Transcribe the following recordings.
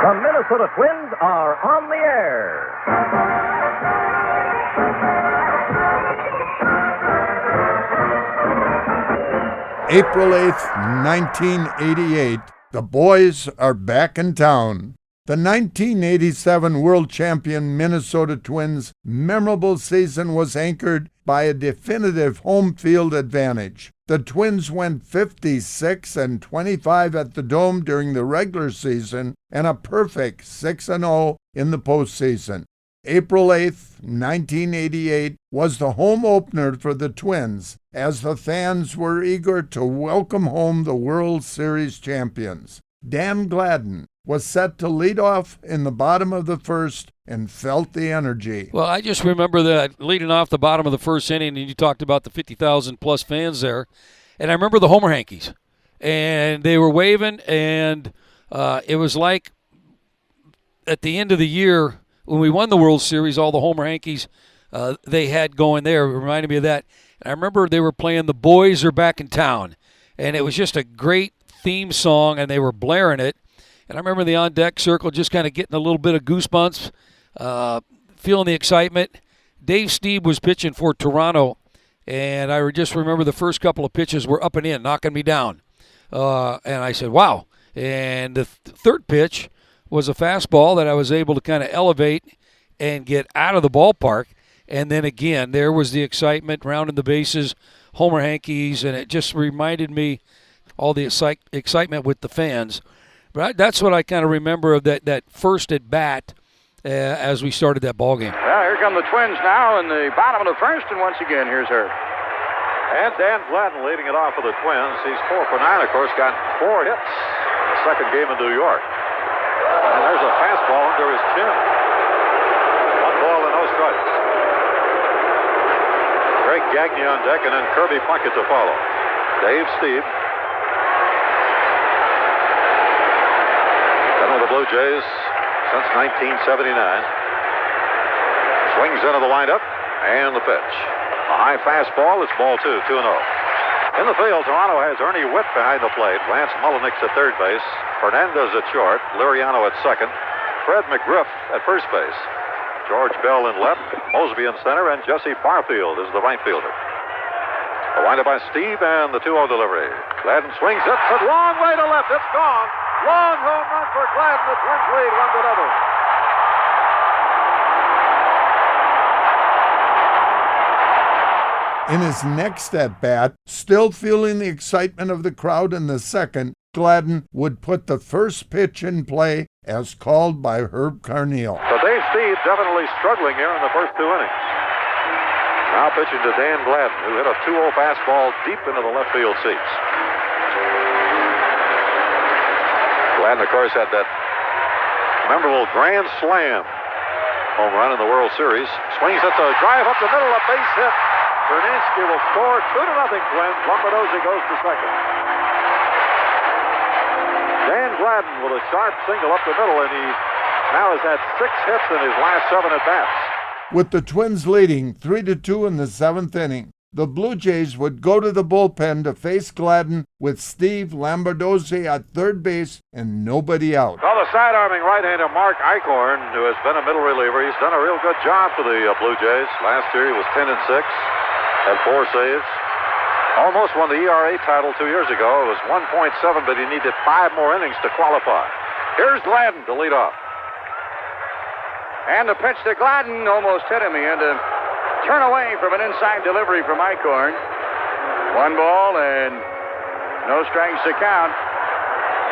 The Minnesota Twins are on the air. April 8th, 1988, the boys are back in town. The 1987 world champion Minnesota Twins' memorable season was anchored by a definitive home field advantage. The Twins went 56-25 at the Dome during the regular season and a perfect 6-0 in the postseason. April 8th, 1988 was the home opener for the Twins as the fans were eager to welcome home the World Series champions. Dan Gladden was set to lead off in the bottom of the first and felt the energy. Well, I just remember that leading off the bottom of the first inning, and you talked about the 50,000 plus fans there, and I remember the Homer Hankies, and they were waving, and it was like at the end of the year when we won the World Series, all the Homer Hankies they had going there. It reminded me of that. And I remember they were playing "The Boys Are Back in Town," and it was just a great theme song, and they were blaring it. And I remember the on-deck circle just kind of getting a little bit of goosebumps, feeling the excitement. Dave Stieb was pitching for Toronto, and I just remember the first couple of pitches were up and in, knocking me down. And I said, wow. And the third pitch was a fastball that I was able to kind of elevate and get out of the ballpark. And then again, there was the excitement, rounding the bases, Homer Hankies, and it just reminded me all the excitement with the fans. But that's what I kind of remember of that first at bat as we started that ball game. Well, here come the Twins now in the bottom of the first, and once again, here's Herb. And Dan Gladden leading it off for the Twins. He's 4 for 9, of course, got 4 hits in the second game in New York. And there's a fastball under his chin. 1 ball and no strikes. Greg Gagne on deck, and then Kirby Puckett to follow. Dave Stieb. Been with the Blue Jays since 1979. Swings into the windup, and the pitch. A high fastball, it's ball 2, 2-0. In the field, Toronto has Ernie Witt behind the plate, Lance Mullenix at third base, Fernandez at short, Liriano at second, Fred McGriff at first base, George Bell in left, Mosby in center, and Jesse Barfield is the right fielder. A windup by Steve and the 2-0 delivery. Gladden swings it, but long way to left, it's gone. Long home run for Gladden, the Twins lead 1-0. In his next at-bat, still feeling the excitement of the crowd in the second, Gladden would put the first pitch in play as called by Herb Carneal. So Dave Stieb definitely struggling here in the first 2 innings. Now pitching to Dan Gladden, who hit a 2-0 fastball deep into the left field seats. Gladden, of course, had that memorable grand slam home run in the World Series. Swings at the drive up the middle, a base hit. Bernansky will score 2-0 Twins. Lombardozzi goes to second. Dan Gladden with a sharp single up the middle, and he now has had 6 hits in his last 7 at-bats. With the Twins leading 3-2 in the 7th inning, the Blue Jays would go to the bullpen to face Gladden with Steve Lombardozzi at third base and nobody out. Well, the side-arming right-hander Mark Eichhorn, who has been a middle reliever, he's done a real good job for the Blue Jays. Last year he was 10-6, had 4 saves. Almost won the ERA title 2 years ago. It was 1.7, but he needed 5 more innings to qualify. Here's Gladden to lead off. And the pitch to Gladden almost hit him. He had to turn away from an inside delivery from Eichhorn. 1 ball and no strikes to count.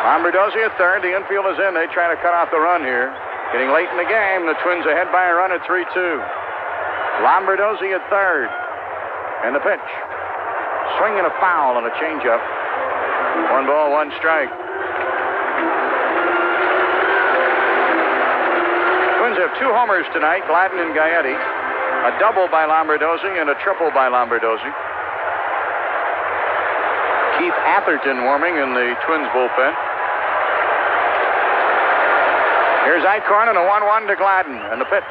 Lombardozzi at third. The infield is in. They try to cut off the run here. Getting late in the game. The Twins ahead by a run at 3-2. Lombardozzi at third. And the pitch. Swing and a foul on a changeup. 1 ball, 1 strike. Twins have 2 homers tonight, Gladden and Gaetti. A double by Lombardozzi and a triple by Lombardozzi. Keith Atherton warming in the Twins bullpen. Here's Eichhorn and a 1-1 to Gladden. And the pitch.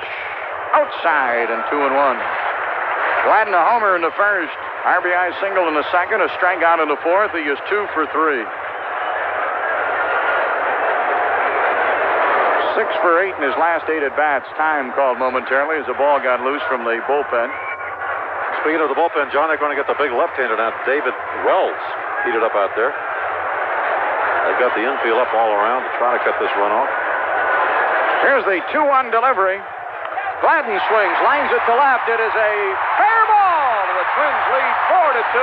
Outside and 2-1. Gladden a homer in the first. RBI single in the second, a strikeout in the fourth. He is 2 for 3. 6 for 8 in his last 8 at-bats. Time called momentarily as the ball got loose from the bullpen. Speaking of the bullpen, John, they're going to get the big left-hander now. David Wells heated up out there. They've got the infield up all around to try to cut this run off. Here's the 2-1 delivery. Gladden swings, lines it to left. It is a fair ball. The Twins lead 4-2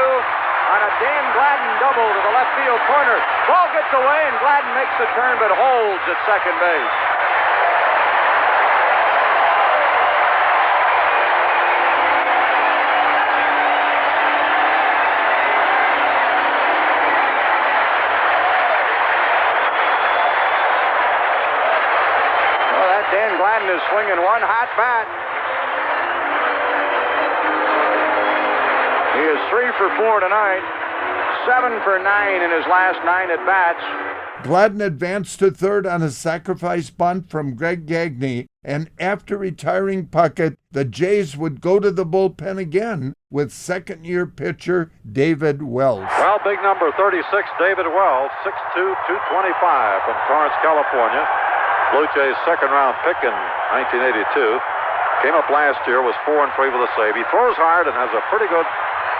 on a Dan Gladden double to the left field corner. Ball gets away, and Gladden makes the turn but holds at second base. Dan Gladden is swinging one hot bat. He is 3 for 4 tonight, 7 for 9 in his last 9 at-bats. Gladden advanced to third on a sacrifice bunt from Greg Gagne, and after retiring Puckett, the Jays would go to the bullpen again with second-year pitcher David Wells. Well, big number 36, David Wells, 6'2", 225 from Torrance, California. Blue Jays' second-round pick in 1982. Came up last year, was 4-3 with a save. He throws hard and has a pretty good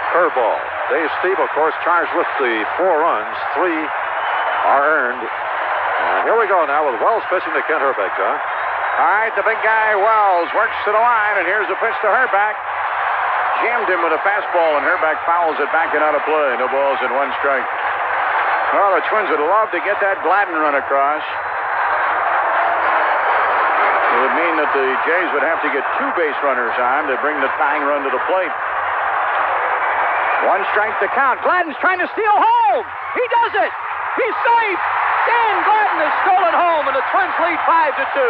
curveball. Dave Steve, of course, charged with the 4 runs. 3 are earned. And here we go now with Wells pitching to Kent Hrbek, John. All right, the big guy, Wells, works to the line, and here's the pitch to Hrbek. Jammed him with a fastball, and Hrbek fouls it back and out of play. No balls and 1 strike. Well, the Twins would love to get that Gladden run across. It would mean that the Jays would have to get 2 base runners on to bring the tying run to the plate. 1 strike to count. Gladden's trying to steal home. He does it. He's safe. Dan Gladden has stolen home, and the Twins lead 5-2.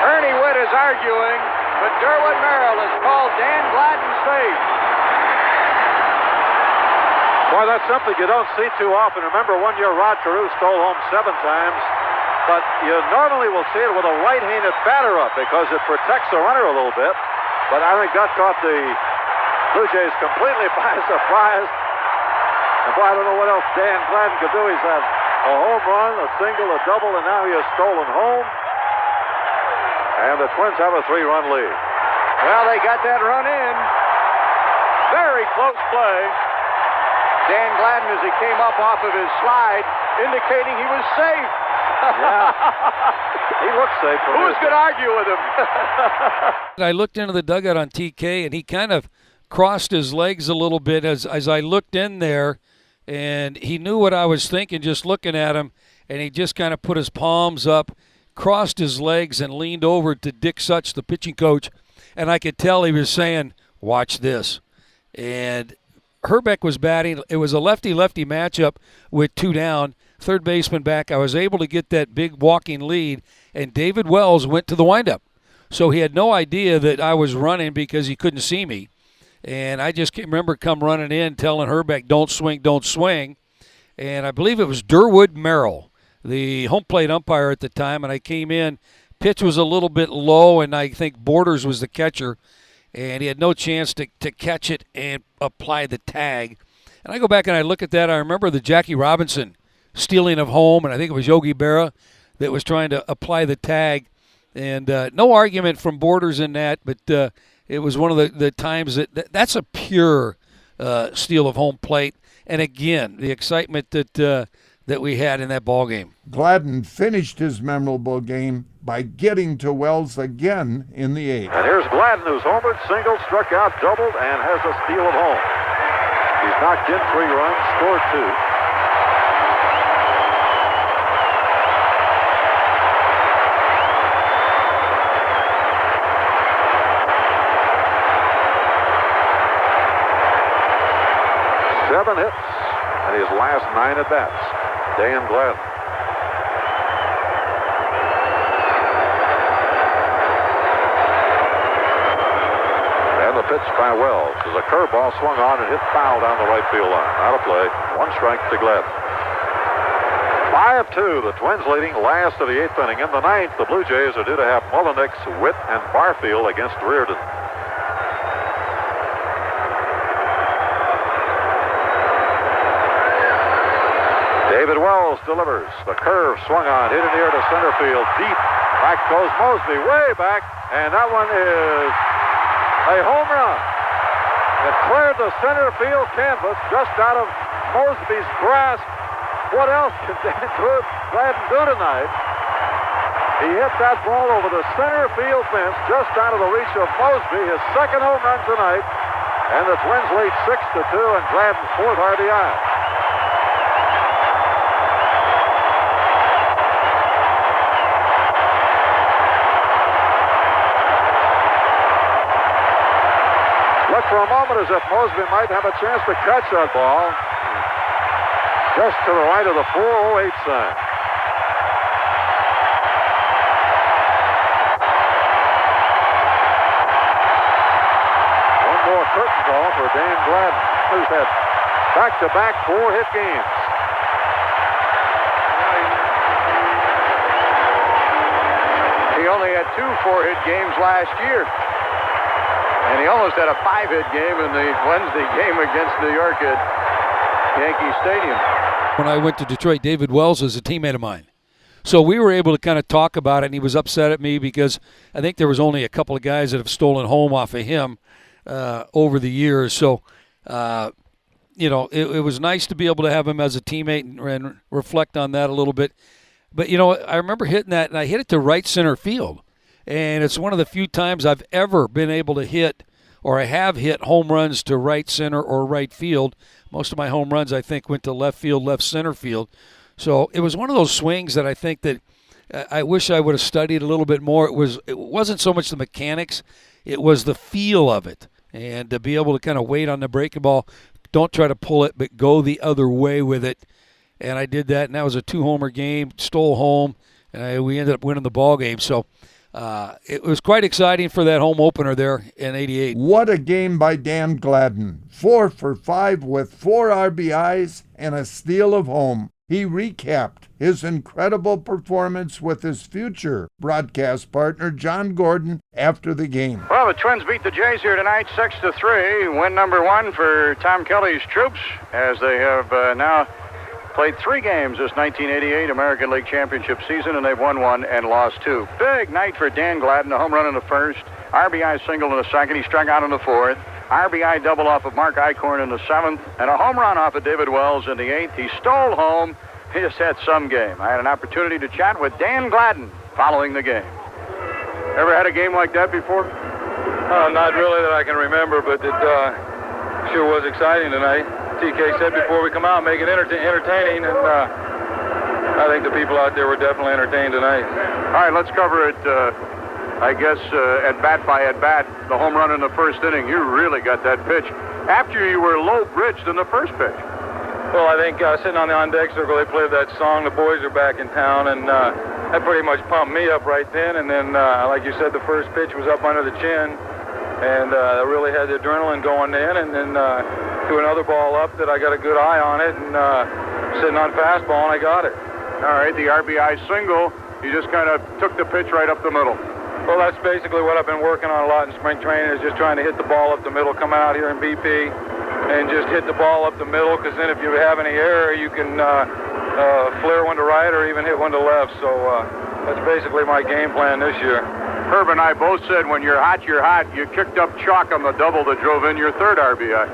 Ernie Witt is arguing, but Derwood Merrill has called Dan Gladden safe. Boy, that's something you don't see too often. Remember, 1 year Rod Carew stole home 7 times, but you normally will see it with a right-handed batter up because it protects the runner a little bit. But I think that caught the Blue Jays completely by surprise. And boy, I don't know what else Dan Gladden could do. He's had a home run, a single, a double, and now he has stolen home. And the Twins have a 3-run lead. Well, they got that run in. Very close play. Dan Gladden, as he came up off of his slide, indicating he was safe. Yeah. He looked safe. Who's going to argue with him? I looked into the dugout on TK, and he kind of crossed his legs a little bit as I looked in there, and he knew what I was thinking just looking at him, and he just kind of put his palms up, crossed his legs, and leaned over to Dick Such, the pitching coach, and I could tell he was saying, "Watch this." And Hrbek was batting. It was a lefty-lefty matchup with 2 down, third baseman back. I was able to get that big walking lead, and David Wells went to the windup. So he had no idea that I was running because he couldn't see me. And I just remember come running in telling Hrbek, don't swing, don't swing. And I believe it was Derwood Merrill, the home plate umpire at the time, and I came in. Pitch was a little bit low, and I think Borders was the catcher, and he had no chance to catch it and apply the tag. And I go back and I look at that. I remember the Jackie Robinson stealing of home, and I think it was Yogi Berra that was trying to apply the tag. And no argument from Borders in that, but it was one of the times that's a pure steal of home plate. And again, the excitement that we had in that ball game. Gladden finished his memorable game by getting to Wells again in the 8th. And here's Gladden, who's homered, singled, struck out, doubled, and has a steal of home. He's knocked in 3 runs, scored 2. Seven hits in his last 9 at-bats. Dan Gladden. And the pitch by Wells is a curveball swung on and hit foul down the right field line. Out of play. 1 strike to Gladden. 5-2. The Twins leading last of the 8th inning. In the 9th, the Blue Jays are due to have Mullenix, Witt, and Barfield against Reardon. David Wells delivers. The curve swung on, hit in the air to center field. Deep. Back goes Mosby, way back. And that one is a home run. It cleared the center field canvas just out of Mosby's grasp. What else can Gladden do tonight? He hit that ball over the center field fence just out of the reach of Mosby, his second home run tonight. And the Twins lead 6-2 and Gladden's fourth RBI. Looked for a moment as if Mosby might have a chance to catch that ball. Just to the right of the 408 sign. One more curtain call for Dan Gladden, who's had back-to-back 4-hit games. He only had 2 4-hit games last year. And he almost had a 5-hit game in the Wednesday game against New York at Yankee Stadium. When I went to Detroit, David Wells is a teammate of mine. So we were able to kind of talk about it, and he was upset at me because I think there was only a couple of guys that have stolen home off of him over the years. So, it was nice to be able to have him as a teammate and reflect on that a little bit. But, I remember hitting that, and I hit it to right center field. And it's one of the few times I've ever been able to hit, or I have hit home runs to right center or right field. Most of my home runs, I think, went to left field, left center field. So it was one of those swings that I think that I wish I would have studied a little bit more. It wasn't so much the mechanics, it was the feel of it. And to be able to kind of wait on the breaking ball, don't try to pull it, but go the other way with it. And I did that, and that was a 2-homer game, stole home, and we ended up winning the ball game. So it was quite exciting for that home opener there in '88. What a game by Dan Gladden. 4 for 5 with 4 RBIs and a steal of home. He recapped his incredible performance with his future broadcast partner, John Gordon, after the game. Well, the Twins beat the Jays here tonight 6-3. Win number 1 for Tom Kelly's troops, as they have now played 3 games this 1988 American League Championship season, and they've won 1 and lost 2. Big night for Dan Gladden, a home run in the first, RBI single in the second. He struck out in the fourth. RBI double off of Mark Eichhorn in the 7th, and a home run off of David Wells in the 8th. He stole home. He just had some game. I had an opportunity to chat with Dan Gladden following the game. Ever had a game like that before? Not really that I can remember, but it sure was exciting tonight. TK said before we come out, make it entertaining, and I think the people out there were definitely entertained tonight. All right, let's cover it, at-bat by at-bat. The home run in the first inning, you really got that pitch after you were low-bridged in the first pitch. Well, I think sitting on the on-deck circle, they played that song, The Boys Are Back in Town, and that pretty much pumped me up right then. And then, like you said, the first pitch was up under the chin, and I really had the adrenaline going in, and then threw another ball up that I got a good eye on it, and sitting on fastball, and I got it. All right, the RBI single, you just kind of took the pitch right up the middle. Well, that's basically what I've been working on a lot in spring training, is just trying to hit the ball up the middle, come out here in BP, and just hit the ball up the middle, because then if you have any error, you can flare one to right or even hit one to left. So that's basically my game plan this year. Herb and I both said when you're hot, you're hot. You kicked up chalk on the double that drove in your third RBI.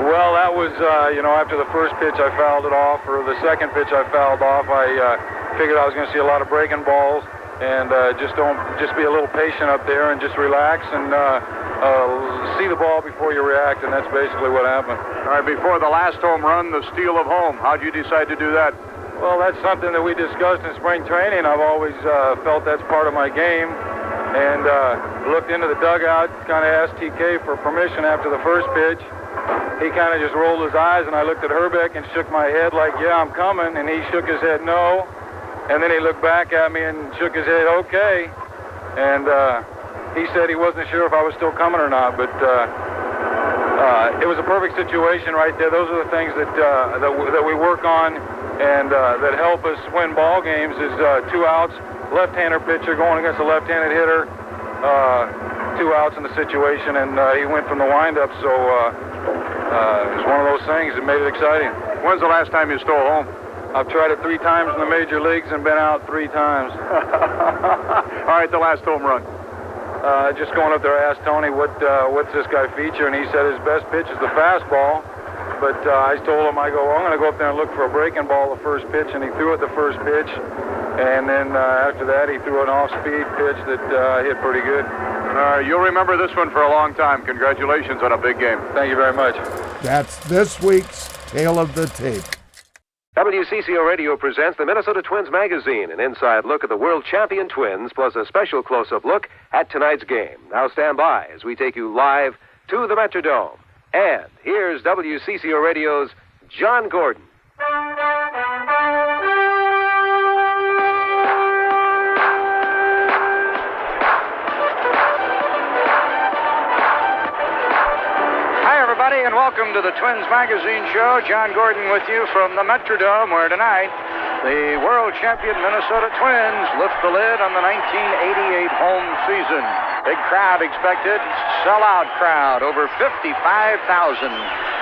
Well, that was, after the first pitch I fouled it off, or the second pitch I fouled off, I figured I was going to see a lot of breaking balls, and just be a little patient up there and just relax and see the ball before you react, and that's basically what happened. All right, before the last home run, the steal of home, how'd you decide to do that? Well, that's something that we discussed in spring training. I've always felt that's part of my game, and looked into the dugout, kind of asked TK for permission after the first pitch. He kind of just rolled his eyes, and I looked at Herbeck and shook my head like, yeah, I'm coming, and he shook his head no, and then he looked back at me and shook his head okay, and he said he wasn't sure if I was still coming or not, but it was a perfect situation right there. Those are the things that we work on and that help us win ball games, is 2 outs, left-hander pitcher going against a left-handed hitter, 2 outs in the situation, and he went from the windup, so it was one of those things that made it exciting. When's the last time you stole home? I've tried it 3 times in the major leagues and been out 3 times. All right, the last home run. Just going up there, I asked Tony, what's this guy feature? And he said his best pitch is the fastball. But I told him, I'm going to go up there and look for a breaking ball the first pitch, and he threw it the first pitch. And then after that, he threw an off-speed pitch that hit pretty good. You'll remember this one for a long time. Congratulations on a big game. Thank you very much. That's this week's Tale of the Tape. WCCO Radio presents the Minnesota Twins magazine, an inside look at the world champion Twins, plus a special close-up look at tonight's game. Now stand by as we take you live to the Metrodome. And here's WCCO Radio's John Gordon. And welcome to the Twins Magazine Show. John Gordon with you from the Metrodome, where tonight the world champion Minnesota Twins lift the lid on the 1988 home season. Big crowd expected, sellout crowd, over 55,000.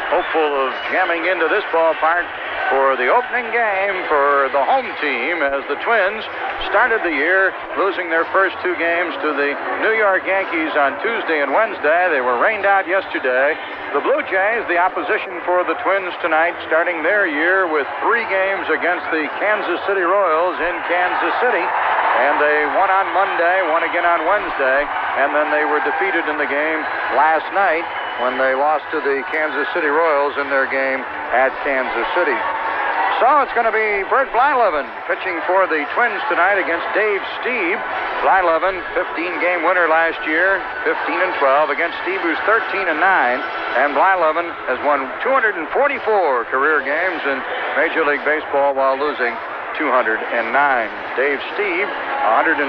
Hopeful of jamming into this ballpark for the opening game for the home team as the Twins started the year losing their first 2 games to the New York Yankees on Tuesday and Wednesday. They were rained out yesterday. The Blue Jays, the opposition for the Twins tonight, starting their year with 3 games against the Kansas City Royals in Kansas City. And they won on Monday, won again on Wednesday, and then they were defeated in the game last night when they lost to the Kansas City Royals in their game at Kansas City. So it's going to be Bert Blyleven pitching for the Twins tonight against Dave Stieb. Blyleven, 15-game winner last year, 15-12 against Stieb, who's 13-9. And Blyleven has won 244 career games in Major League Baseball while losing 209. Dave Stieb, 115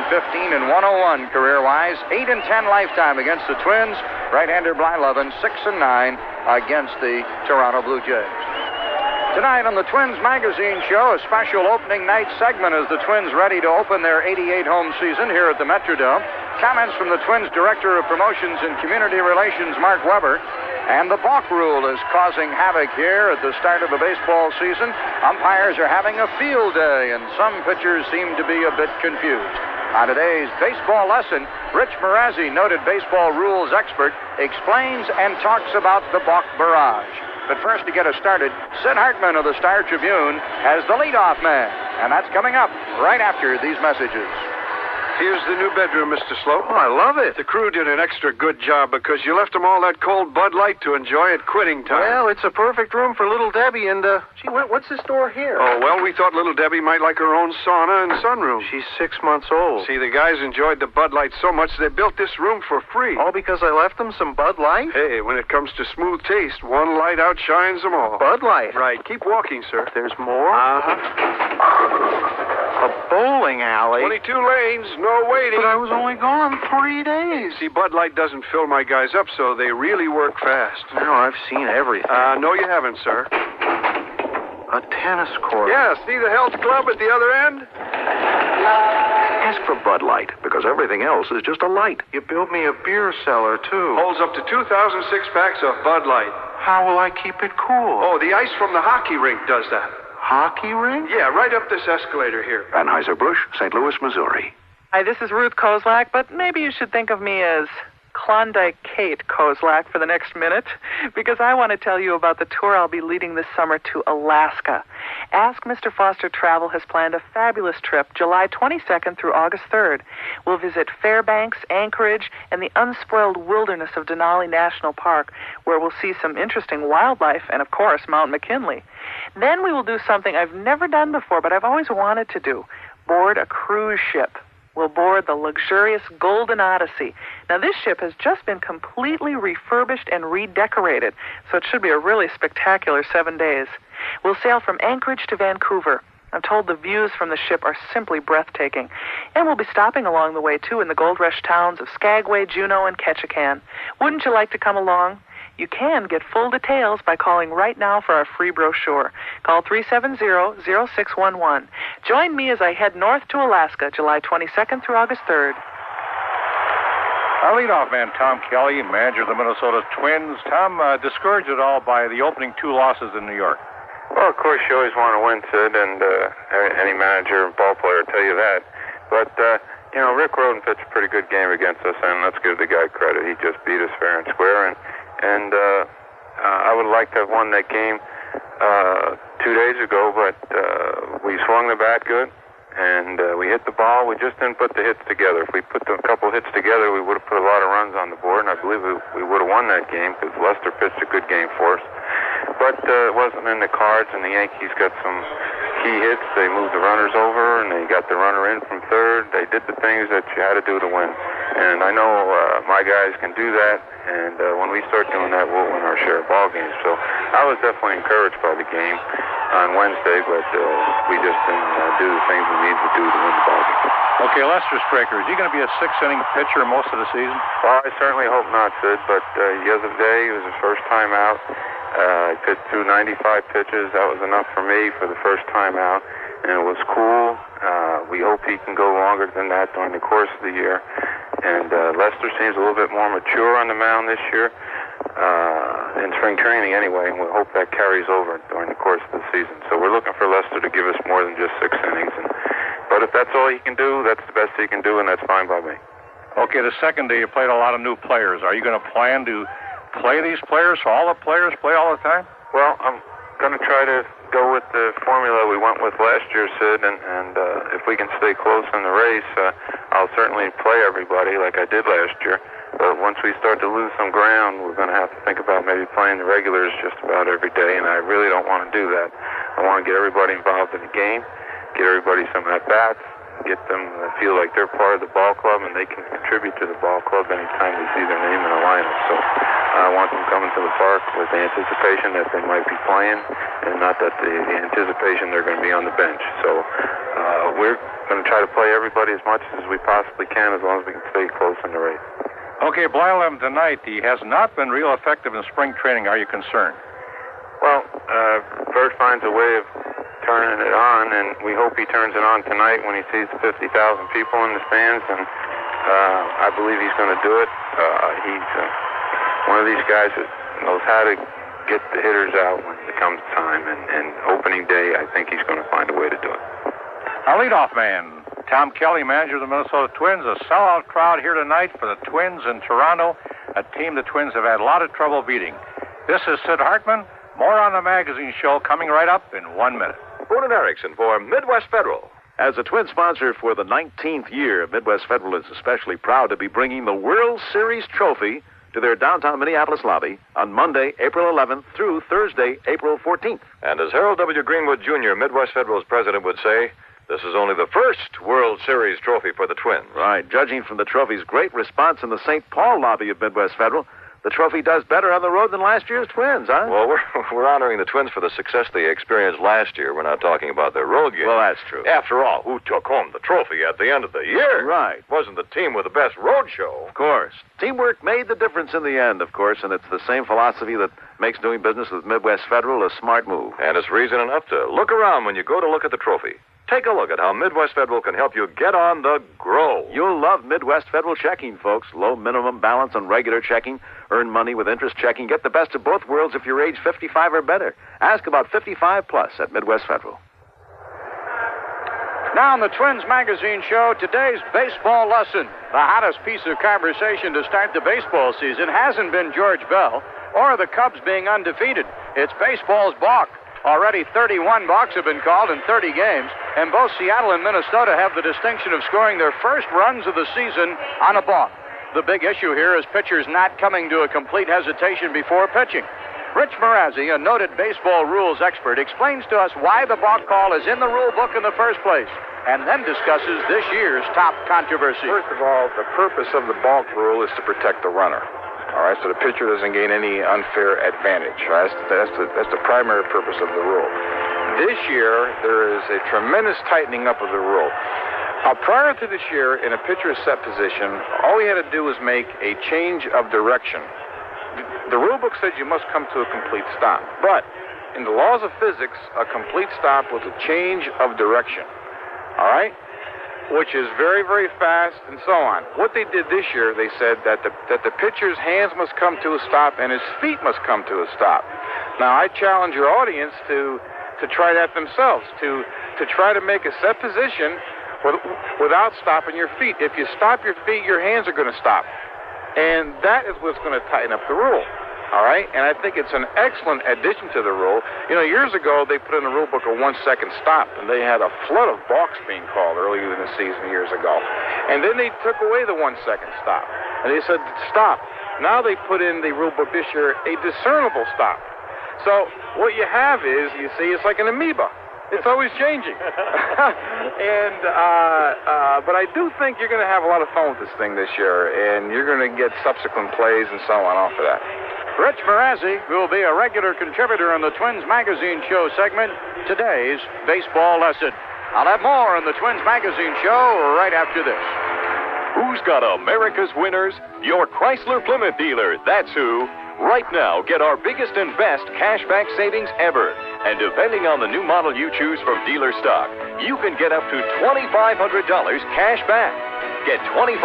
and 101 career-wise, 8-10 lifetime against the Twins. Right-hander Blyleven, 6-9 against the Toronto Blue Jays. Tonight on the Twins Magazine Show, a special opening night segment as the Twins ready to open their 88 home season here at the Metrodome. Comments from the Twins Director of Promotions and Community Relations, Mark Weber. And the balk rule is causing havoc here at the start of the baseball season. Umpires are having a field day, and some pitchers seem to be a bit confused. On today's baseball lesson, Rich Marazzi, noted baseball rules expert, explains and talks about the balk barrage. But first, to get us started, Sid Hartman of the Star Tribune has the leadoff man. And that's coming up right after these messages. Here's the new bedroom, Mr. Slope. Oh, I love it. The crew did an extra good job because you left them all that cold Bud Light to enjoy at quitting time. Well, it's a perfect room for little Debbie, and, gee, what's this door here? Oh, well, we thought little Debbie might like her own sauna and sunroom. She's 6 months old. See, the guys enjoyed the Bud Light so much they built this room for free. All because I left them some Bud Light? Hey, when it comes to smooth taste, one light outshines them all. Bud Light? Right. Keep walking, sir. There's more? Uh-huh. A bowling alley? 22 lanes, no waiting. But I was only gone 3 days. See, Bud Light doesn't fill my guys up, so they really work fast. No, I've seen everything. No, you haven't, sir. A tennis court. Yeah, see the health club at the other end? Ask for Bud Light, because everything else is just a light. You built me a beer cellar, too. Holds up to 2,000 six-packs of Bud Light. How will I keep it cool? Oh, the ice from the hockey rink does that. Hockey rink? Yeah, right up this escalator here. Anheuser-Busch, St. Louis, Missouri. Hi, this is Ruth Kozlak, but maybe you should think of me as Klondike Kate Kozlak for the next minute, because I want to tell you about the tour I'll be leading this summer to Alaska. Ask Mr. Foster Travel has planned a fabulous trip, July 22nd through August 3rd. We'll visit Fairbanks, Anchorage, and the unspoiled wilderness of Denali National Park, where we'll see some interesting wildlife and, of course, Mount McKinley. Then we will do something I've never done before, but I've always wanted to do, board a cruise ship. We'll board the luxurious Golden Odyssey. Now, this ship has just been completely refurbished and redecorated, so it should be a really spectacular 7 days. We'll sail from Anchorage to Vancouver. I'm told the views from the ship are simply breathtaking. And we'll be stopping along the way, too, in the gold rush towns of Skagway, Juneau, and Ketchikan. Wouldn't you like to come along? You can get full details by calling right now for our free brochure. Call 370-0611. Join me as I head north to Alaska, July 22nd through August 3rd. Our leadoff man, Tom Kelly, manager of the Minnesota Twins. Tom, discouraged at all by the opening 2 losses in New York? Well, of course, you always want to win, Sid, and any manager and ball player will tell you that. But, Rick Roden pitched a pretty good game against us, and let's give the guy credit. He just beat us fair and square, and I would like to have won that game 2 days ago, but we swung the bat good, and we hit the ball. We just didn't put the hits together. If we put a couple hits together, we would have put a lot of runs on the board, and I believe we would have won that game because Lester pitched a good game for us. But it wasn't in the cards, and the Yankees got some key hits. They moved the runners over, and they got the runner in from third. They did the things that you had to do to win. And I know my guys can do that, and when we start doing that, we'll win our share of ball games. So I was definitely encouraged by the game on Wednesday, but we just didn't do the things we needed to do to win the ball game. Okay, Lester Straker, is he going to be a six-inning pitcher most of the season? Well, I certainly hope not, Sid, but the other day, it was his first time out. I pitched through 95 pitches. That was enough for me for the first time out, and it was cool. We hope he can go longer than that during the course of the year. And Lester seems a little bit more mature on the mound this year, in spring training anyway, and we hope that carries over during the course of the season. So we're looking for Lester to give us more than just 6 innings. But if that's all he can do, that's the best he can do, and that's fine by me. Okay, the second day you played a lot of new players. Are you going to plan to play these players so all the players play all the time? Well, I'm going to try to go with the formula we went with last year, Sid, and if we can stay close in the race, I'll certainly play everybody like I did last year. But once we start to lose some ground, we're going to have to think about maybe playing the regulars just about every day, and I really don't want to do that. I want to get everybody involved in the game, get everybody some at-bats, get them feel like they're part of the ball club and they can contribute to the ball club anytime they see their name in a lineup. So I want them coming to the park with the anticipation that they might be playing and not that the anticipation they're going to be on the bench. So we're going to try to play everybody as much as we possibly can as long as we can stay close in the race. Okay, Blylam tonight, he has not been real effective in spring training. Are you concerned? Well, Bert finds a way of turning it on, and we hope he turns it on tonight when he sees 50,000 people in the stands, and I believe he's going to do it. He's one of these guys that knows how to get the hitters out when it comes time, and opening day, I think he's going to find a way to do it. Our leadoff man, Tom Kelly, manager of the Minnesota Twins, a sellout crowd here tonight for the Twins in Toronto, a team the Twins have had a lot of trouble beating. This is Sid Hartman. More on the magazine show coming right up in 1 minute. Boone and Erickson for Midwest Federal. As a Twin sponsor for the 19th year, Midwest Federal is especially proud to be bringing the World Series trophy to their downtown Minneapolis lobby on Monday, April 11th through Thursday, April 14th. And as Harold W. Greenwood, Jr., Midwest Federal's president, would say, this is only the first World Series trophy for the Twins. Right. Judging from the trophy's great response in the St. Paul lobby of Midwest Federal, the trophy does better on the road than last year's Twins, huh? Well, we're honoring the Twins for the success they experienced last year. We're not talking about their road game. Well, that's true. After all, who took home the trophy at the end of the year? Right. It wasn't the team with the best road show. Of course. Teamwork made the difference in the end, of course, and it's the same philosophy that makes doing business with Midwest Federal a smart move. And it's reason enough to look around when you go to look at the trophy. Take a look at how Midwest Federal can help you get on the grow. You'll love Midwest Federal checking, folks. Low minimum balance on regular checking. Earn money with interest checking. Get the best of both worlds if you're age 55 or better. Ask about 55 plus at Midwest Federal. Now on the Twins Magazine show, today's baseball lesson. The hottest piece of conversation to start the baseball season hasn't been George Bell or the Cubs being undefeated. It's baseball's balk. Already 31 balks have been called in 30 games, and both Seattle and Minnesota have the distinction of scoring their first runs of the season on a balk. The big issue here is pitchers not coming to a complete hesitation before pitching. Rich Marazzi, a noted baseball rules expert, explains to us why the balk call is in the rule book in the first place, and then discusses this year's top controversy. First of all, the purpose of the balk rule is to protect the runner. All right, so the pitcher doesn't gain any unfair advantage. Right? That's the primary purpose of the rule. This year, there is a tremendous tightening up of the rule. Prior to this year, in a pitcher's set position, all he had to do was make a change of direction. The rule book says you must come to a complete stop. But in the laws of physics, a complete stop was a change of direction. All right? Which is very, very fast and so on. What they did this year, they said that the pitcher's hands must come to a stop and his feet must come to a stop. Now, I challenge your audience to to try that themselves, to try to make a set position without stopping your feet. If you stop your feet, your hands are going to stop. And that is what's going to tighten up the rule. All right? And I think it's an excellent addition to the rule. You know, years ago, they put in the rule book a 1-second stop, and they had a flood of balks being called earlier in the season years ago. And then they took away the 1-second stop, and they said, stop. Now they put in the rule book this year a discernible stop. So what you have is, you see, it's like an amoeba. It's always changing. But I do think you're going to have a lot of fun with this thing this year, and you're going to get subsequent plays and so on off of that. Rich Marazzi will be a regular contributor on the Twins Magazine Show segment, today's baseball lesson. I'll have more on the Twins Magazine Show right after this. Who's got America's winners? Your Chrysler Plymouth dealer, that's who. Right now, get our biggest and best cashback savings ever. And depending on the new model you choose from dealer stock, you can get up to $2,500 cash back. Get $2,500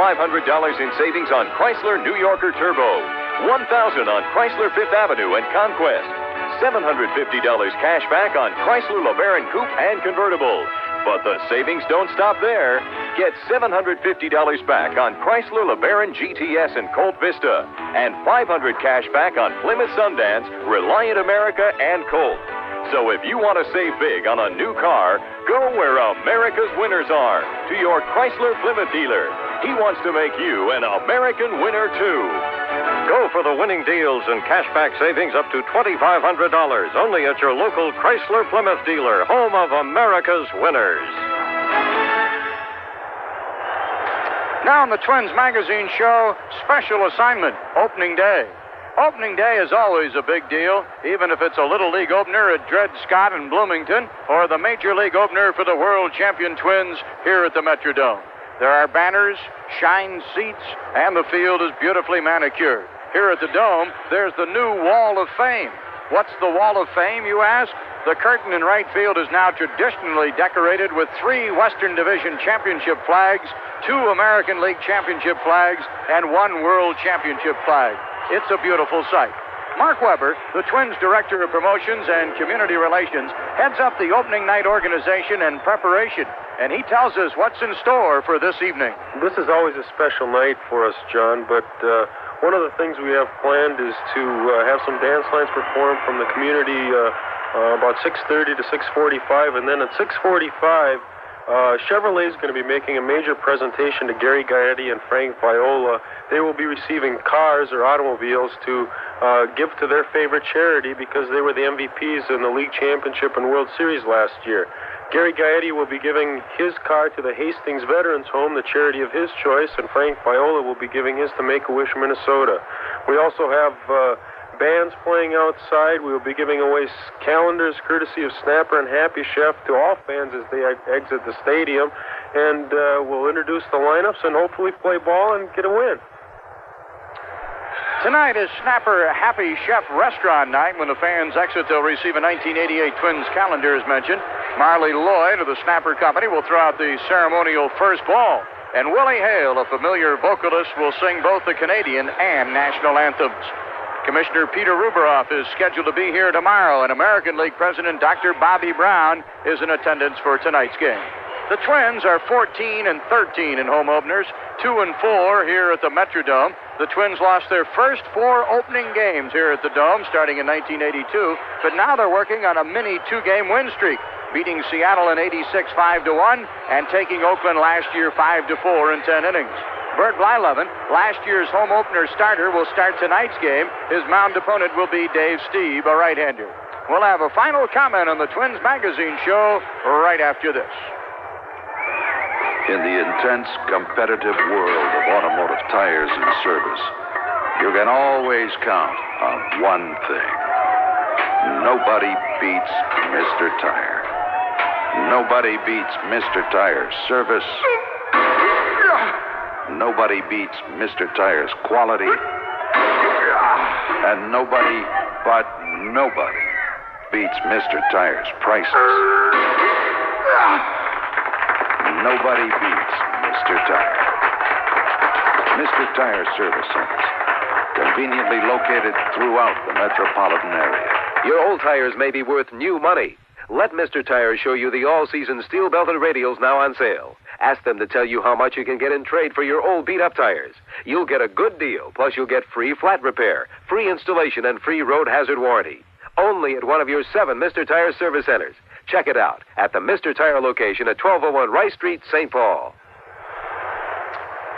in savings on Chrysler New Yorker Turbo, $1,000 on Chrysler Fifth Avenue and Conquest, $750 cash back on Chrysler LeBaron Coupe and Convertible. But the savings don't stop there. Get $750 back on Chrysler LeBaron GTS and Colt Vista, and $500 cash back on Plymouth Sundance, Reliant America, and Colt. So if you want to save big on a new car, go where America's winners are, to your Chrysler Plymouth dealer. He wants to make you an American winner, too. Go for the winning deals and cashback savings up to $2,500 only at your local Chrysler Plymouth dealer, home of America's winners. Now on the Twins Magazine Show, special assignment, opening day. Opening day is always a big deal, even if it's a Little League opener at Dred Scott in Bloomington or the Major League opener for the world champion Twins here at the Metrodome. There are banners, shined seats, and the field is beautifully manicured. Here at the Dome, there's the new Wall of Fame. What's the Wall of Fame, you ask? The curtain in right field is now traditionally decorated with 3 Western Division championship flags, 2 American League championship flags, and 1 World Championship flag. It's a beautiful sight. Mark Weber, the Twins Director of Promotions and Community Relations, heads up the opening night organization and preparation, and he tells us what's in store for this evening. This is always a special night for us, John, but one of the things we have planned is to have some dance lines performed from the community about 6:30 to 6:45, and then at 6:45, Chevrolet is going to be making a major presentation to Gary Gaetti and Frank Viola. They will be receiving cars or automobiles to give to their favorite charity because they were the MVPs in the League Championship and World Series last year. Gary Gaetti will be giving his car to the Hastings Veterans Home, the charity of his choice, and Frank Viola will be giving his to Make-A-Wish, Minnesota. We also have bands playing outside. We will be giving away calendars courtesy of Snapper and Happy Chef to all fans as they exit the stadium, and we'll introduce the lineups and hopefully play ball and get a win. Tonight is Snapper Happy Chef Restaurant Night. When the fans exit, they'll receive a 1988 Twins calendar, as mentioned. Marley Lloyd of the Snapper Company will throw out the ceremonial first ball. And Willie Hale, a familiar vocalist, will sing both the Canadian and national anthems. Commissioner Peter Ruberoff is scheduled to be here tomorrow, and American League President Dr. Bobby Brown is in attendance for tonight's game. The Twins are 14-13 in home openers, 2-4 here at the Metrodome. The Twins lost their first 4 opening games here at the Dome starting in 1982, but now they're working on a mini 2-game win streak, beating Seattle in 86 5-1 and taking Oakland last year 5-4 in 10 innings. Bert Blyleven, last year's home opener starter, will start tonight's game. His mound opponent will be Dave Stieb, a right-hander. We'll have a final comment on the Twins Magazine Show right after this. In the intense, competitive world of automotive tires and service, you can always count on one thing. Nobody beats Mr. Tire. Nobody beats Mr. Tire's service. Nobody beats Mr. Tire's quality. And nobody beats Mr. Tire's prices. Nobody beats Mr. Tire. Mr. Tire Service Centers, conveniently located throughout the metropolitan area. Your old tires may be worth new money, Let Mr. Tire show you the all-season steel-belted radials now on sale. Ask them to tell you how much you can get in trade for your old beat-up tires. You'll get a good deal, plus you'll get free flat repair, free installation, and free road hazard warranty. Only at one of your 7 Mr. Tire service centers. Check it out at the Mr. Tire location at 1201 Rice Street, St. Paul.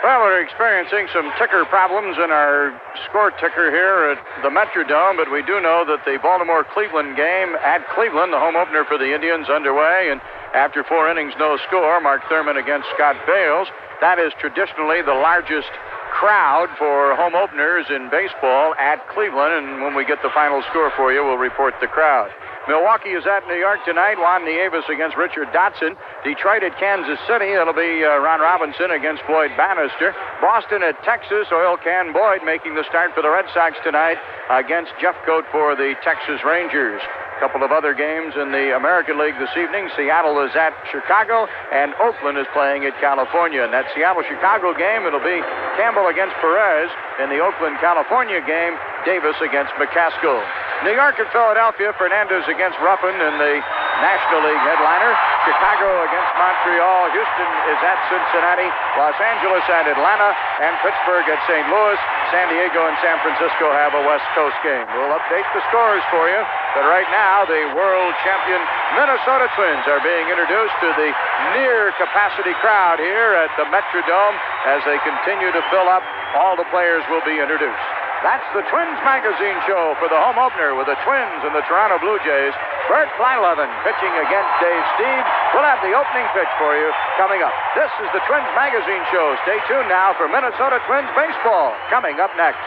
Well, we're experiencing some ticker problems in our score ticker here at the Metrodome, but we do know that the Baltimore-Cleveland game at Cleveland, the home opener for the Indians, underway, and after 4 innings, no score. Mark Thurman against Scott Bales. That is traditionally the largest crowd for home openers in baseball at Cleveland, and when we get the final score for you, we'll report the crowd. Milwaukee is at New York tonight. Juan Nieves against Richard Dotson. Detroit at Kansas City. It'll be Ron Robinson against Floyd Bannister. Boston at Texas. Oil Can Boyd making the start for the Red Sox tonight against Jeffcoat for the Texas Rangers. A couple of other games in the American League this evening. Seattle is at Chicago, and Oakland is playing at California. In that Seattle-Chicago game, it'll be Campbell against Perez. In the Oakland-California game, Davis against McCaskill. New York at Philadelphia, Fernandez against Ruffin in the National League headliner. Chicago against Montreal. Houston is at Cincinnati. Los Angeles at Atlanta. And Pittsburgh at St. Louis. San Diego and San Francisco have a West Coast game. We'll update the scores for you. But right now, the world champion Minnesota Twins are being introduced to the near-capacity crowd here at the Metrodome. As they continue to fill up, all the players will be introduced. That's the Twins Magazine show for the home opener with the Twins and the Toronto Blue Jays. Bert Blyleven pitching against Dave Steed. We'll have the opening pitch for you coming up. This is the Twins Magazine show. Stay tuned now for Minnesota Twins baseball coming up next.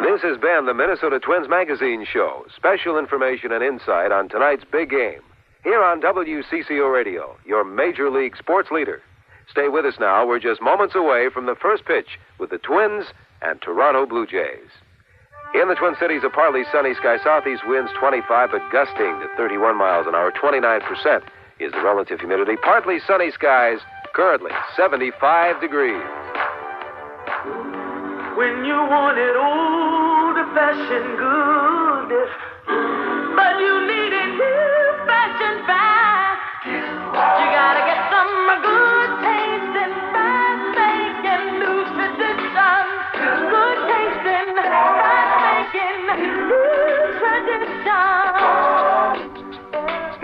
This has been the Minnesota Twins Magazine show. Special information and insight on tonight's big game. Here on WCCO Radio, your Major League sports leader. Stay with us now. We're just moments away from the first pitch with the Twins and Toronto Blue Jays. In the Twin Cities, a partly sunny sky. Southeast winds 25, but gusting to 31 miles an hour. 29% is the relative humidity. Partly sunny skies, currently 75 degrees. When you wanted old-fashioned goodness, but you needed new-fashioned fine, you gotta get some good taste and fine making new tradition. Good taste and fine making new tradition.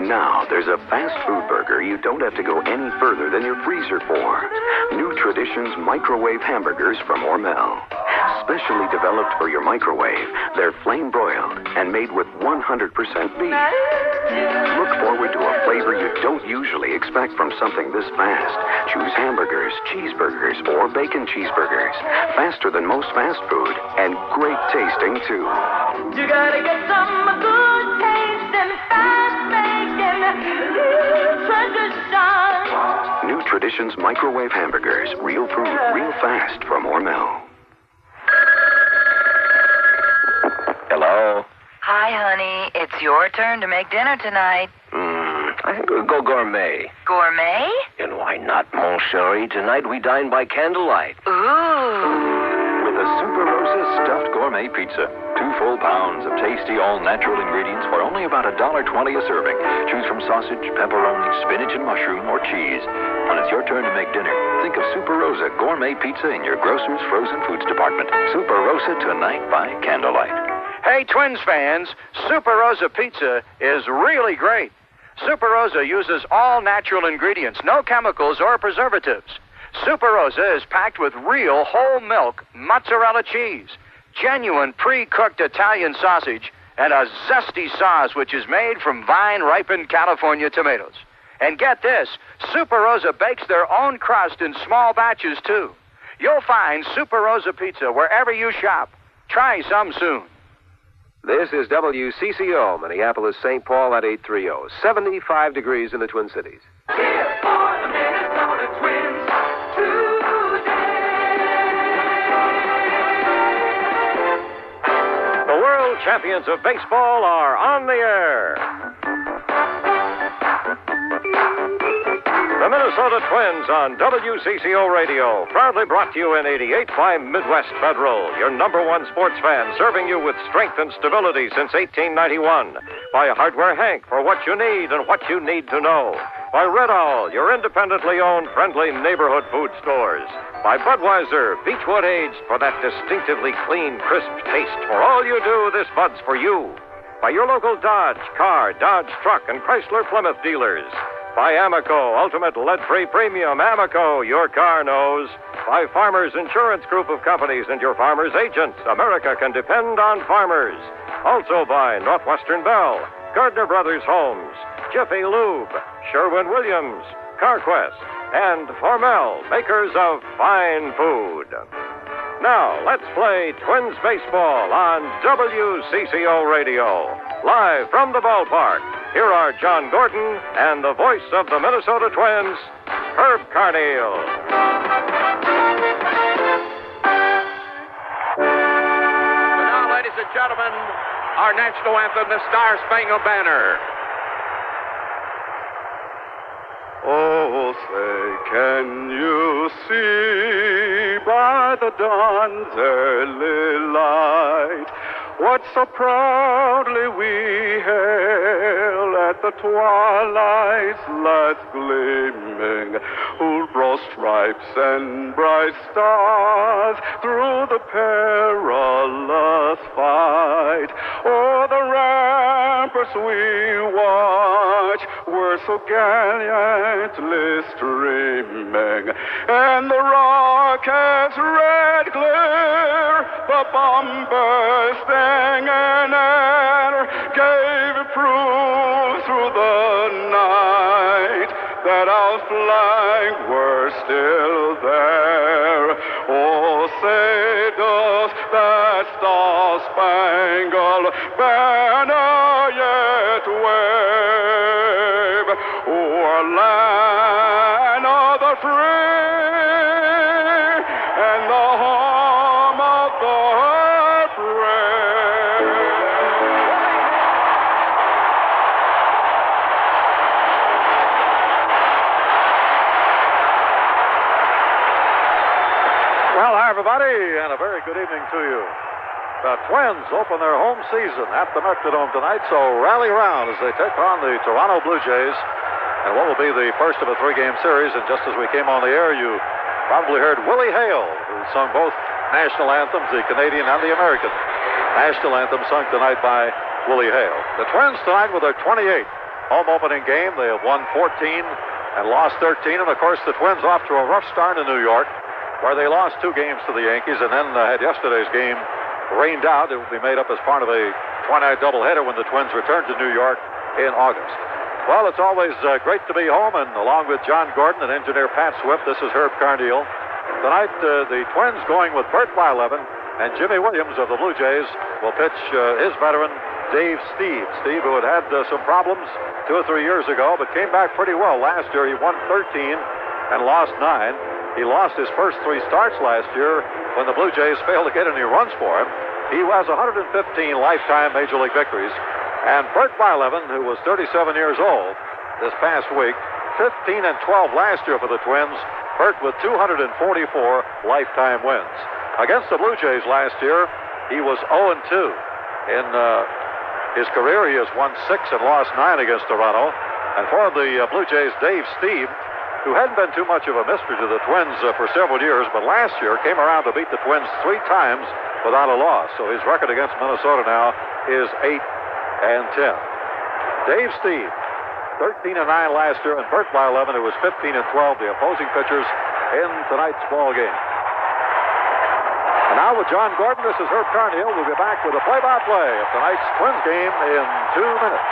Now, there's a fast food burger you don't have to go any further than your freezer for. New Traditions microwave hamburgers from Hormel. Specially developed for your microwave, they're flame broiled and made with 100% beef. Look forward to a flavor you don't usually expect from something this fast. Choose hamburgers, cheeseburgers, or bacon cheeseburgers. Faster than most fast food and great tasting too. You gotta get some good taste and fast making new tradition. New Traditions microwave hamburgers. Real food, real fast from Hormel. Hello? Hi, honey. It's your turn to make dinner tonight. I think we'll go gourmet. Gourmet? And why not, mon chéri? Tonight we dine by candlelight. Ooh. With a Super Rosa stuffed gourmet pizza. 2 full pounds of tasty, all-natural ingredients for only about $1.20 a serving. Choose from sausage, pepperoni, spinach and mushroom, or cheese. When it's your turn to make dinner, think of Super Rosa gourmet pizza in your grocer's frozen foods department. Super Rosa tonight by candlelight. Hey, Twins fans, Super Rosa Pizza is really great. Super Rosa uses all natural ingredients, no chemicals or preservatives. Super Rosa is packed with real whole milk mozzarella cheese, genuine pre-cooked Italian sausage, and a zesty sauce which is made from vine-ripened California tomatoes. And get this, Super Rosa bakes their own crust in small batches, too. You'll find Super Rosa Pizza wherever you shop. Try some soon. This is WCCO, Minneapolis, St. Paul at 830. 75 degrees in the Twin Cities. Cheer for the Minnesota Twins today. The world champions of baseball are on the air. The Minnesota Minnesota Twins on WCCO Radio. Proudly brought to you in 88 by Midwest Federal, your number one sports fan, serving you with strength and stability since 1891. By Hardware Hank for what you need and what you need to know. By Red Owl, your independently owned, friendly neighborhood food stores. By Budweiser, Beechwood aged for that distinctively clean, crisp taste. For all you do, this Bud's for you. By your local Dodge, Car, Dodge Truck, and Chrysler Plymouth dealers. By Amoco, Ultimate Lead-Free Premium. Amoco, your car knows. By Farmers Insurance Group of Companies and your farmers' agents. America can depend on farmers. Also by Northwestern Bell, Gardner Brothers Homes, Jiffy Lube, Sherwin-Williams, CarQuest, and Hormel, makers of fine food. Now, let's play Twins baseball on WCCO Radio. Live from the ballpark, here are John Gordon and the voice of the Minnesota Twins, Herb Carneal. Now, ladies and gentlemen, our national anthem, the Star-Spangled Banner. Oh, say, can you see by the dawn's early light what so proudly we hail at the twilight's last gleaming, who'll draw stripes and bright stars through the perilous fight? O'er the ramparts we watch, we're so gallantly streaming, and the rocket's red glare, the bombers singing air, gave proof through the night that our flag were still there. Oh, say does that star-spangled banner yet wave o'er land of the free and the home of the brave? Well, hi, everybody, and a very good evening to you. The Twins open their home season at the Metrodome tonight, so rally round as they take on the Toronto Blue Jays and what will be the first of a three-game series. And just as we came on the air, you probably heard Willie Hale, who sung both national anthems, the Canadian and the American national anthem, sung tonight by Willie Hale. The Twins tonight with their 28th home opening game. They have won 14 and lost 13. And, of course, the Twins off to a rough start in New York, where they lost 2 games to the Yankees and then had yesterday's game rained out. It will be made up as part of a twilight doubleheader when the Twins return to New York in August. Well, it's always great to be home, and along with John Gordon and engineer Pat Swift, this is Herb Carneal. Tonight, the Twins going with Bert Blyleven, and Jimmy Williams of the Blue Jays will pitch his veteran, Dave Steve. Steve, who had some problems 2 or 3 years ago, but came back pretty well. Last year, he won 13 and lost 9. He lost his first 3 starts last year when the Blue Jays failed to get any runs for him. He has 115 lifetime Major League victories. And Bert Blyleven, who was 37 years old this past week, 15 and 12 last year for the Twins. Bert with 244 lifetime wins. Against the Blue Jays last year, he was 0-2. In his career, he has won 6 and lost 9 against Toronto. And for the Blue Jays, Dave Steve, who hadn't been too much of a mystery to the Twins for several years, but last year came around to beat the Twins 3 times without a loss. So his record against Minnesota now is 8-10. Dave Steve, 13 and 9 last year, and Bert Blyleven, who was 15 and 12, the opposing pitchers in tonight's ball game. And now with John Gordon, this is Herb Carneal. We'll be back with a play-by-play of tonight's Twins game in 2 minutes.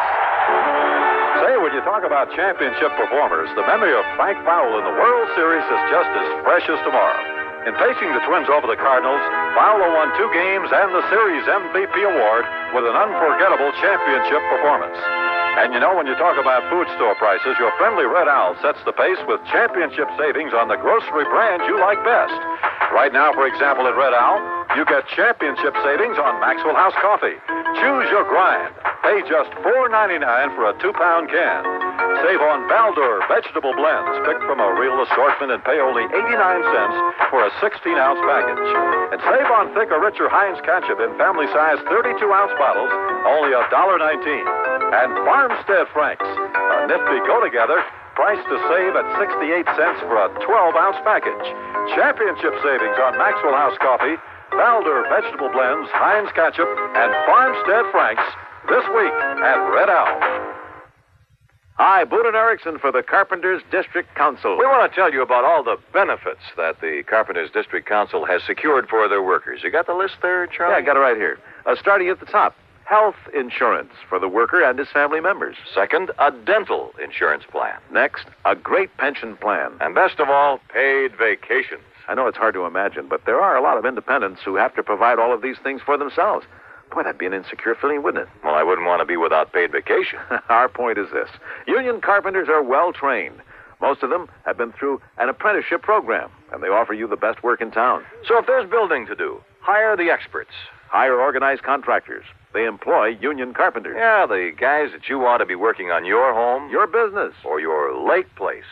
Say, when you talk about championship performers, the memory of Frank Fowle in the World Series is just as fresh as tomorrow. In facing the Twins over the Cardinals, Fowle won 2 games and the Series MVP award with an unforgettable championship performance. And you know, when you talk about food store prices, your friendly Red Owl sets the pace with championship savings on the grocery brands you like best. Right now, for example, at Red Owl, you get championship savings on Maxwell House coffee. Choose your grind. Pay just $4.99 for a 2-pound can. Save on Baldur vegetable blends picked from a real assortment and pay only 89 cents for a 16-ounce package. And save on thicker, richer Heinz ketchup in family-sized 32-ounce bottles, only $1.19. And Farmstead Franks, a nifty go-together, priced to save at 68 cents for a 12-ounce package. Championship savings on Maxwell House Coffee, Baldur vegetable blends, Heinz ketchup, and Farmstead Franks this week at Red Owl. Hi, Boone and Erickson for the Carpenters District Council. We want to tell you about all the benefits that the Carpenters District Council has secured for their workers. You got the list there, Charlie? Yeah, I got it right here. Starting at the top. Health insurance for the worker and his family members. Second, a dental insurance plan. Next, a great pension plan. And best of all, paid vacations. I know it's hard to imagine, but there are a lot of independents who have to provide all of these things for themselves. Boy, that'd be an insecure feeling, wouldn't it? Well, I wouldn't want to be without paid vacation. Our point is this. Union carpenters are well trained. Most of them have been through an apprenticeship program, and they offer you the best work in town. So if there's building to do, hire the experts. Hire organized contractors. They employ union carpenters. Yeah, the guys that you want to be working on your home, your business, or your lake place,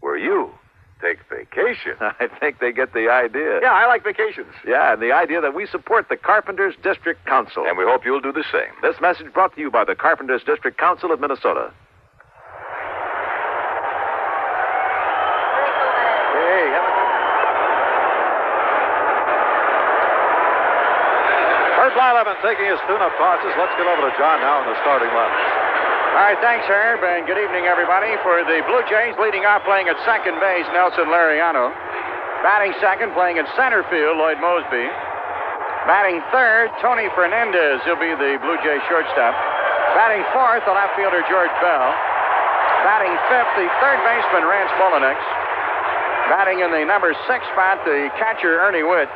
where you take vacation. I think they get the idea. Yeah, I like vacations. Yeah, and the idea that we support the Carpenters District Council. And we hope you'll do the same. This message brought to you by the Carpenters District Council of Minnesota. Bert Blyleven taking his tune-up tosses. Let's get over to John now in the starting line. All right, thanks, Herb, and good evening, everybody. For the Blue Jays, leading off playing at second base, Nelson Lariano. Batting second, playing at center field, Lloyd Mosby. Batting third, Tony Fernandez. He'll be the Blue Jays shortstop. Batting fourth, the left fielder, George Bell. Batting fifth, the third baseman, Rance Mullinax. Batting in the number 6 spot, the catcher, Ernie Witt.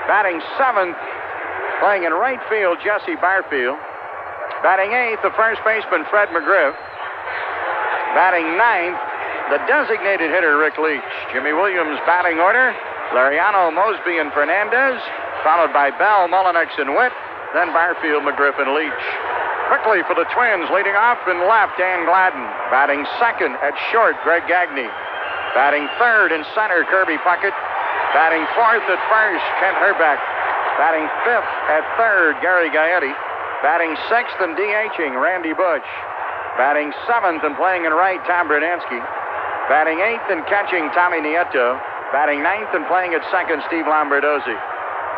Batting seventh, playing in right field, Jesse Barfield. Batting eighth, the first baseman, Fred McGriff. Batting ninth, the designated hitter, Rick Leach. Jimmy Williams batting order, Lariano, Mosby, and Fernandez, followed by Bell, Mullinax, and Witt, then Barfield, McGriff, and Leach. Quickly for the Twins, leading off in left, Dan Gladden. Batting second at short, Greg Gagne. Batting third in center, Kirby Puckett. Batting fourth at first, Kent Herbeck. Batting fifth at third, Gary Gaetti. Batting sixth and DHing, Randy Bush. Batting seventh and playing in right, Tom Brunansky. Batting eighth and catching, Tommy Nieto. Batting ninth and playing at second, Steve Lombardozzi.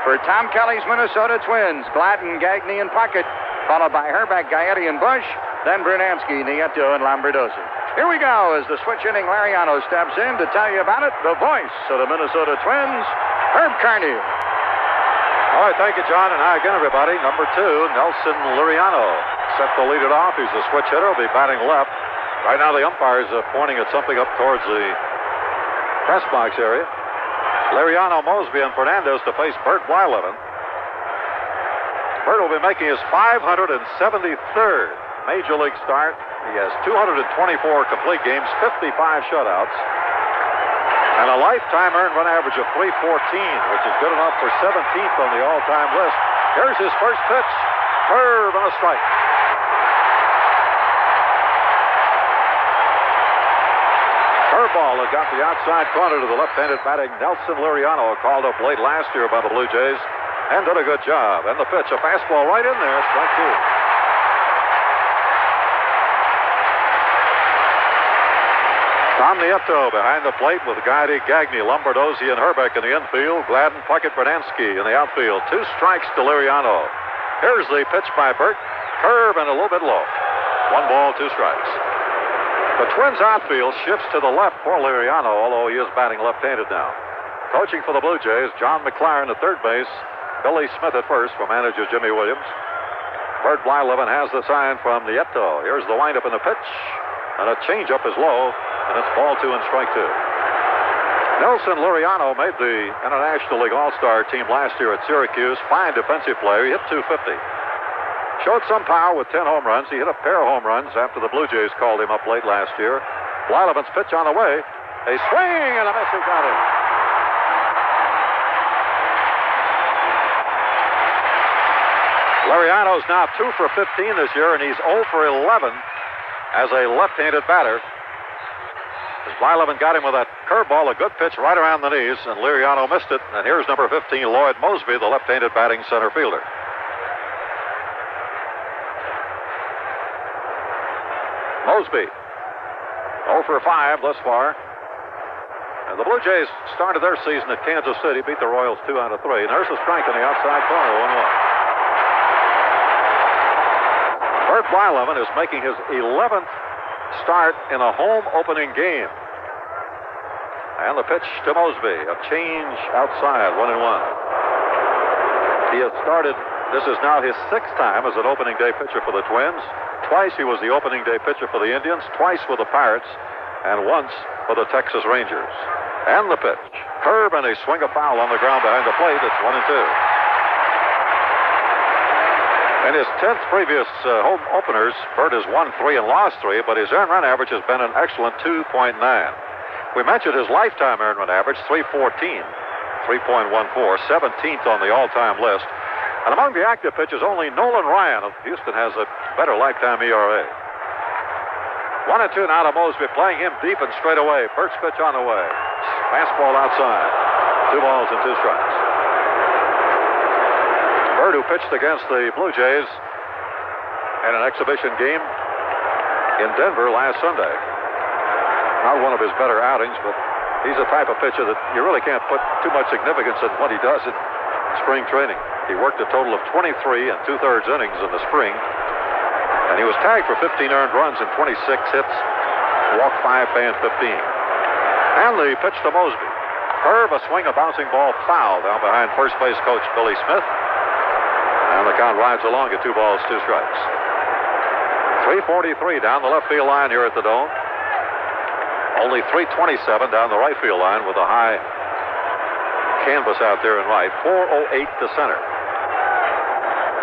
For Tom Kelly's Minnesota Twins, Gladden, Gagne, and Puckett, followed by Herbeck, Gaetti, and Bush, then Brunansky, Nieto, and Lombardozzi. Here we go as the switch inning Lariano steps in to tell you about it, the voice of the Minnesota Twins, Herb Carney. All right, thank you, John. And hi again, everybody. Number 2, Nelson Lariano. Set to lead it off. He's a switch hitter. Will be batting left. Right now, the umpire's pointing at something up towards the press box area. Lariano, Mosby, and Fernandez to face Bert Blyleven. Bert will be making his 573rd Major League start. He has 224 complete games, 55 shutouts, and a lifetime earned run average of 314, which is good enough for 17th on the all-time list. Here's his first pitch. Curve and a strike. Curveball that got the outside corner to the left-handed batting Nelson Lariano, called up late last year by the Blue Jays, and did a good job. And the pitch, a fastball right in there, strike 2. Tom Nieto behind the plate with Gaetti, Gagne, Lombardozzi, and Herbeck in the infield. Gladden, Puckett, Brunansky in the outfield. 2 strikes to Lariano. Here's the pitch by Bert. Curve and a little bit low. 1 ball, 2 strikes. The Twins outfield shifts to the left for Lariano, although he is batting left-handed now. Coaching for the Blue Jays, John McLaren at third base. Billy Smith at first for manager Jimmy Williams. Bert Blyleven has the sign from Nieto. Here's the windup and the pitch. And a changeup is low. And it's ball 2 and strike 2. Nelson Lariano made the International League All-Star team last year at Syracuse. Fine defensive player. He hit .250. Showed some power with 10 home runs. He hit a pair of home runs after the Blue Jays called him up late last year. Blyleven's pitch on the way. A swing and a miss. He got him. Lariano's now 2 for 15 this year, and he's 0 for 11 as a left-handed batter. As Blyleven got him with that curveball, a good pitch right around the knees, and Liriano missed it. And here's number 15, Lloyd Mosby, the left-handed batting center fielder. Mosby, 0 for 5 thus far. And the Blue Jays started their season at Kansas City, beat the Royals 2 out of 3. And there's a strike in the outside corner, 1-1. Bert Blyleven is making his 11th start in a home opening game. And the pitch to Mosby, a change outside, 1-1. He has started, this is now his 6th time as an opening day pitcher for the Twins. Twice he was the opening day pitcher for the Indians, twice with the Pirates, and once for the Texas Rangers. And the pitch, curve, and a swing a foul on the ground behind the plate. It's 1-2. In his 10th previous home openers, Bert has won 3 and lost 3, but his earned run average has been an excellent 2.9. We mentioned his lifetime earned run average, 3.14, 3.14, 17th on the all-time list. And among the active pitchers, only Nolan Ryan of Houston has a better lifetime ERA. 1-2 now to Mosby, playing him deep and straight away. Bert's pitch on the way. Fastball outside. 2 balls and 2 strikes. Bert, who pitched against the Blue Jays in an exhibition game in Denver last Sunday. Not one of his better outings, but he's a type of pitcher that you really can't put too much significance in what he does in spring training. He worked a total of 23 and 2/3 innings in the spring, and he was tagged for 15 earned runs and 26 hits, walked 5, banned 15. And the pitch to Mosby. Curve, a swing, a bouncing ball, foul down behind first base coach Billy Smith. And the count rides along at 2 balls, 2 strikes. 343 down the left field line here at the Dome. Only 327 down the right field line with a high canvas out there in right. 408 to center.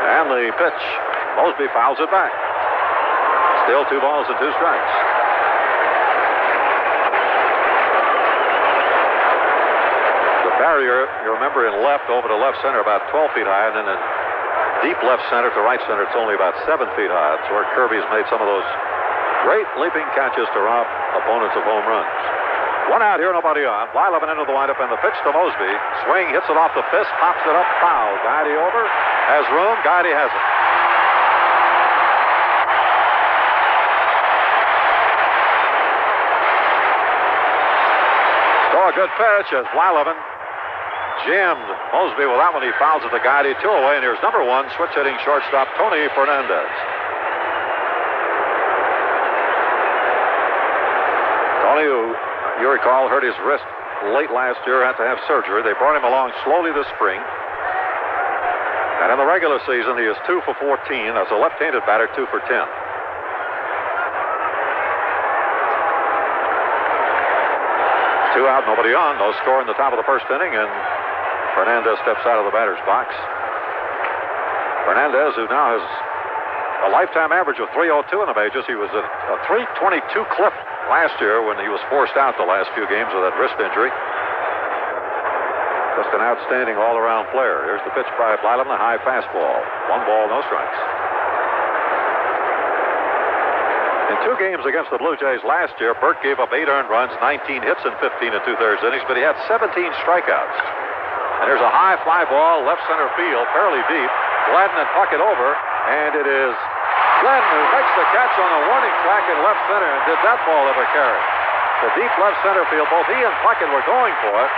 And the pitch. Mosby fouls it back. Still 2 balls and 2 strikes. The barrier, you remember, in left over to left center about 12 feet high, and then in deep left center to right center, it's only about 7 feet high. It's where Kirby's made some of those great leaping catches to rob opponents of home runs. 1 out here, nobody on. Blyleven into the windup, and the pitch to Mosby. Swing, hits it off the fist, pops it up, foul. Guidey over, has room, Guidey has it. So a good pitch as Blyleven jammed Mosby with that one. He fouls it to Guidey, 2 away, and here's number 1, switch hitting shortstop Tony Fernandez. Tony, who you recall hurt his wrist late last year, had to have surgery. They brought him along slowly this spring. And in the regular season, he is 2 for 14 as a left-handed batter, 2 for 10. 2 out, nobody on. No score in the top of the first inning, and Fernandez steps out of the batter's box. Fernandez, who now has a lifetime average of 302 in the majors. He was at a 322 clip last year when he was forced out the last few games with that wrist injury. Just an outstanding all-around player. Here's the pitch by Blyleven, a high fastball. 1 ball, no strikes. In 2 games against the Blue Jays last year, Bert gave up 8 earned runs, 19 hits in 15 and 2/3 innings, but he had 17 strikeouts. And there's a high fly ball, left center field, fairly deep. Gladden and Puckett over, and it is Gladden who makes the catch on a warning track in left center. And did that ball ever carry? The deep left center field, both he and Puckett were going for it.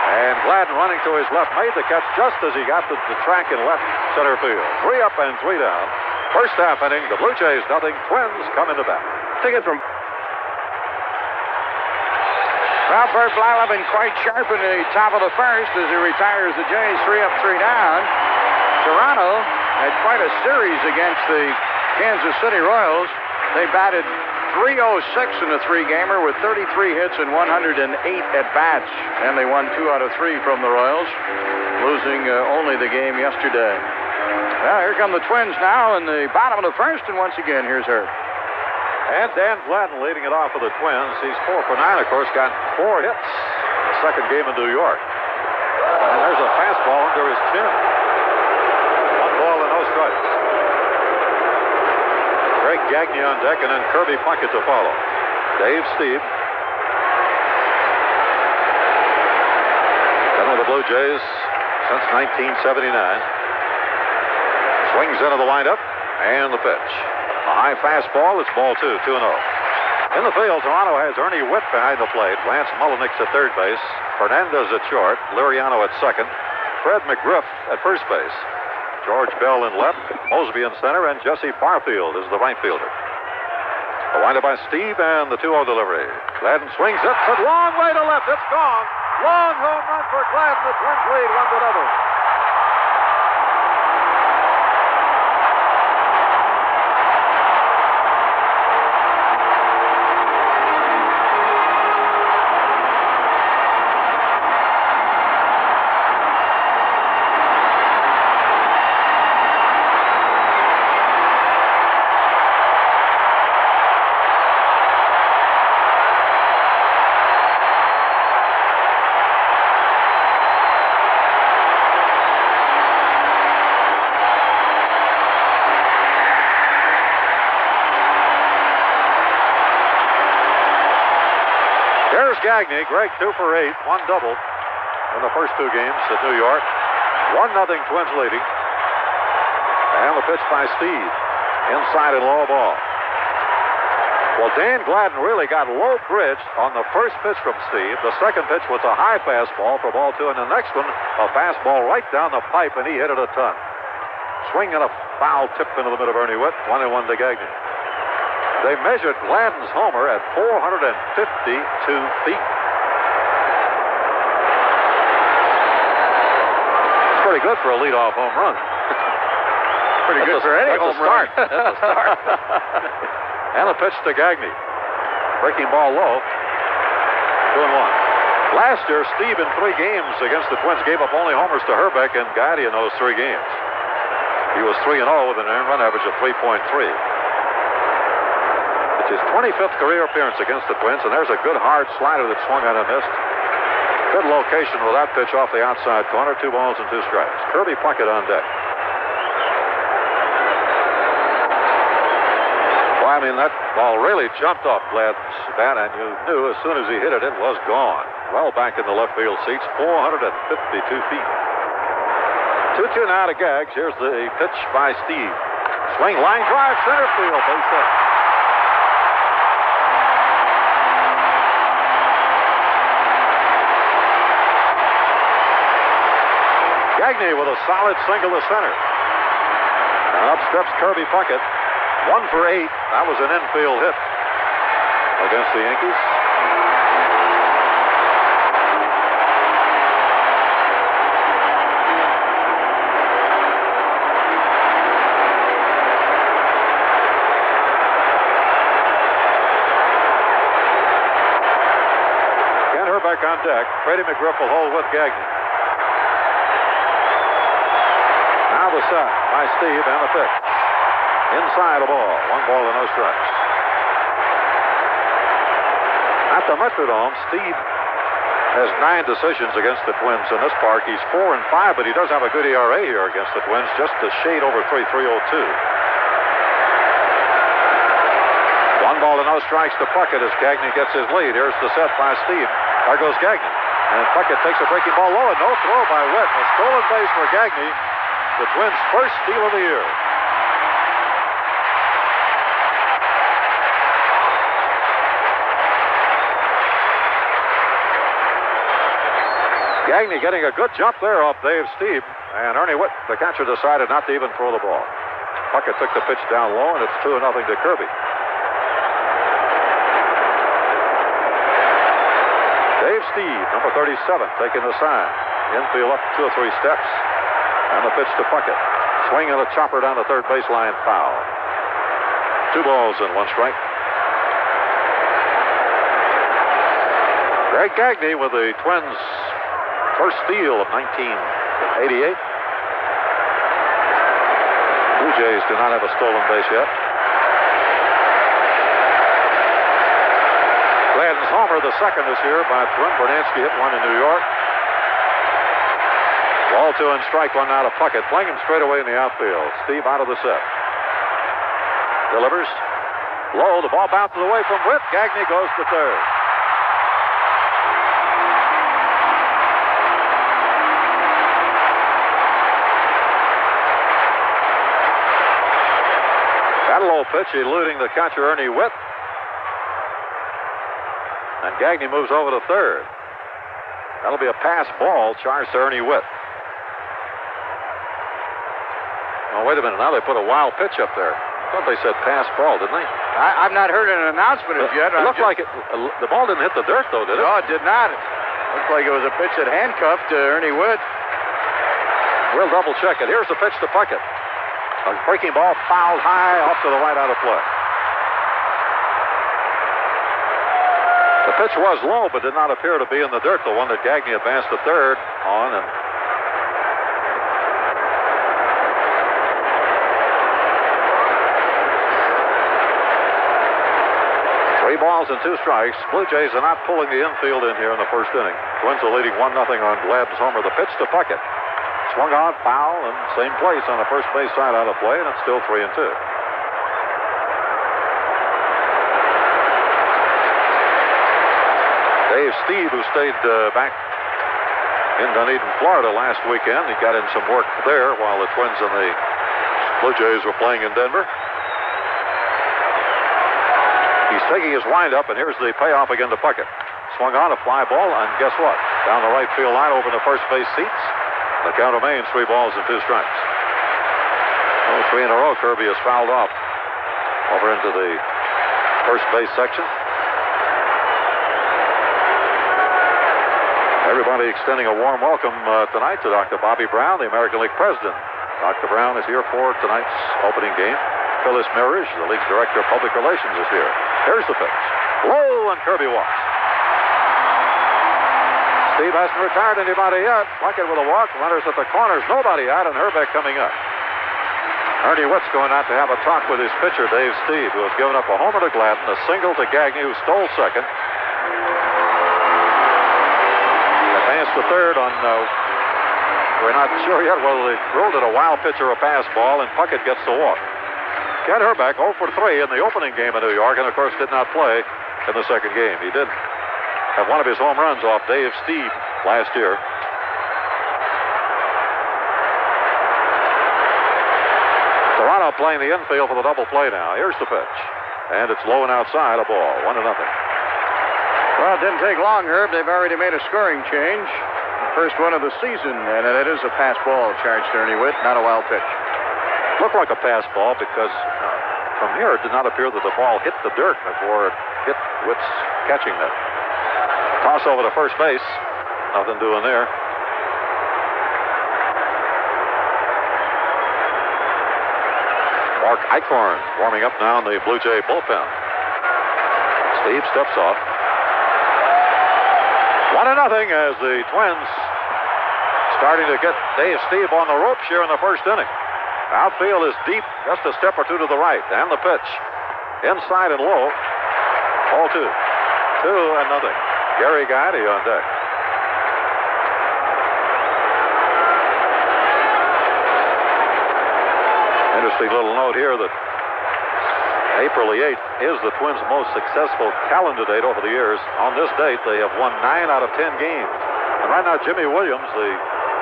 And Gladden, running to his left, made the catch just as he got to the track in left center field. 3 up and 3 down. First half inning, the Blue Jays nothing. Twins come into bat. Ticket from... Well, Bert Blyleven quite sharp in the top of the first as he retires the Jays 3 up, 3 down. Toronto had quite a series against the Kansas City Royals. They batted .306 in the 3-gamer with 33 hits and 108 at-bats. And they won 2 out of 3 from the Royals, losing only the game yesterday. Well, here come the Twins now in the bottom of the first, and once again, here's Herb. And Dan Gladden leading it off for the Twins. He's 4 for 9, of course, got 4 hits in the second game in New York. And there's a fastball under his chin. 1 ball and no strikes. Greg Gagne on deck, and then Kirby Puckett to follow. Dave Stieb. Been with the Blue Jays since 1979. Swings into the windup, and the pitch. A high fastball. It's ball 2, 2-0. In the field, Toronto has Ernie Witt behind the plate. Lance Mullenix at third base. Fernandez at short. Liriano at second. Fred McGriff at first base. George Bell in left. Mosby in center. And Jesse Barfield is the right fielder. A windup by Steve and the 2-0 delivery. Gladden swings it. It's a long way to left. It's gone. Long home run for Gladden. The Twins lead 1-0. Gagne, Greg 2 for 8, 1 double in the first 2 games at New York. 1-0 Twins leading. And the pitch by Steve. Inside and low ball. Well, Dan Gladden really got low bridge on the first pitch from Steve. The second pitch was a high fastball for ball 2. And the next one, a fastball right down the pipe, and he hit it a ton. Swing and a foul tip into the middle of Ernie Witt. 1-1 to Gagne. They measured Gladden's homer at 452 feet. It's pretty good for a leadoff home run. Pretty good for any home run. That's a start. And a pitch to Gagne. Breaking ball low. 2-1. Last year, Steve in 3 games against the Twins gave up only homers to Herbeck and Gaddy in those 3 games. He was 3-0 with an earned run average of 3.3. His 25th career appearance against the Twins, and there's a good hard slider that swung on and missed. Good location with that pitch off the outside corner. 2 balls and 2 strikes. Kirby Puckett on deck. Well, I mean, that ball really jumped off Gladden's bat, and you knew as soon as he hit it, it was gone. Well back in the left field seats, 452 feet. 2-2 now to Gags. Here's the pitch by Steve. Swing, line drive, center field, base hit. Gagne with a solid single to center. And up steps Kirby Puckett. 1 for 8. That was an infield hit against the Yankees. Ken Herbeck on deck. Freddie McGriff will hold with Gagne. Now the set by Steve and the pitch. Inside a ball. 1 ball and no strikes. At the Metrodome, Steve has 9 decisions against the Twins in this park. He's 4-5, but he does have a good ERA here against the Twins, just a shade over 3.02. 1 ball and no strikes to Puckett as Gagne gets his lead. Here's the set by Steve. There goes Gagne. And Puckett takes a breaking ball low, and no throw by Witt. A stolen base for Gagne. The Twins' first steal of the year. Gagne getting a good jump there off Dave Stieb. And Ernie Witt, the catcher, decided not to even throw the ball. Puckett took the pitch down low, and it's 2-0 to Kirby. Dave Stieb, number 37, taking the sign. Infield up 2 or 3 steps. And the pitch to Puckett. Swing and a chopper down the third baseline, foul. 2 balls and 1 strike. Greg Gagne with the Twins' first steal of 1988. Blue Jays do not have a stolen base yet. Gladden's homer, the second this year by Twin. Bernansky hit 1 in New York. Ball 2 and strike 1 now to Puckett. Playing him straight away in the outfield. Steve out of the set. delivers. Low, the ball bounces away from Witt. Gagne goes to third. Got a low pitch, eluding the catcher, Ernie Witt. And Gagne moves over to third. That'll be a pass ball, charged to Ernie Witt. Oh, wait a minute. Now they put a wild pitch up there. I thought they said pass ball, didn't they? I've not heard an announcement of yet. It looked like the ball didn't hit the dirt, though, did it? No, it did not. It looked like it was a pitch that handcuffed Ernie Witt. We'll double check it. Here's the pitch to Puckett. A breaking ball fouled high off to the right out of play. The pitch was low, but did not appear to be in the dirt. The one that Gagne advanced to third on, and 3 balls and 2 strikes. Blue Jays are not pulling the infield in here in the first inning. Twins are leading 1-0 on Gladden's homer. The pitch to Puckett. Swung on, foul, and same place on the first base side out of play, and it's still 3-2. Dave Steve, who stayed back in Dunedin, Florida last weekend, he got in some work there while the Twins and the Blue Jays were playing in Denver. He's taking his windup, and here's the payoff again to Puckett. Swung on a fly ball, and guess what? Down the right field line over the first base seats. The count remains 3 balls and 2 strikes. Oh, 3 in a row. Kirby is fouled off over into the first base section. Everybody extending a warm welcome tonight to Dr. Bobby Brown, the American League president. Dr. Brown is here for tonight's opening game. Phyllis Mirage, the league's director of public relations, is here. Here's the pitch. Low, and Kirby walks. Steve hasn't retired anybody yet. Puckett with a walk. Runners at the corners. Nobody out, and Herbeck coming up. Ernie Witt's going out to have a talk with his pitcher, Dave Steve, who has given up a homer to Gladden, a single to Gagne, who stole second. Advanced to third on, we're not sure yet whether they ruled it a wild pitch or a pass ball, and Puckett gets the walk. Ken Herbeck 0 for 3 in the opening game in New York, and of course did not play in the second game. He did have one of his home runs off Dave Steve last year. Toronto playing the infield for the double play now. Here's the pitch. And it's low and outside, a ball. 1-0. Well, it didn't take long, Herb. They've already made a scoring change. The first one of the season, and it is a pass ball charged to Ernie Witt, not a wild pitch. Looked like a pass ball because from here it did not appear that the ball hit the dirt before it hit Witt's catching net. Toss over to first base. Nothing doing there. Mark Eichhorn warming up now in the Blue Jay bullpen. Steve steps off. 1-0 as the Twins starting to get Dave Steve on the ropes here in the first inning. Outfield is deep, just a step or 2 to the right. And the pitch. Inside and low. 0-2. 2-0. Gary Guidy on deck. Interesting little note here that April the 8th is the Twins' most successful calendar date over the years. On this date, they have won 9 out of 10 games. And right now, Jimmy Williams, the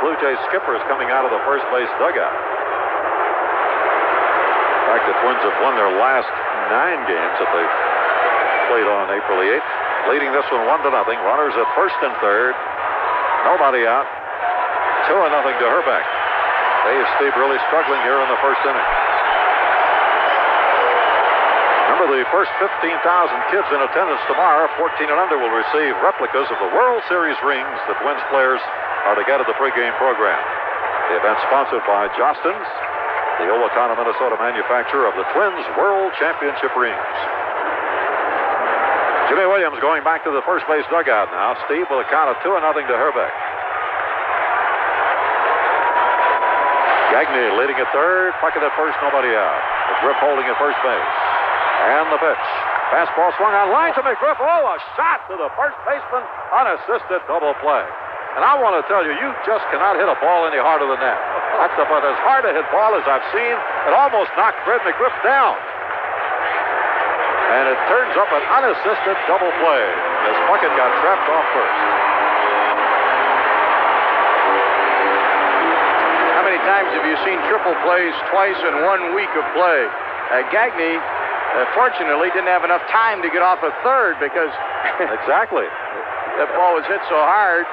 Blue Jays skipper, is coming out of the first base dugout. In fact, the Twins have won their last 9 games that they played on April the 8th. Leading this one 1-0. Runners at first and third. Nobody out. 2-0 to Herbeck. Dave Steve really struggling here in the first inning. Remember, the first 15,000 kids in attendance tomorrow, 14 and under, will receive replicas of the World Series rings that Twins players are to get at the pregame program. The event sponsored by Jostens, the Owatonna, Minnesota manufacturer of the Twins World Championship rings. Jimmy Williams going back to the first base dugout now. Steve with a count of 2-0 to Herbeck. Gagne leading at third. Puckett at first, nobody out. McGriff holding at first base. And the pitch. Fastball swung on line to McGriff. Oh, a shot to the first baseman. Unassisted double play. And I want to tell you, you just cannot hit a ball any harder than that. That's about as hard a hit ball as I've seen. It almost knocked Fred McGriff down. And it turns up an unassisted double play as Puckett got trapped off first. How many times have you seen triple plays twice in 1 week of play? Gagne, fortunately, didn't have enough time to get off a third because exactly that ball was hit so hard.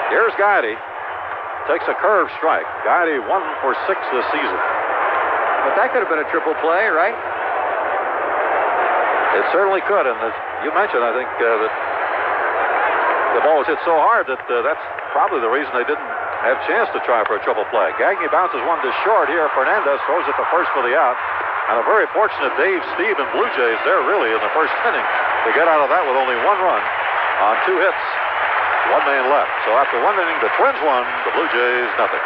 Here's Gladden. Takes a curve strike. Gladden 1 for 6 this season. But that could have been a triple play, right? It certainly could, and as you mentioned, I think that the ball was hit so hard that that's probably the reason they didn't have a chance to try for a triple play. Gagne bounces one to short here. Fernandez throws it to first for the out. And a very fortunate Dave, Steve, and Blue Jays there really in the first inning to get out of that with only 1 run on 2 hits. 1 man left. So after 1 inning, the Twins won, the Blue Jays nothing.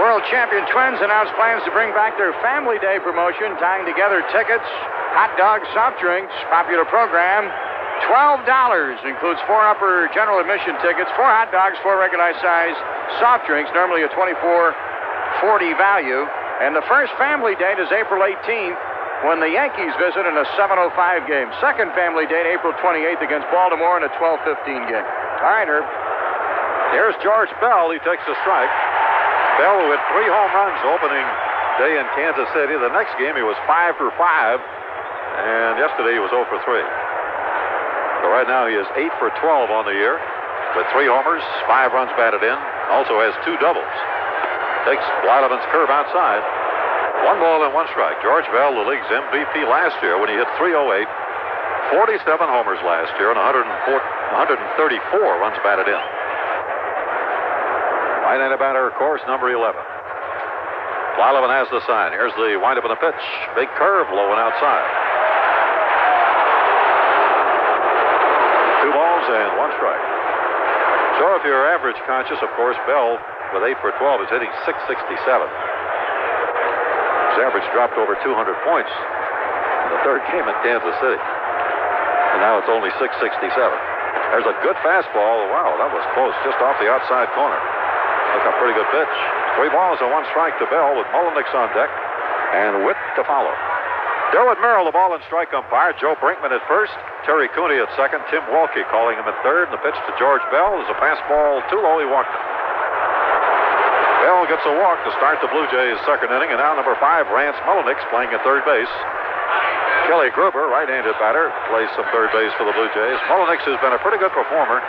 World champion Twins announced plans to bring back their Family Day promotion, tying together tickets, hot dogs, soft drinks, popular program. $12 includes 4 upper general admission tickets, 4 hot dogs, 4 regular size soft drinks, normally a $24.40 value. And the first family date is April 18th when the Yankees visit in a 7:05 game. Second family date, April 28th against Baltimore in a 12:15 game. All right, Herb. Here's George Bell. He takes a strike. Bell with 3 home runs opening day in Kansas City. The next game he was 5 for 5, and yesterday he was 0 for 3. So right now he is 8 for 12 on the year with 3 homers, 5 runs batted in. Also has 2 doubles. Takes Blyleven's curve outside. 1 ball and 1 strike. George Bell, the league's MVP last year when he hit .308. 47 homers last year and 134 runs batted in. Right-handed batter, of course, number 11. Blyleven has the sign. Here's the windup and the pitch. Big curve low and outside. 2 balls and 1 strike. So if you're average conscious, of course, Bell with 8 for 12 is hitting .667. His average dropped over 200 points in the 3rd game in Kansas City. And now it's only .667. There's a good fastball. Wow, that was close, just off the outside corner. Look, a pretty good pitch. 3 balls and 1 strike to Bell with Mullenix on deck and Witt to follow. Derwood Merrill, the ball and strike umpire. Joe Brinkman at first. Terry Cooney at second. Tim Walke calling him at third. And the pitch to George Bell is a fastball too low. He walked it. Bell gets a walk to start the Blue Jays' 2nd inning. And now number 5, Rance Mullenix playing at third base. Kelly Gruber, right-handed batter, plays some third base for the Blue Jays. Mullenix has been a pretty good performer.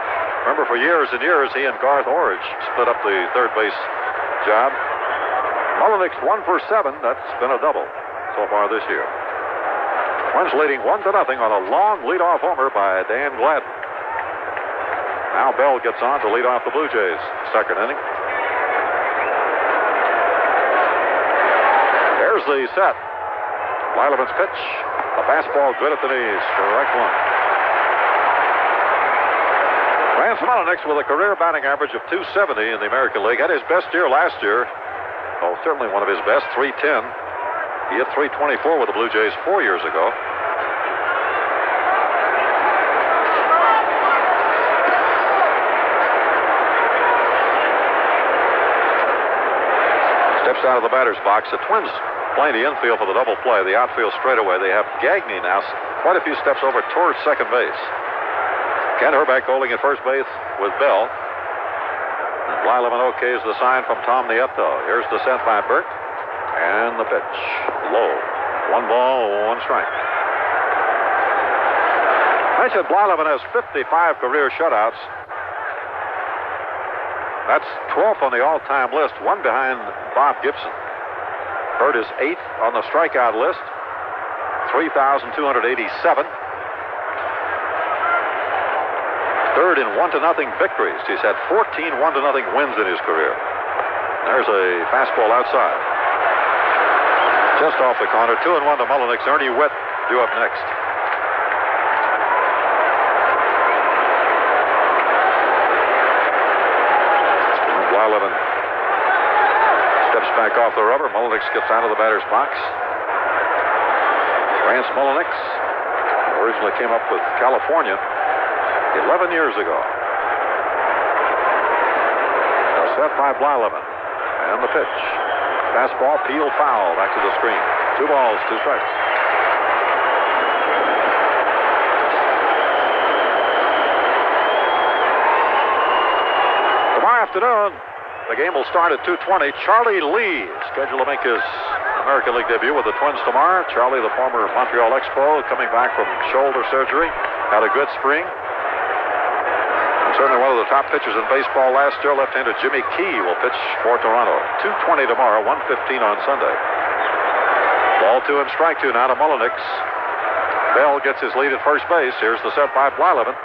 Remember, for years and years, he and Garth Orridge split up the third base job. Mullenix 1 for 7. That's been a double so far this year. Twins leading 1-0 on a long leadoff homer by Dan Gladden. Now Bell gets on to lead off the Blue Jays' 2nd inning. There's the set. Blyleven's pitch. A fastball good at the knees. Strike 1. Rance Mullenix with a career batting average of .270 in the American League. Had his best year last year. Oh, certainly one of his best, .310. He hit .324 with the Blue Jays 4 years ago. Steps out of the batter's box. The Twins playing the infield for the double play. The outfield straightaway. They have Gagne now quite a few steps over towards second base. Ken Herbeck holding at first base with Bell. And Blyleven okays the sign from Tom Nieto. Here's the sent by Burt. And the pitch. Low. 1 ball, 1 strike. I said Blyleven has 55 career shutouts. That's 12th on the all-time list, 1 behind Bob Gibson. Burt is 8th on the strikeout list, 3,287. 3rd in 1-0 victories. He's had 14 1-0 wins in his career. There's a fastball outside. Just off the corner, 2-1 to Mullenix. Ernie Witt due up next. Blyleven steps back off the rubber. Mullenix gets out of the batter's box. Rance Mullenix originally came up with California 11 years ago. Now set by Blyleven. And the pitch. Fastball, peel foul, back to the screen. 2 balls, 2 strikes. Tomorrow afternoon, the game will start at 2:20. Charlie Lee is scheduled to make his American League debut with the Twins tomorrow. Charlie, the former Montreal Expo, coming back from shoulder surgery, had a good spring. Certainly one of the top pitchers in baseball last year, left-hander Jimmy Key will pitch for Toronto. 2:20 tomorrow, 1:15 on Sunday. Ball 2 and strike 2 now to Mullenix. Bell gets his lead at first base. Here's the set by Blyleven.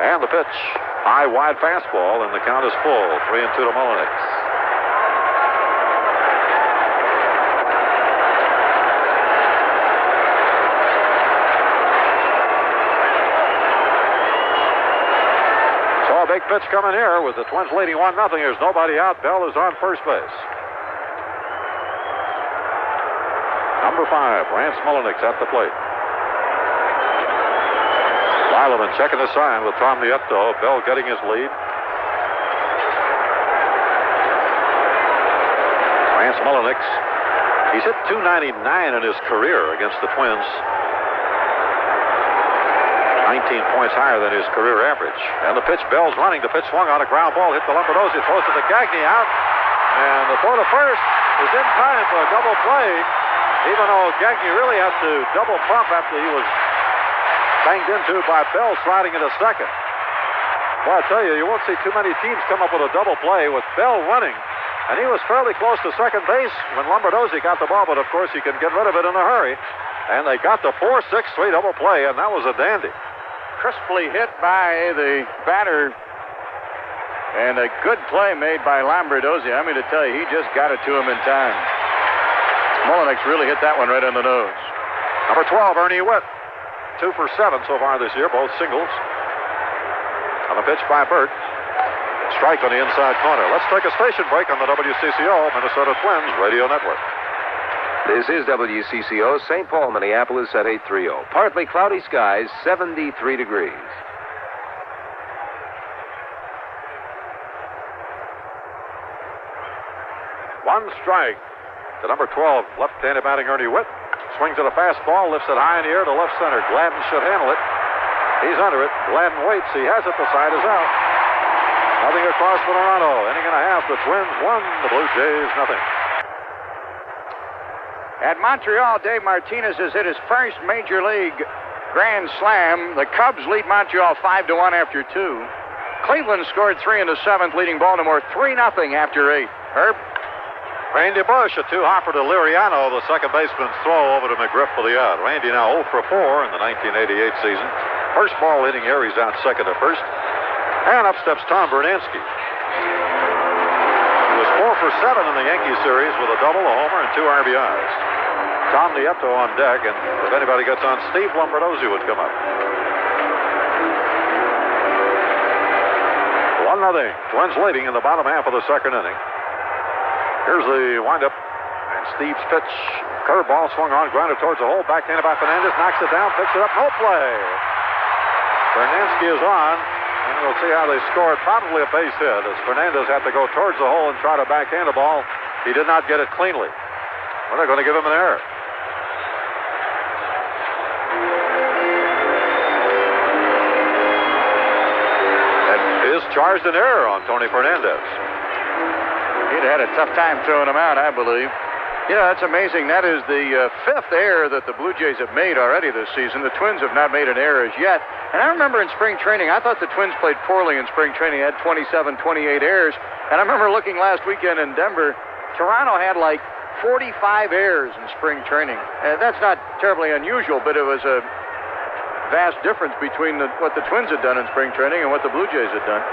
And the pitch. High, wide fastball, and the count is full. 3-2 to Mullenix. So a big pitch coming here with the Twins leading 1-0. There's nobody out. Bell is on first base. Number 5, Rance Mullenix at the plate. Blyleven checking the sign with Tom Nieto. Bell getting his lead. Rance Mullenix. He's hit .299 in his career against the Twins. 19 points higher than his career average. And the pitch, Bell's running. The pitch swung on a ground ball, hit the Lombardozzi, throws to the Gagne out. And the throw to first is in time for a double play. Even though Gagne really had to double pump after he was banged into by Bell sliding into second. Well, I tell you, you won't see too many teams come up with a double play with Bell running. And he was fairly close to second base when Lombardozzi got the ball, but of course he can get rid of it in a hurry. And they got the 4-6-3 double play, and that was a dandy. Crisply hit by the batter. And a good play made by Lombardozzi. I mean to tell you, he just got it to him in time. Mullenix really hit that one right on the nose. Number 12, Ernie Witt. 2 for 7 so far this year, both singles. On the pitch by Burt. Strike on the inside corner. Let's take a station break on the WCCO Minnesota Twins Radio Network. This is WCCO, St. Paul, Minneapolis at 830. Partly cloudy skies, 73 degrees. One strike to number 12, left-handed batting Ernie Witt. Swings at a fastball, lifts it high in the air to left center. Gladden should handle it. He's under it. Gladden waits. He has it. The side is out. Nothing across for Toronto. Inning and a half. The Twins 1. The Blue Jays nothing. At Montreal, Dave Martinez has hit his first Major League grand slam. The Cubs lead Montreal 5-1 after 2. Cleveland scored 3 in the 7th, leading Baltimore 3-0 after 8. Herb? Randy Bush, a 2-hopper to Liriano, the second baseman's throw over to McGriff for the out. Randy now 0 for 4 in the 1988 season. First ball hitting here, he's out second at first. And up steps Tom Bernansky. He was 4 for 7 in the Yankee series with a double, a homer, and 2 RBIs. Tom Nieto on deck, and if anybody gets on, Steve Lombardozzi would come up. 1-0. Twins leading in the bottom half of the second inning. Here's the windup, and Steve's pitch. Curveball swung on, grounded towards the hole. Backhanded by Fernandez, knocks it down, picks it up, no play. Bernansky is on, and we'll see how they score. Probably a base hit, as Fernandez had to go towards the hole and try to backhand the ball. He did not get it cleanly. Well, they're going to give him an error. And is charged an error on Tony Fernandez. He'd had a tough time throwing him out, I believe. You know, that's amazing. That is the 5th error that the Blue Jays have made already this season. The Twins have not made an error as yet. And I remember in spring training, I thought the Twins played poorly in spring training. They had 27, 28 errors. And I remember looking last weekend in Denver, Toronto had like 45 errors in spring training. That's not terribly unusual, but it was a vast difference between what the Twins had done in spring training and what the Blue Jays had done.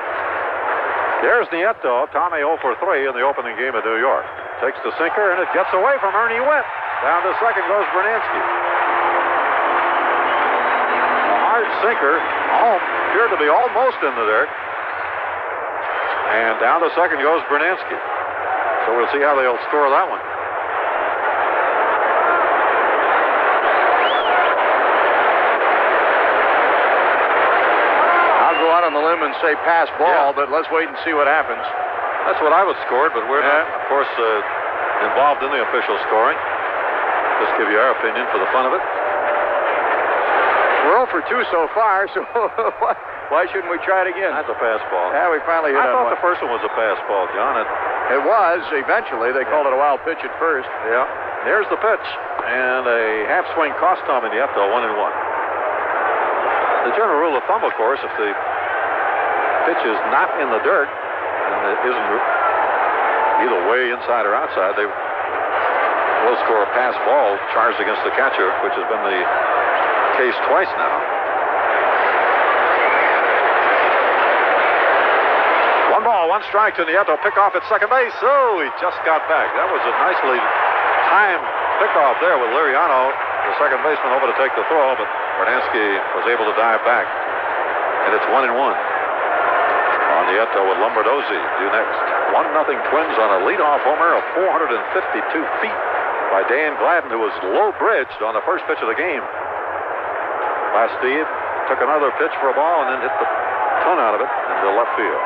There's Nieto. Tommy 0 for 3 in the opening game of New York. Takes the sinker, and it gets away from Ernie Witt. Down to second goes Bernansky. A hard sinker. Appeared to be almost in the dirt. And down to second goes Bernansky. So we'll see how they'll score that one. On the limb and say pass ball, but let's wait and see what happens. That's what I would score, but we're not, of course, involved in the official scoring. Just give you our opinion for the fun of it. We're 0 for 2 so far, so why shouldn't we try it again? That's a fastball. Yeah, we finally hit I on thought one. the first one was a fastball, John. It was, eventually. They called it a wild pitch at first. Yeah. There's the pitch. And a half swing cost Tom and Nieto, 1-1. The general rule of thumb, of course, if the pitch is not in the dirt and it isn't either way inside or outside, they will score a pass ball charged against the catcher, which has been the case twice now. 1 strike to Nieto. Pick off at second base. Oh, he just got back. That was a nicely timed pickoff there with Liriano, the second baseman, over to take the throw, but Bernansky was able to dive back. And it's 1-1. On Nieto with Lombardozzi due next. 1-0 Twins on a leadoff homer of 452 feet by Dan Gladden, who was low bridged on the first pitch of the game. By Steve, took another pitch for a ball and then hit the ton out of it into left field.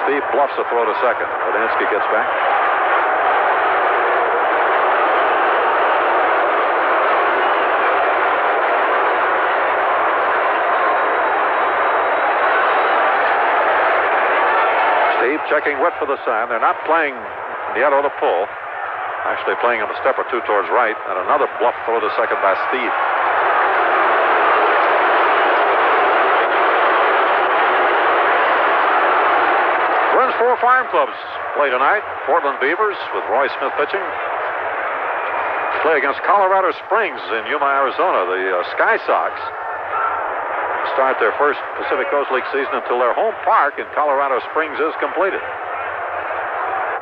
Steve bluffs a throw to second. Bernansky gets back. Steve checking Witt for the sign. They're not playing Nieto to pull. Actually playing him a step or two towards right. And another bluff throw to second by Steve. Twins 4 farm clubs play tonight. Portland Beavers with Roy Smith pitching. Play against Colorado Springs in Yuma, Arizona. The Sky Sox start their first Pacific Coast League season until their home park in Colorado Springs is completed.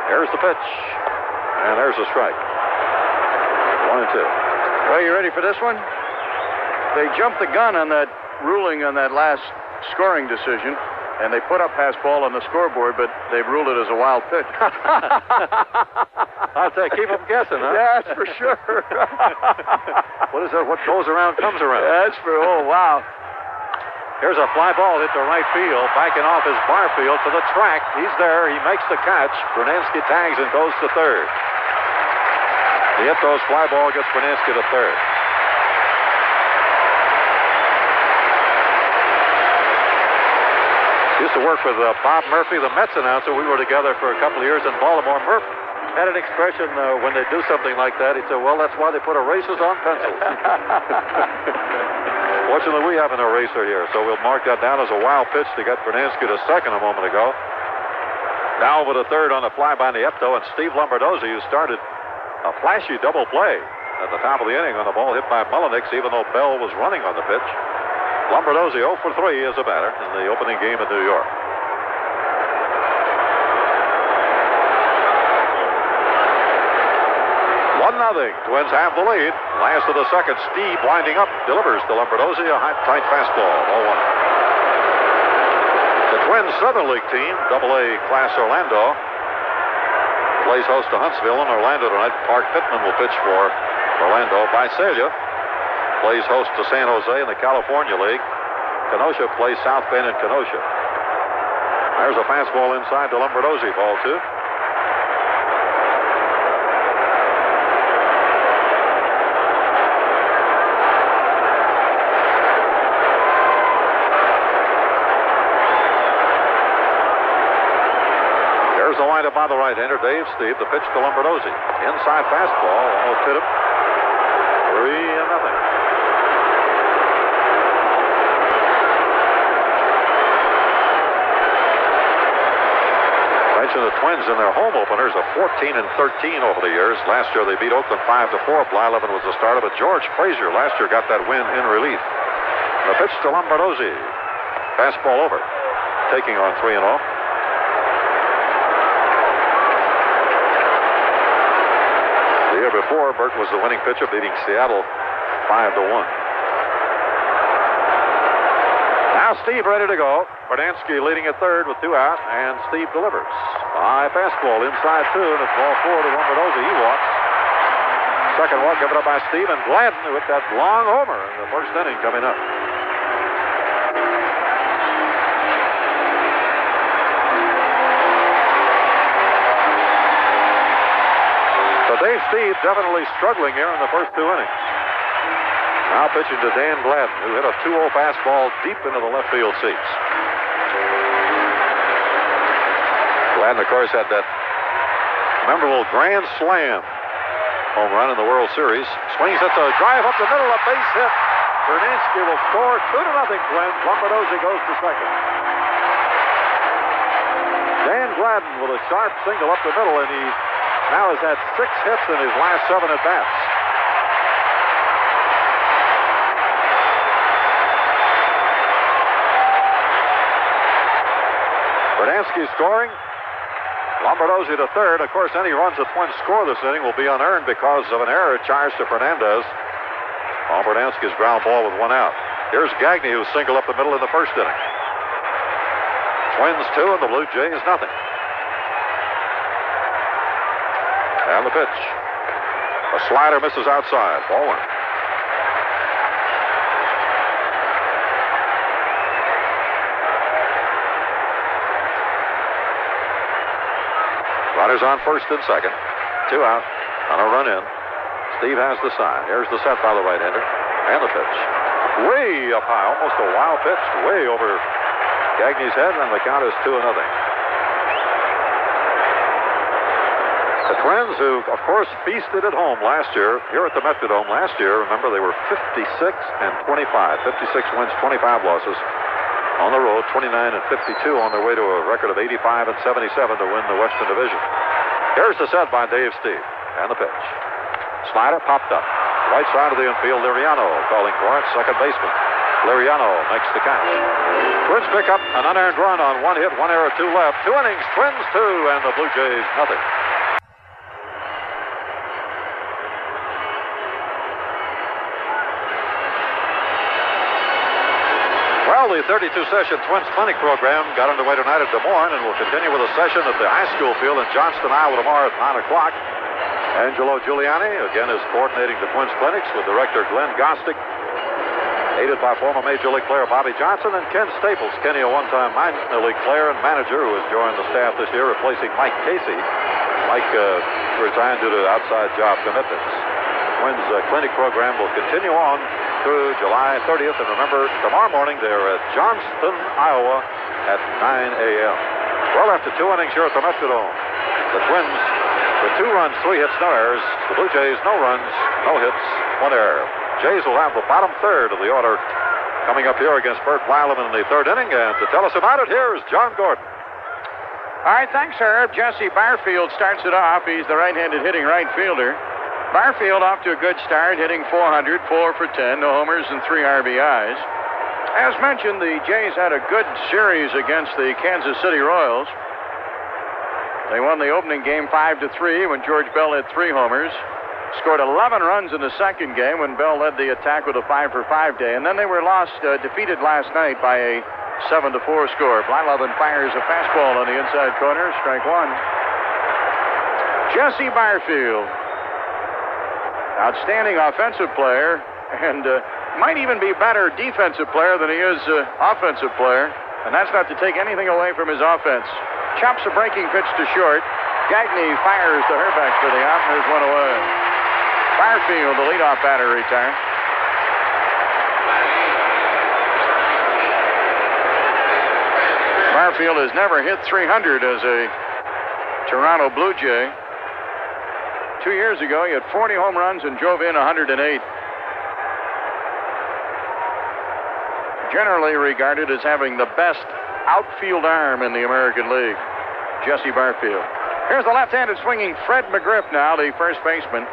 There's the pitch. And there's the strike. 1-2. Well, you ready for this one? They jumped the gun on that ruling on that last scoring decision, and they put up pass ball on the scoreboard, but they've ruled it as a wild pitch. I'll say, keep them guessing, huh? Yeah, that's for sure. What is that? What goes around comes around. That's for, oh, wow. Here's a fly ball hit to right field, backing off his Barfield to the track. He's there. He makes the catch. Bernansky tags and goes to third. Nieto's fly ball gets Bernansky to third. Used to work with Bob Murphy, the Mets announcer. We were together for a couple of years in Baltimore. Murphy had an expression when they do something like that. He said, well, that's why they put erasers on pencils. Fortunately, we have an eraser here, so we'll mark that down as a wild pitch to get Bernansky to second a moment ago. Now over to third on the fly by Nieto, and Steve Lombardozzi, who started a flashy double play at the top of the inning on the ball hit by Mullenix, even though Bell was running on the pitch. Lombardozzi 0 for 3 as a batter in the opening game in New York. 1-0. Twins have the lead. Last of the second, Steve winding up, delivers to Lombardozzi a high, tight fastball. 0-1. The Twins Southern League team, AA Class Orlando, plays host to Huntsville in Orlando tonight. Park Pittman will pitch for Orlando. Visalia plays host to San Jose in the California League. Kenosha plays South Bend in Kenosha. There's a fastball inside to Lombardozzi, ball 2. There's the windup by the right-hander, Dave Steve. The pitch to Lombardozzi. Inside fastball, almost hit him. 3-0. The Twins in their home openers are 14-13 over the years. Last year they beat Oakland 5-4. Blyleven was the starter, but George Frazier last year got that win in relief. The pitch to Lombardozzi. Fastball over. Taking on 3-0. The year before, Burt was the winning pitcher, beating Seattle 5-1. Now Steve ready to go. Bernansky leading at third with 2 out, and Steve delivers. High fastball inside 2, and it's ball 4 to Lombardozzi. He walks. Second walk given up by Steve, and Gladden with that long homer in the first inning coming up. Dave Steve definitely struggling here in the first 2 innings. Now pitching to Dan Gladden, who hit a 2-0 fastball deep into the left field seats. Gladden, of course, had that memorable grand slam home run in the World Series. Swings at the drive up the middle, a base hit. Bernansky will score 2-0 Twins. Lombardozzi goes to second. Dan Gladden with a sharp single up the middle, and he now has had 6 hits in his last 7 at-bats. Bernansky scoring. Lombardozzi to third. Of course, any runs the Twins score this inning will be unearned because of an error charged to Fernandez on Bernansky's ground ball with 1 out. Here's Gagne, who singled up the middle in the first inning. Twins 2 and the Blue Jays nothing. And the pitch. A slider misses outside. Ball 1. Runners on first and second. 2 out. On a run in. Steve has the sign. Here's the set by the right-hander. And the pitch. Way up high. Almost a wild pitch. Way over Gagne's head. And the count is 2-0. The Twins, who, of course, feasted at home last year, here at the Metrodome last year, remember they were 56 and 25. 56 wins, 25 losses. On the road, 29 and 52 on their way to a record of 85 and 77 to win the Western Division. Here's the set by Dave Steve. And the pitch. Slider popped up. Right side of the infield, Liriano calling for it, second baseman. Liriano makes the catch. Twins pick up an unearned run on 1 hit, 1 error, 2 left. 2 innings, Twins 2, and the Blue Jays nothing. Well, the 32-session Twins Clinic program got underway tonight at Des Moines and will continue with a session at the high school field in Johnston, Iowa tomorrow at 9 o'clock. Angelo Giuliani, again, is coordinating the Twins Clinics with director Glenn Gostick, aided by former Major League player Bobby Johnson and Ken Staples. Kenny, a one-time minor league player and manager who has joined the staff this year, replacing Mike Casey. Mike resigned due to outside job commitments. The Twins Clinic program will continue on through July 30th. And remember, tomorrow morning they're at Johnston, Iowa at 9 a.m. Well, after 2 innings here at the Metrodome, the Twins with 2 runs, 3 hits, no errors. The Blue Jays, no runs, no hits, 1 error. Jays will have the bottom third of the order coming up here against Bert Blyleven in the 3rd inning. And to tell us about it, here is John Gordon. All right, thanks, Herb. Jesse Barfield starts it off. He's the right-handed hitting right fielder. Barfield off to a good start, hitting .400, 4 for 10, no homers and 3 RBIs. As mentioned, the Jays had a good series against the Kansas City Royals. They won the opening game 5-3 when George Bell hit 3 homers. Scored 11 runs in the second game when Bell led the attack with a 5-for-5 day. And then they were defeated last night by a 7-4 score. Blyleven fires a fastball on the inside corner, strike 1. Jesse Barfield. Outstanding offensive player, and might even be better defensive player than he is offensive player. And that's not to take anything away from his offense. Chops a breaking pitch to short. Gagne fires to Herbeck for the out, and there's 1 away. Barfield, the leadoff batter, retired. Barfield has never hit .300 as a Toronto Blue Jay. 2 years ago, he had 40 home runs and drove in 108. Generally regarded as having the best outfield arm in the American League, Jesse Barfield. Here's the left-handed swinging Fred McGriff now, the first baseman.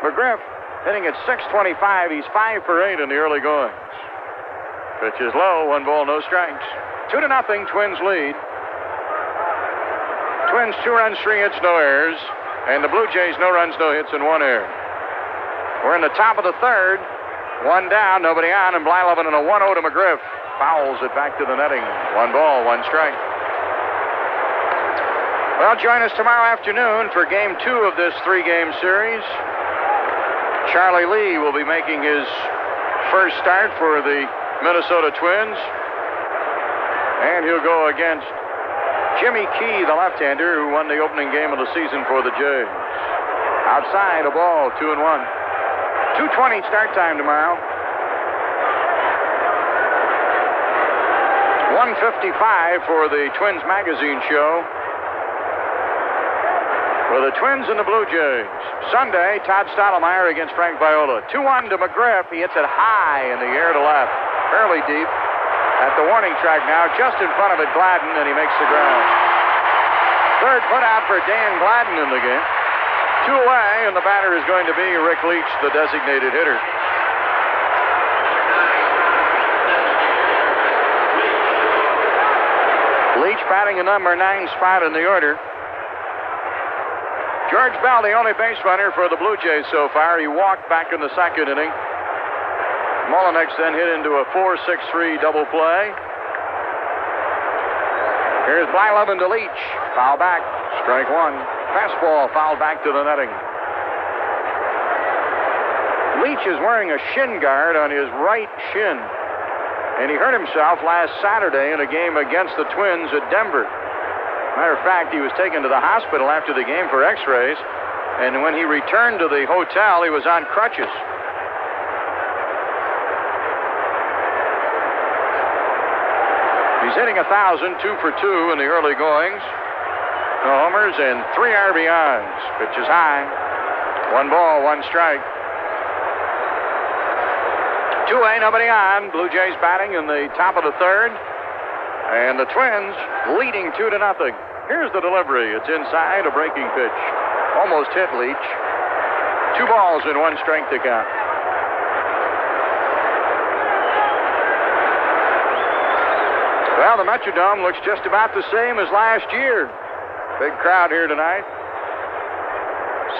McGriff hitting at .625. He's 5 for 8 in the early goings. Pitch is low, 1 ball, no strikes. 2-0, Twins lead. Twins 2 runs, 3 hits, no errors. And the Blue Jays, no runs, no hits, and 1 error. We're in the top of the 3rd. 1 down, nobody on, and Blyleven in a 1-0 to McGriff. Fouls it back to the netting. 1 ball, 1 strike. Well, join us tomorrow afternoon for Game 2 of this 3-game series. Charlie Lee will be making his first start for the Minnesota Twins. And he'll go against Jimmy Key, the left-hander, who won the opening game of the season for the Jays. Outside, a ball, 2-1. 2:20 start time tomorrow. 1:55 for the Twins Magazine show. For the Twins and the Blue Jays. Sunday, Todd Stottlemyre against Frank Viola. 2-1 to McGriff. He hits it high in the air to left. Fairly deep. At the warning track now, just in front of it, Gladden, and he makes the ground. Third put out for Dan Gladden in the game. 2 away, and the batter is going to be Rick Leach, the designated hitter. Leach batting a number 9 spot in the order. George Bell, the only base runner for the Blue Jays so far. He walked back in the second inning. Molinex then hit into a 4-6-3 double play. Here's Blyleven to Leach. Foul back. Strike 1. Fastball fouled back to the netting. Leach is wearing a shin guard on his right shin. And he hurt himself last Saturday in a game against the Twins at Denver. Matter of fact, he was taken to the hospital after the game for x-rays, and when he returned to the hotel, he was on crutches. He's hitting 1,000, 2 for 2 in the early goings. No homers and 3 RBIs. Pitch is high. 1 ball, 1 strike. 2-A, nobody on. Blue Jays batting in the top of the third. And the Twins leading 2-0. Here's the delivery. It's inside, a breaking pitch. Almost hit Leach. 2 balls and 1 strike to count. Well, the Metrodome looks just about the same as last year. Big crowd here tonight.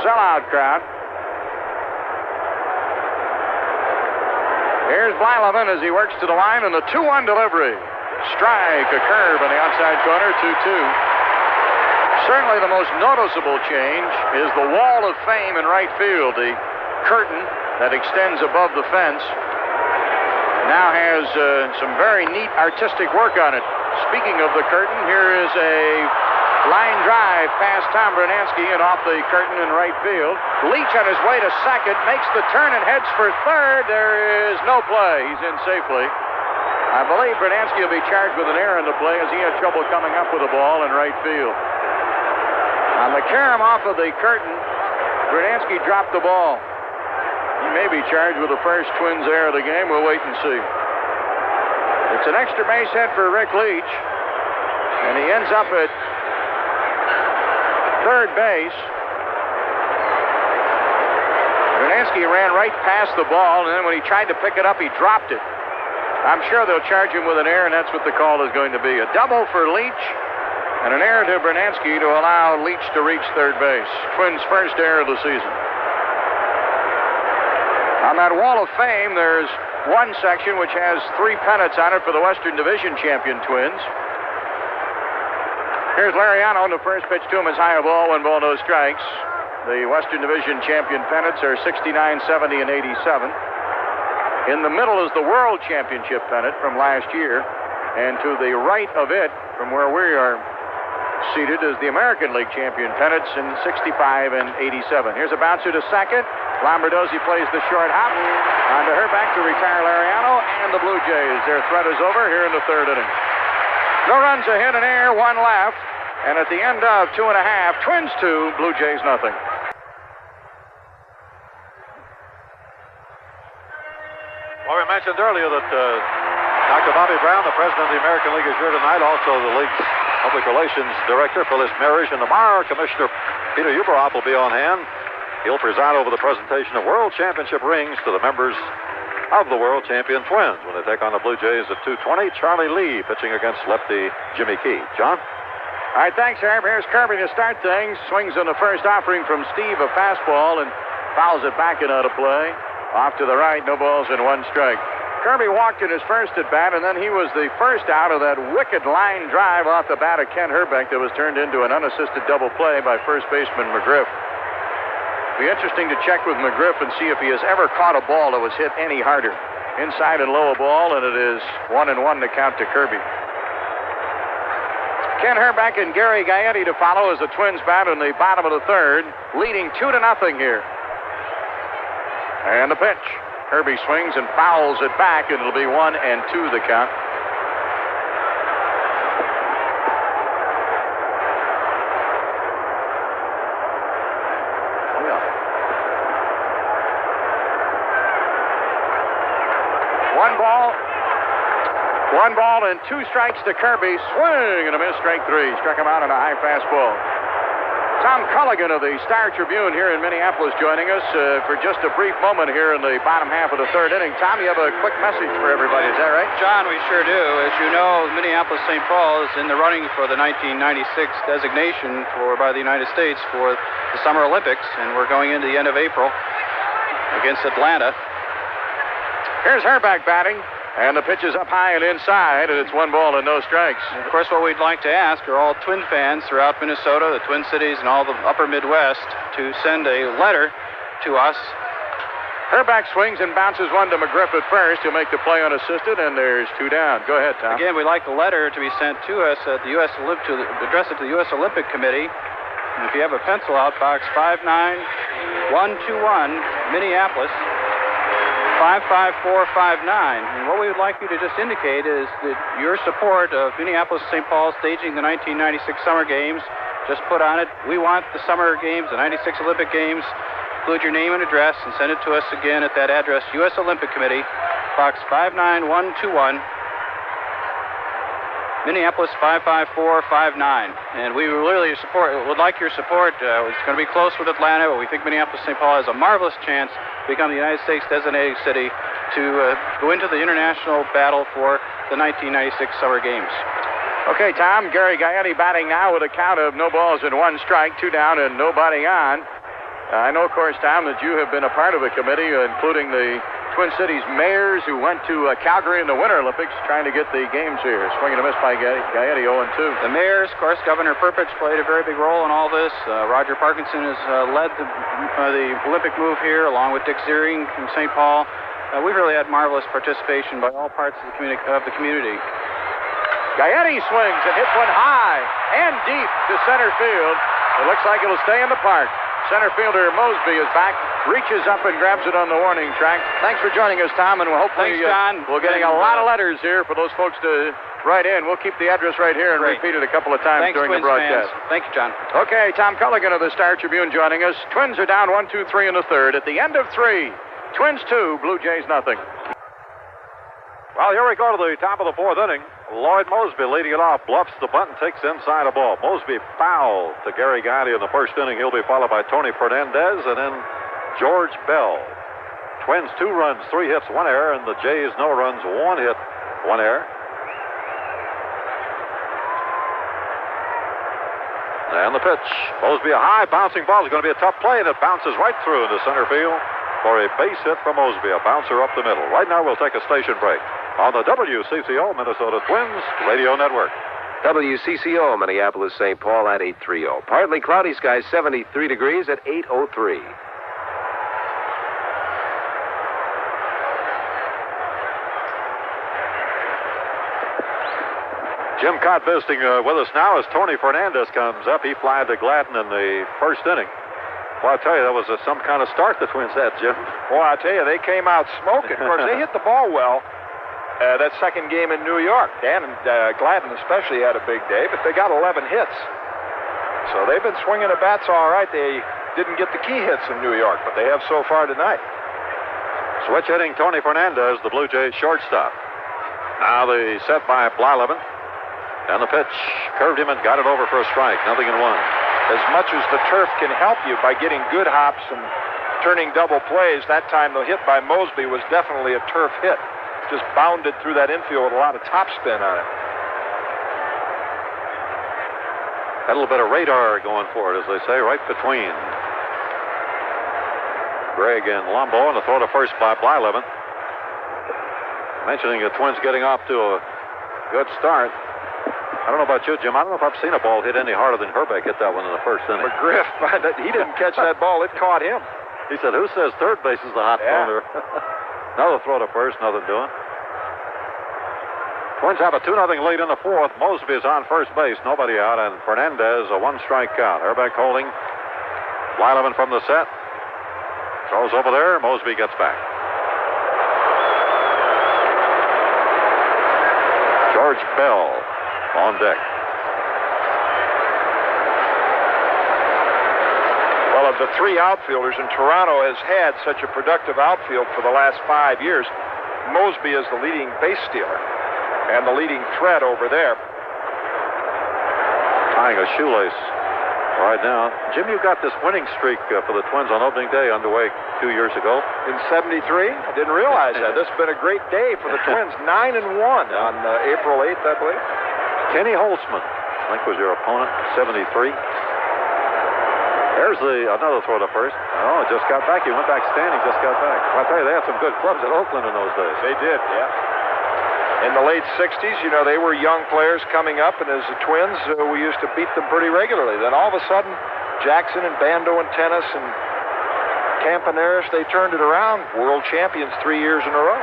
Sellout crowd. Here's Blyleven as he works to the line, and the 2-1 delivery. Strike, a curve in the outside corner, 2-2. Certainly the most noticeable change is the wall of fame in right field. The curtain that extends above the fence now has some very neat artistic work on it. Speaking of the curtain, here is a line drive past Tom Brunansky and off the curtain in right field. Leach on his way to second, makes the turn and heads for third. There is no play. He's in safely. I believe Brunansky will be charged with an error in the play as he had trouble coming up with the ball in right field. On the carom off of the curtain, Brunansky dropped the ball. He may be charged with the first Twins error of the game. We'll wait and see. It's an extra base hit for Rick Leach, and he ends up at third base. Brunansky ran right past the ball, and then when he tried to pick it up, he dropped it. I'm sure they'll charge him with an error, and that's what the call is going to be. A double for Leach, and an error to Brunansky to allow Leach to reach third base. Twins' first error of the season. On that wall of fame, there's one section which has 3 pennants on it for the Western Division champion Twins. Here's Lariano, and the first pitch to him is high, a ball, 1 ball, no strikes. The Western Division champion pennants are 69, 70, and 87. In the middle is the World Championship pennant from last year, and to the right of it, from where we are seated, is the American League champion pennants in 65 and 87. Here's a bouncer to second. Lombardozzi plays the short hop. On to Herbeck to retire Lariano, and the Blue Jays. Their threat is over here in the third inning. No runs, a hit, an error, 1 left. And at the end of 2 1/2, Twins 2, Blue Jays nothing. Well, we mentioned earlier that Dr. Bobby Brown, the president of the American League, is here tonight. Also, the league's public relations director, Phyllis Marriage, and tomorrow, Commissioner Peter Uberop will be on hand. He'll preside over the presentation of World Championship rings to the members of the World Champion Twins when they take on the Blue Jays at 2:20. Charlie Lee pitching against lefty Jimmy Key. John? All right, thanks, Herb. Here's Kirby to start things. Swings on the first offering from Steve, a fastball, and fouls it back and out of play. Off to the right, no balls and 1 strike. Kirby walked in his first at bat, and then he was the first out of that wicked line drive off the bat of Kent Herbeck that was turned into an unassisted double play by first baseman McGriff. It'll be interesting to check with McGriff and see if he has ever caught a ball that was hit any harder. Inside and low a ball, and it is 1-1 to count to Kirby. Ken Herbeck and Gary Gaetti to follow as the Twins bat in the bottom of the third, leading 2-0 here. And the pitch. Herbie swings and fouls it back, and it'll be 1-2 the count. One ball and 2 strikes to Kirby. Swing and a miss, strike 3. Struck him out on a high fastball. Tom Culligan of the Star Tribune here in Minneapolis joining us for just a brief moment here in the bottom half of the third inning. Tom, you have a quick message for everybody, is that right? John, we sure do. As you know, Minneapolis-St. Paul is in the running for the 1996 designation by the United States for the Summer Olympics, and we're going into the end of April against Atlanta. Here's Herbeck batting. And the pitch is up high and inside, and it's 1 ball and no strikes. And of course, what we'd like to ask are all Twin fans throughout Minnesota, the Twin Cities, and all the upper Midwest to send a letter to us. Herbeck swings and bounces one to McGriff at first. He'll make the play unassisted, and there's 2 down. Go ahead, Tom. Again, we'd like the letter to be sent to us at the address it to the U.S. Olympic Committee. And if you have a pencil out, box 59121, Minneapolis. 55459. And what we would like you to just indicate is that your support of Minneapolis-St. Paul staging the 1996 Summer Games. Just put on it, we want the Summer Games, the 96 Olympic Games. Include your name and address and send it to us again at that address, U.S. Olympic Committee, box 59121, Minneapolis 55459. And we really would like your support. It's going to be close with Atlanta, but we think Minneapolis-St. Paul has a marvelous chance to become the United States designated city to go into the international battle for the 1996 Summer Games. Okay, Tom, Gary Gaetti batting now with a count of no balls and 1 strike, 2 down and nobody on. I know, of course, Tom, that you have been a part of the committee, including the Twin Cities mayors who went to Calgary in the Winter Olympics trying to get the games here. Swing and a miss by Gaetti, 0-2. The mayors, of course, Governor Perpich played a very big role in all this. Roger Parkinson has led the Olympic move here, along with Dick Ziering from St. Paul. We've really had marvelous participation by all parts of the community. Gaetti swings and hits one high and deep to center field. It looks like it'll stay in the park. Center fielder Mosby is back, reaches up and grabs it on the warning track. Thanks for joining us, Tom, and hopefully we're getting a lot of letters here for those folks to write in. We'll keep the address right here and repeat it a couple of times during the broadcast. Thank you, John. Okay, Tom Culligan of the Star Tribune joining us. Twins are down 1-2-3 in the third. At the end of 3, Twins 2, Blue Jays nothing. Well, here we go to the top of the 4th inning. Lloyd Mosby leading it off, bluffs the bunt and takes inside a ball. Mosby foul to Gary Gaetti in the first inning. He'll be followed by Tony Fernandez and then George Bell. Twins 2 runs, 3 hits, 1 error, and the Jays no runs, 1 hit, 1 error. And the pitch. Mosby, a high bouncing ball. It's going to be a tough play, and it bounces right through into center field for a base hit from Mosby, a bouncer up the middle. Right now we'll take a station break on the WCCO Minnesota Twins Radio Network. WCCO Minneapolis St. Paul at 830. Partly cloudy skies, 73 degrees at 803. Jim Cott visiting with us now as Tony Fernandez comes up. He flied to Gladden in the first inning. Well, I'll tell you, that was some kind of start the Twins had, Jim. Well, I'll tell you, they came out smoking. Of course, they hit the ball well. That second game in New York, Dan and Gladden especially had a big day, but they got 11 hits. So they've been swinging the bats all right. They didn't get the key hits in New York, but they have so far tonight. Switch hitting Tony Fernandez, the Blue Jays shortstop. Now the set by Blyleven. And the pitch curved him and got it over for a strike. 0-1. As much as the turf can help you by getting good hops and turning double plays, that time the hit by Mosby was definitely a turf hit. Just bounded through that infield with a lot of topspin on it. Had a little bit of radar going for it, as they say, right between Gregg and Lombo, and the throw to first by Blyleven. Mentioning the Twins getting off to a good start. I don't know about you, Jim. I don't know if I've seen a ball hit any harder than Herbeck hit that one in the first inning. McGriff, he didn't catch that ball. It caught him. He said, who says third base is the hot corner? Another throw to first, nothing doing. Twins have a 2-0 lead in the fourth. Mosby is on first base, nobody out, and Fernandez a 1-strike count. Herbeck holding. Blyleven from the set. Throws over there. Mosby gets back. George Bell on deck. Well, of the three outfielders, and Toronto has had such a productive outfield for the last 5 years, Mosby is the leading base stealer and the leading threat over there. Tying a shoelace right now. Jim, you got this winning streak for the Twins on opening day underway 2 years ago. In 73? I didn't realize that. This has been a great day for the Twins. 9-1 on April 8th, I believe. Kenny Holtzman, I think was your opponent, 73. There's another throw to first. Oh, just got back. He went back standing, just got back. I'll tell you, they had some good clubs at Oakland in those days. They did, yeah. In the late 60s, you know, they were young players coming up, and as the Twins, we used to beat them pretty regularly. Then all of a sudden, Jackson and Bando and Tennis and Campaneris, they turned it around. World champions 3 years in a row.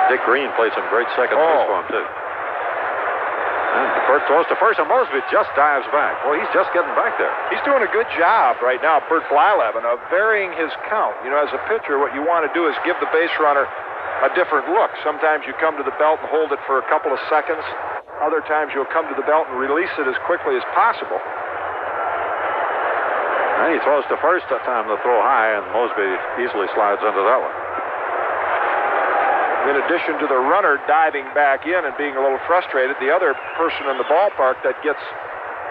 Dick Green played some great second base for him, too. And Bert throws to first, and Mosby just dives back. Boy, he's just getting back there. He's doing a good job right now, Bert Blyleven, of varying his count. You know, as a pitcher, what you want to do is give the base runner a different look. Sometimes you come to the belt and hold it for a couple of seconds. Other times you'll come to the belt and release it as quickly as possible. And he throws to first that time to throw high, and Mosby easily slides under that one. In addition to the runner diving back in and being a little frustrated, the other person in the ballpark that gets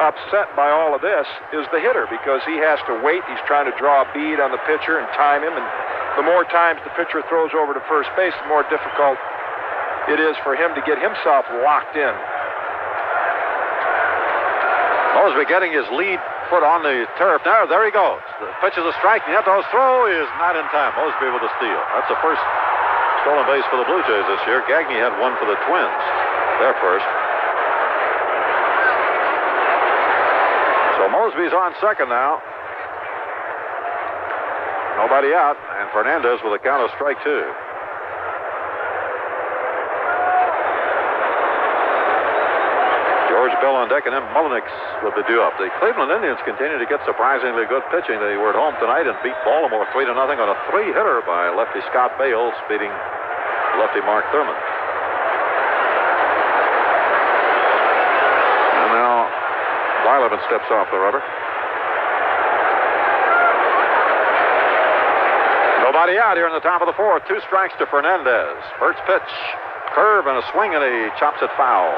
upset by all of this is the hitter, because he has to wait. He's trying to draw a bead on the pitcher and time him, and the more times the pitcher throws over to first base, the more difficult it is for him to get himself locked in. Mosby getting his lead foot on the turf. Now, there he goes. The pitch is a strike. Nieto's throw is not in time. Mosby with a steal. That's the first stolen base for the Blue Jays this year. Gagne had one for the Twins. Their first. So Mosby's on second now. Nobody out, and Fernandez with a count of strike two. George Bell on deck, and then Mullenix with the due-up. The Cleveland Indians continue to get surprisingly good pitching. They were at home tonight and beat Baltimore 3-0 on a three-hitter by lefty Scott Bales, beating lefty Mark Thurman. And now Blyleven steps off the rubber. Nobody out here in the top of the fourth. 2 strikes to Fernandez. Bert's pitch, curve and a swing, and he chops it foul.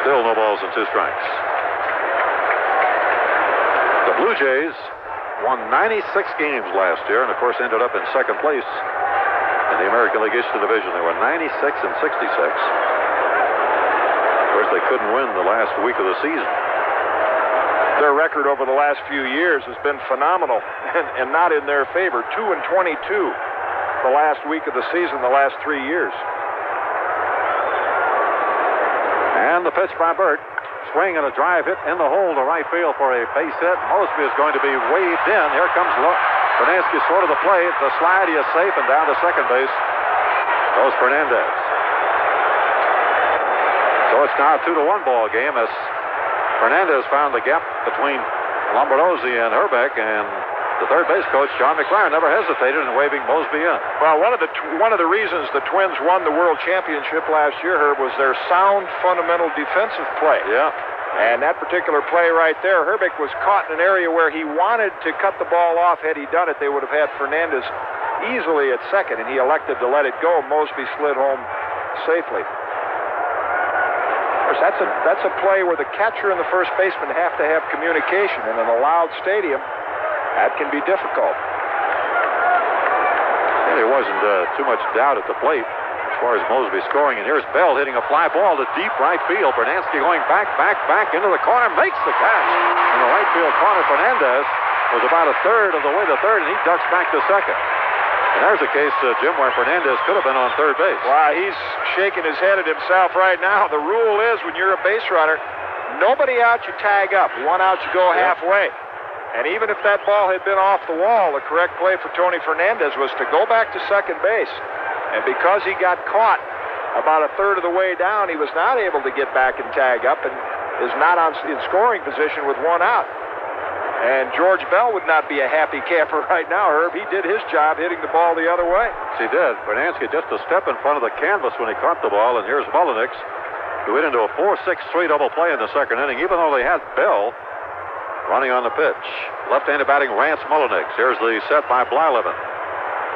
Still no balls and 2 strikes. The Blue Jays won 96 games last year, and of course ended up in second place in the American League East Division. They were 96 and 66. Of course, they couldn't win the last week of the season. Their record over the last few years has been phenomenal and not in their favor. 2-22 the last week of the season, the last 3 years. And the pitch by Bert. Swing and a drive hit in the hole to right field for a base hit. Mosby is going to be waved in. Here comes Bernansky short of the plate. The slide, he is safe, and down to second base goes Fernandez. So it's now a 2-1 ball game as Fernandez found the gap between Lombardozzi and Herbeck, and the third base coach, John McLaren, never hesitated in waving Mosby in. Well, one of the reasons the Twins won the World Championship last year, Herb, was their sound, fundamental defensive play. Yeah. And that particular play right there, Herbeck was caught in an area where he wanted to cut the ball off. Had he done it, they would have had Fernandez easily at second, and he elected to let it go. Mosby slid home safely. That's a play where the catcher and the first baseman have to have communication, and in a loud stadium, that can be difficult. And there wasn't too much doubt at the plate as far as Mosby scoring, and here's Bell hitting a fly ball to deep right field. Bernansky going back into the corner, makes the catch. In the right field corner, Fernandez was about a third of the way to third, and he ducks back to second. And there's a case, Jim, where Fernandez could have been on third base. Wow, he's shaking his head at himself right now. The rule is when you're a base runner, nobody out, you tag up. 1 out, you go halfway. And even if that ball had been off the wall, the correct play for Tony Fernandez was to go back to second base. And because he got caught about a third of the way down, he was not able to get back and tag up and is not in scoring position with one out. And George Bell would not be a happy camper right now, Herb. He did his job hitting the ball the other way. Yes, he did. Bernansky just a step in front of the canvas when he caught the ball, and here's Mullenix, who went into a 4-6-3 double play in the second inning, even though they had Bell running on the pitch. Left-handed batting, Rance Mullenix. Here's the set by Blyleven.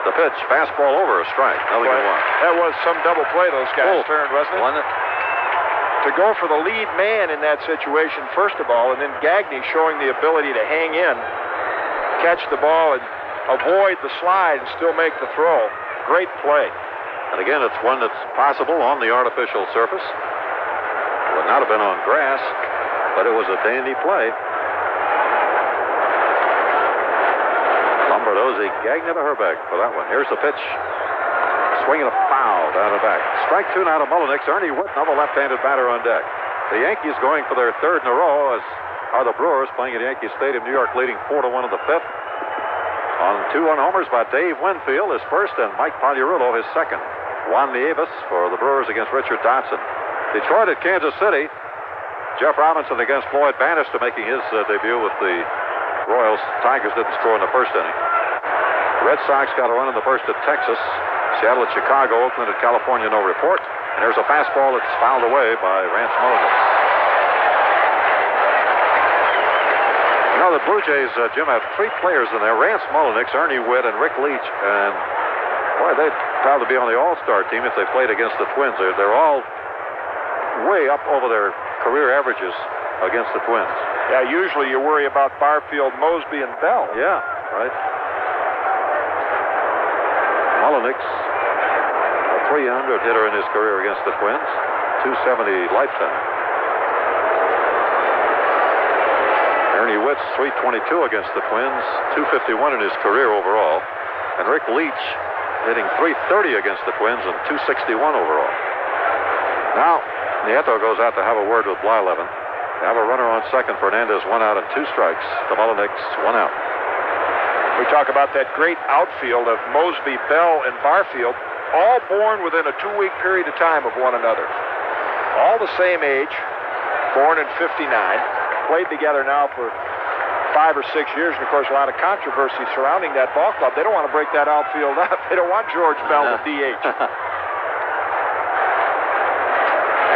The pitch, fastball over, a strike. Nothing in one. That was some double play those guys turned, wasn't it? Wasn't it? To go for the lead man in that situation, first of all, and then Gagne showing the ability to hang in, catch the ball, and avoid the slide and still make the throw. Great play. And again, it's one that's possible on the artificial surface. Would not have been on grass, but it was a dandy play. Lombardozzi, Gagne to Herbeck for that one. Here's the pitch. Swinging a foul down the back. Strike two now to Mullenix. Ernie Witt, another left-handed batter on deck. The Yankees going for their third in a row, as are the Brewers playing at Yankee Stadium, New York, leading 4-1 in the fifth. On 2-1 homers by Dave Winfield, his first, and Mike Pagliarulo, his second. Juan Nieves for the Brewers against Richard Dotson. Detroit at Kansas City. Jeff Robinson against Floyd Bannister making his debut with the Royals. Tigers didn't score in the first inning. Red Sox got a run in the first at Texas. Seattle at Chicago, Oakland at California, no report. And there's a fastball that's fouled away by Rance Mullenix. You know, the Blue Jays, Jim, have three players in there. Rance Mullenix, Ernie Witt, and Rick Leach. And, boy, they'd probably be on the All-Star team if they played against the Twins. They're all way up over their career averages against the Twins. Yeah, usually you worry about Barfield, Mosby, and Bell. Yeah, right. Mullenix, a 300 hitter in his career against the Twins, 270 lifetime. Ernie Witt's 322 against the Twins, 251 in his career overall. And Rick Leach hitting 330 against the Twins and 261 overall. Now, Nieto goes out to have a word with Blyleven. They have a runner on second. Fernandez, 1 out and 2 strikes. To Mullenix, 1 out. We talk about that great outfield of Mosby, Bell, and Barfield, all born within a 2-week period of time of one another. All the same age, born in '59, played together now for 5 or 6 years, and of course a lot of controversy surrounding that ball club. They don't want to break that outfield up. They don't want George Bell to DH.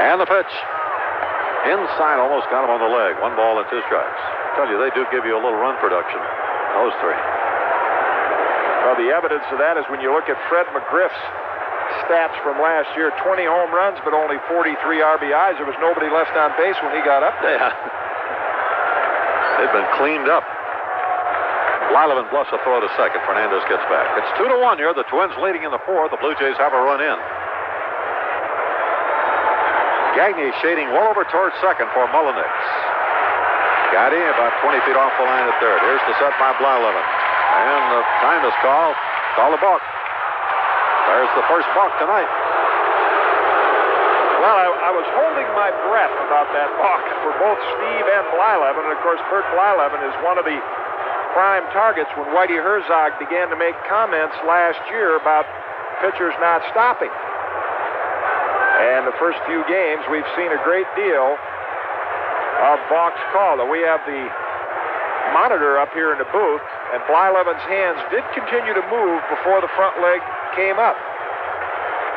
And the pitch. Inside, almost got him on the leg. 1 ball and 2 strikes. I tell you, they do give you a little run production, those three. Well, the evidence of that is when you look at Fred McGriff's stats from last year, 20 home runs, but only 43 RBIs. There was nobody left on base when he got up there. Yeah. They've been cleaned up. Blyleven bluffs a throw to second. Fernandez gets back. It's 2-1 here. The Twins leading in the fourth. The Blue Jays have a run in. Gagne shading well over towards second for Mullenix. Got him about 20 feet off the line at third. Here's the set by Blyleven. And the time is called. Call the balk. There's the first balk tonight. Well, I was holding my breath about that balk for both Steve and Blyleven. And, of course, Bert Blyleven is one of the prime targets when Whitey Herzog began to make comments last year about pitchers not stopping. And the first few games, we've seen a great deal of balks called. We have the monitor up here in the booth, and Blyleven's hands did continue to move before the front leg came up.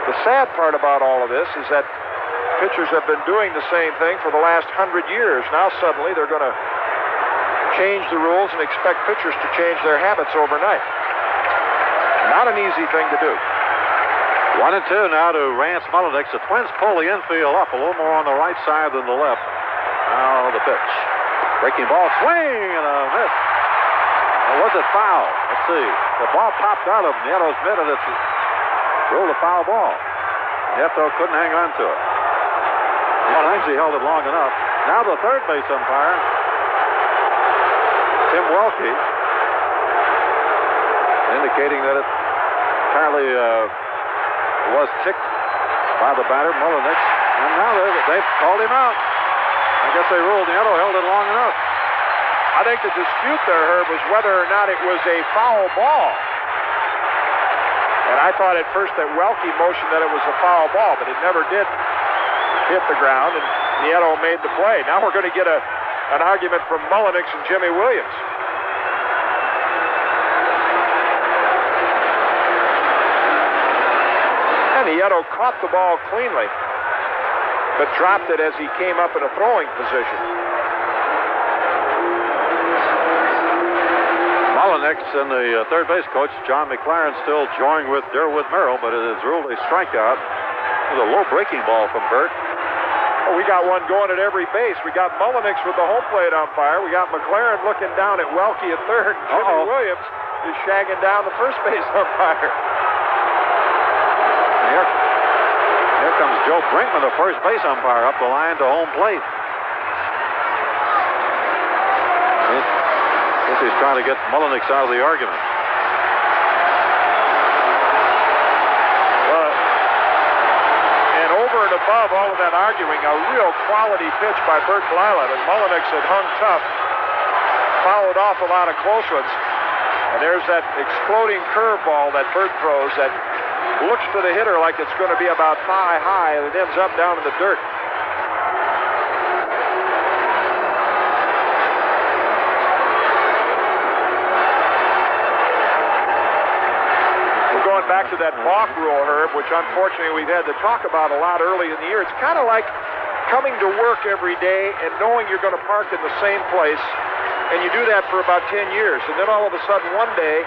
The sad part about all of this is that pitchers have been doing the same thing for the last 100 years. Now suddenly they're going to change the rules and expect pitchers to change their habits overnight. Not an easy thing to do. 1-2 now to Rance Mullenix. The Twins pull the infield up a little more on the right side than the left. Now the pitch. Breaking ball, swing, and a miss. Or was it foul? Let's see. The ball popped out of Nieto's mitt, and it's ruled a foul ball. Nieto couldn't hang on to it. Well, actually held it long enough. Now the third base umpire, Tim Welke, indicating that it apparently was ticked by the batter, Mullenix. And now they've called him out. I guess they ruled Nieto held it long enough. I think the dispute there, Herb, was whether or not it was a foul ball. And I thought at first that Welke motioned that it was a foul ball, but it never did hit the ground, and Nieto made the play. Now we're going to get an argument from Mullenix and Jimmy Williams. And Nieto caught the ball cleanly, but dropped it as he came up in a throwing position. Mullenix and the third base coach, John McLaren, still joined with Durwood Merrill, but it is ruled a strikeout. It was a low breaking ball from Burt. Well, we got one going at every base. We got Mullenix with the home plate umpire. We got McLaren looking down at Welke at third. Jimmy Williams is shagging down the first base umpire. Here comes Joe Brinkman, the first base umpire, up the line to home plate. I guess he's trying to get Mullenix out of the argument. And over and above all of that arguing, a real quality pitch by Burt Gladden, and Mullenix had hung tough, followed off a lot of close ones. And there's that exploding curveball that Burt throws that looks to the hitter like it's going to be about thigh high, and it ends up down in the dirt. We're going back to that balk rule, Herb, which unfortunately we've had to talk about a lot early in the year. It's kind of like coming to work every day and knowing you're going to park in the same place, and you do that for about 10 years, and then all of a sudden one day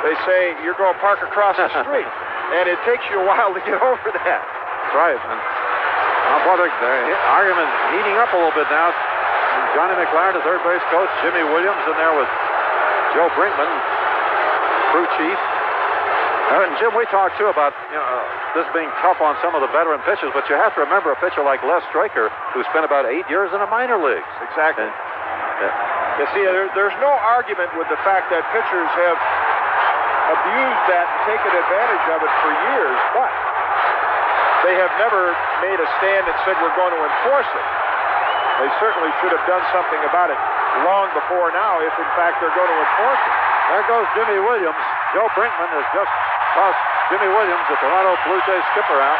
they say you're going to park across the street. And it takes you a while to get over that. That's right. And the argument heating up a little bit now. Johnny McLaren, the third base coach, Jimmy Williams in there with Joe Brinkman, crew chief. And Jim, we talked too about this being tough on some of the veteran pitchers, but you have to remember a pitcher like Les Straker, who spent about 8 years in the minor leagues. Exactly. You see, there's no argument with the fact that pitchers have abused that and taken advantage of it for years, but they have never made a stand and said we're going to enforce it. They certainly should have done something about it long before now if in fact they're going to enforce it. There goes Jimmy Williams. Joe Brinkman has just tossed Jimmy Williams, the Toronto Blue Jays skipper, out.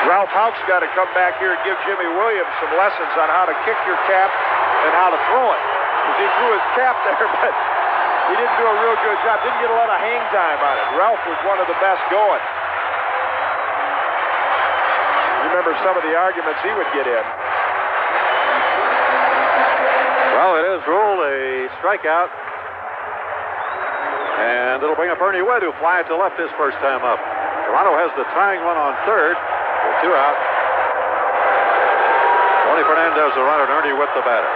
Ralph Houk's got to come back here and give Jimmy Williams some lessons on how to kick your cap and how to throw it. Because he threw his cap there, but he didn't do a real good job. Didn't get a lot of hang time on it. Ralph was one of the best going. You remember some of the arguments he would get in. Well, it is ruled a strikeout. And it'll bring up Ernie Witt, who fly to left his first time up. Toronto has the tying one on third. With 2 out. Tony Fernandez, the runner, and Ernie Witt, the batter.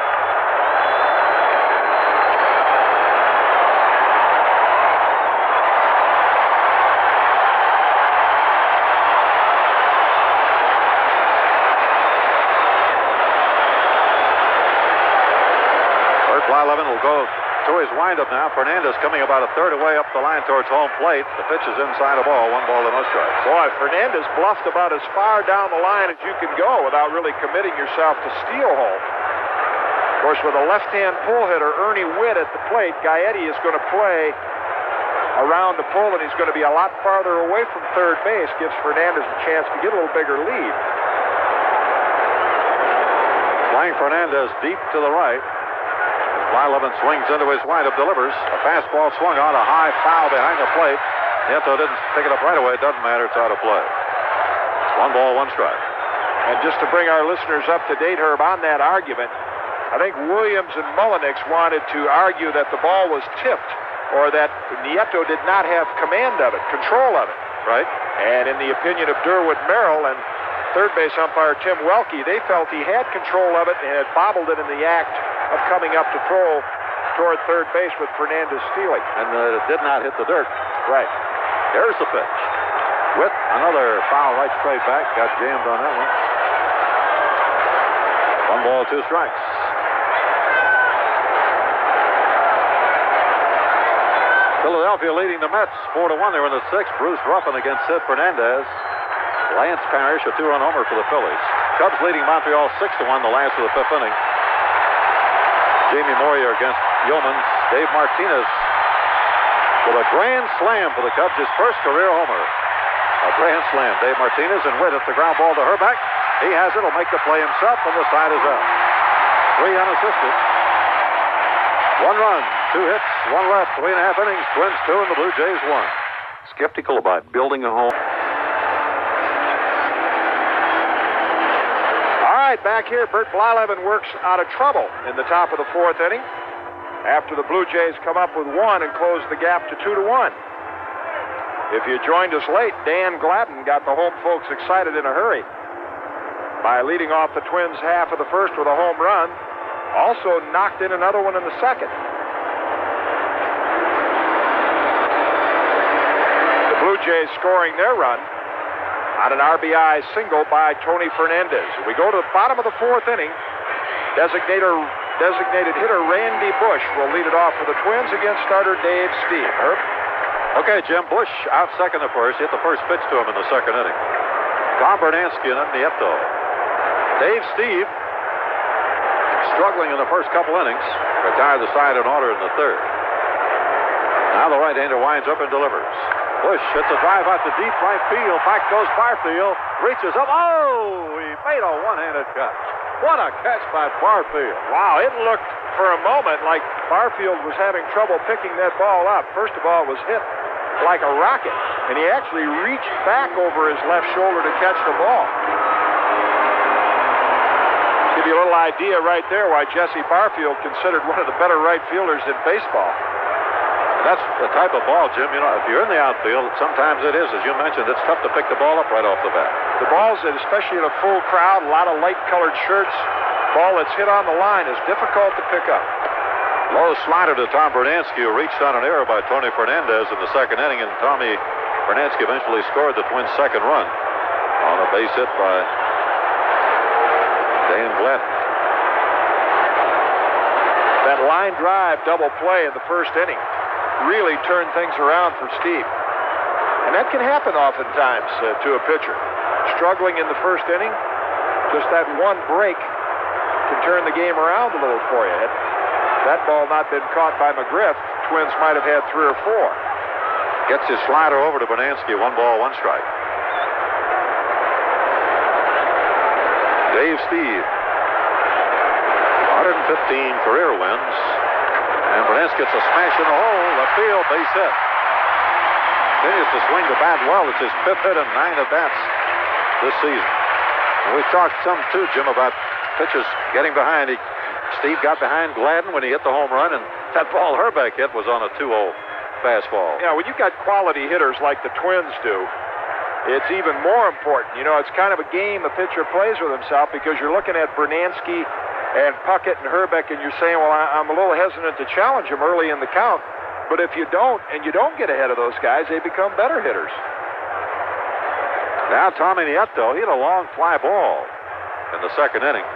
Burt Blyleven will go to his windup now. Fernandez coming about a third away up the line towards home plate. The pitch is inside a ball. 1 ball to no strikes. Boy, Fernandez bluffed about as far down the line as you can go without really committing yourself to steal home. Of course, with a left-hand pull hitter, Ernie Witt at the plate, Gaetti is going to play around the pull, and he's going to be a lot farther away from third base. Gives Fernandez a chance to get a little bigger lead. Playing Fernandez deep to the right. Blyleven swings into his windup, delivers. A fastball swung on, a high foul behind the plate. Nieto didn't pick it up right away. It doesn't matter. It's out of play. It's 1 ball, 1 strike. And just to bring our listeners up to date, Herb, on that argument, I think Williams and Mullenix wanted to argue that the ball was tipped or that Nieto did not have command of it, control of it. Right. And in the opinion of Durwood Merrill and third base umpire Tim Welke, they felt he had control of it and had bobbled it in the act of coming up to throw toward third base with Fernandez stealing. And it did not hit the dirt. Right. There's the pitch. With another foul right straight back. Got jammed on that one. 1 ball, 2 strikes. Philadelphia leading the Mets 4-1. They're in the sixth. Bruce Ruffin against Sid Fernandez. Lance Parrish, a 2-run homer for the Phillies. Cubs leading Montreal 6-1, the last of the fifth inning. Jamie Moyer against Yeomans. Dave Martinez with a grand slam for the Cubs, his first career homer. A grand slam. Dave Martinez and Witt at the ground ball to Herbeck. He has it. He'll make the play himself, and the side is up. 3 unassisted. 1 run, 2 hits, 1 left, 3.5 innings. Twins 2 and the Blue Jays 1. Skeptical about building a home. All right, back here, Bert Blyleven works out of trouble in the top of the 4th inning after the Blue Jays come up with 1 and close the gap to 2-1. If you joined us late, Dan Gladden got the home folks excited in a hurry by leading off the Twins half of the first with a home run. Also knocked in another one in the second. The Blue Jays scoring their run on an RBI single by Tony Fernandez. We go to the bottom of the 4th inning. Designated hitter Randy Bush will lead it off for the Twins against starter Dave Steve. Herb? Okay, Jim. Bush out second the first. Hit the first pitch to him in the second inning. Tom Bernansky and Nieto. Dave Steve, struggling in the first couple innings, retired the side in order in the third. Now the right-hander winds up and delivers. Bush hits a drive out to deep right field. Back goes Barfield. Reaches up. Oh, he made a one-handed catch. What a catch by Barfield. Wow, it looked for a moment like Barfield was having trouble picking that ball up. First of all, it was hit like a rocket, and he actually reached back over his left shoulder to catch the ball. Give you a little idea right there why Jesse Barfield considered one of the better right fielders in baseball. That's the type of ball, Jim. You know, if you're in the outfield, sometimes it is, as you mentioned, it's tough to pick the ball up right off the bat. The balls, especially in a full crowd, a lot of light-colored shirts, ball that's hit on the line is difficult to pick up. Low slider to Tom Bernansky, who reached on an error by Tony Fernandez in the second inning, and Tommy Bernansky eventually scored the Twins' second run on a base hit by Dan Gladden. That line drive double play in the first inning really turned things around for Steve. And that can happen oftentimes to a pitcher. Struggling in the first inning, just that one break can turn the game around a little for you. Had that ball not been caught by McGriff, Twins might have had 3 or 4. Gets his slider over to Bernansky, 1 ball, 1 strike. Dave Steve, 115 career wins. And Bernansky gets a smash in the hole. Left field, base hit. Continues to swing the bat well. It's his 5th hit and 9 at-bats this season. And we've talked some, too, Jim, about pitchers getting behind. Steve got behind Gladden when he hit the home run, and that ball Herbeck hit was on a 2-0 fastball. Yeah, when you've got quality hitters like the Twins do, it's even more important. You know, it's kind of a game a pitcher plays with himself because you're looking at Bernansky and Puckett and Herbeck, and you're saying, well, I'm a little hesitant to challenge him early in the count. But if you don't, and you don't get ahead of those guys, they become better hitters. Now Tommy Nieto, he hit a long fly ball in the second inning.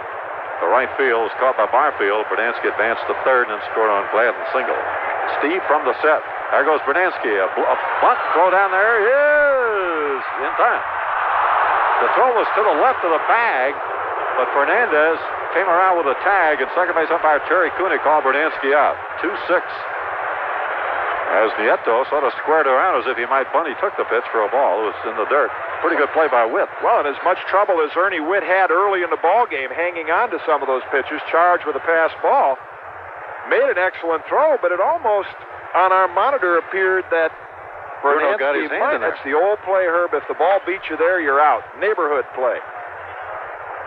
The right field was caught by Barfield. Bernansky advanced to third and scored on Gladden single. Steve from the set. There goes Bernansky. A bunt throw down there. He is in time. The throw was to the left of the bag, but Fernandez came around with a tag, and second base umpire Terry Cooney called Bernansky out. 2-6. As Nieto sort of squared around as if he might bunt, he took the pitch for a ball. It was in the dirt. Pretty good play by Witt. Well, and as much trouble as Ernie Witt had early in the ball game hanging on to some of those pitches, charged with a pass ball, made an excellent throw, but it almost, on our monitor, appeared that Bruno got his hand in there. That's the old play, Herb. If the ball beats you there, you're out. Neighborhood play.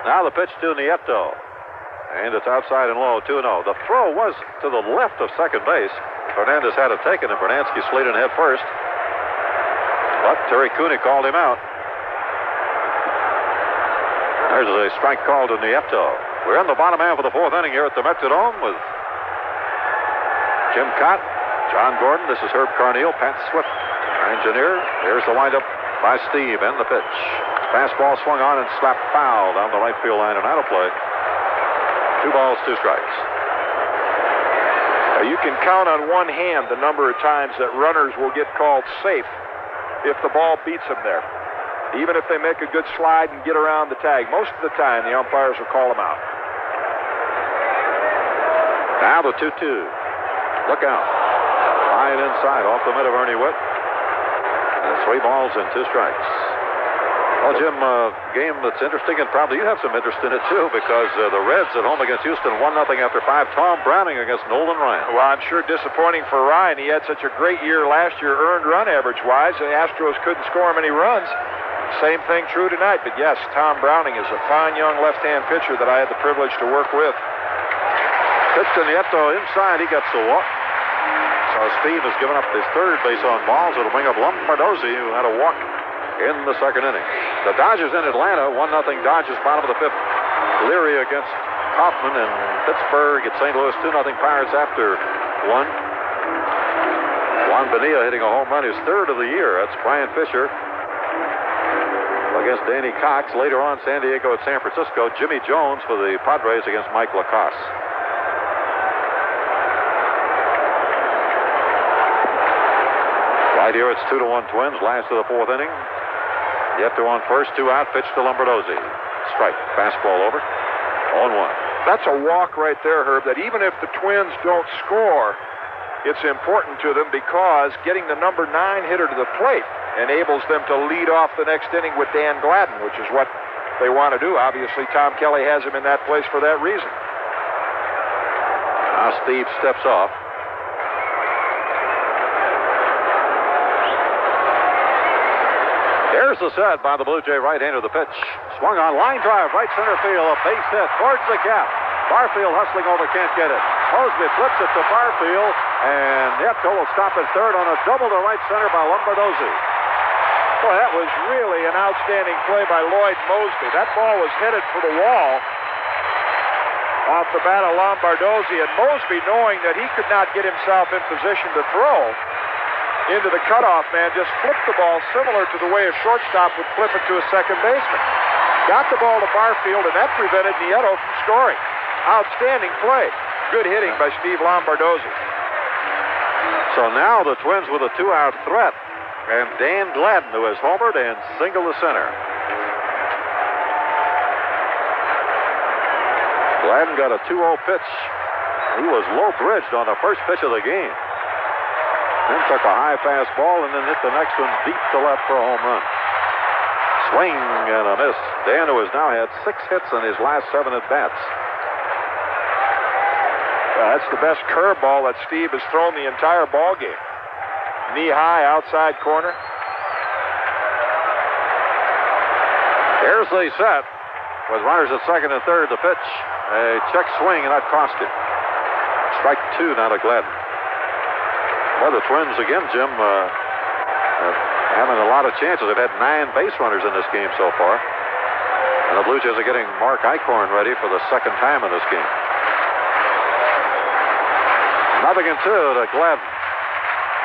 Now the pitch to Nieto. And it's outside and low, 2-0. The throw was to the left of second base. Fernandez had it taken, and Bernansky slid in head first. But Terry Cooney called him out. There's a strike call to Nieto. We're in the bottom half of the 4th inning here at the Metrodome with Jim Cott, John Gordon. This is Herb Carneal, Pat Swift, our engineer. Here's the windup by Steve and the pitch. Fastball swung on and slapped foul down the right field line and out of play. 2 balls, 2 strikes. You can count on one hand the number of times that runners will get called safe if the ball beats them there. Even if they make a good slide and get around the tag, most of the time the umpires will call them out. Now the 2-2. Look out. High and inside off the mid of Ernie Witt. And 3 balls and 2 strikes. Well, Jim, game that's interesting, and probably you have some interest in it too, because the Reds at home against Houston 1-0 after 5. Tom Browning against Nolan Ryan. Well, I'm sure disappointing for Ryan. He had such a great year last year, earned run average-wise. The Astros couldn't score him any runs. Same thing true tonight. But yes, Tom Browning is a fine young left-hand pitcher that I had the privilege to work with. Pitch to Nieto inside. He gets the walk. So Steve has given up his third base on balls. It'll bring up Lombardozzi, who had a walk in the second inning. The Dodgers in Atlanta, 1-0 Dodgers, bottom of the 5th. Leary against Kaufman in Pittsburgh at St. Louis, 2-0 Pirates after 1. Juan Bonilla hitting a home run, his 3rd of the year. That's Brian Fisher against Danny Cox. Later on, San Diego at San Francisco. Jimmy Jones for the Padres against Mike Lacoste. Right here, it's 2-1 Twins, last of the 4th inning. Nieto on first, 2 out, pitch to Lombardozzi. Strike, fastball over, 0-1. That's a walk right there, Herb, that even if the Twins don't score, it's important to them because getting the number 9 hitter to the plate enables them to lead off the next inning with Dan Gladden, which is what they want to do. Obviously, Tom Kelly has him in that place for that reason. Now Steve steps off. Here's the set by the Blue Jay right-hander. The pitch swung on, line drive, right center field, a base hit towards the gap. Barfield hustling over, can't get it. Mosby flips it to Barfield, and Nieto will stop at third on a double to right center by Lombardozzi. Boy, that was really an outstanding play by Lloyd Mosby. That ball was headed for the wall off the bat of Lombardozzi, and Mosby, knowing that he could not get himself in position to throw into the cutoff man, just flipped the ball similar to the way a shortstop would flip it to a second baseman. Got the ball to Barfield, and that prevented Nieto from scoring. Outstanding play. Good hitting by Steve Lombardozzi. So now the Twins with a 2-out threat, and Dan Gladden, who has homered and singled to center. Gladden got a 2-0 pitch. He was low bridged on the first pitch of the game. Then took a high fastball and then hit the next one deep to left for a home run. Swing and a miss. Dan, who has now had 6 hits in his last 7 at-bats. That's the best curveball that Steve has thrown the entire ball game. Knee high, outside corner. Here's the set with runners at second and third. The pitch, a check swing, and that cost him. Strike 2 now to Gladden. Well, the Twins again, Jim, having a lot of chances. They've had 9 base runners in this game so far. And the Blue Jays are getting Mark Eichhorn ready for the second time in this game. 0-2 to Gladden.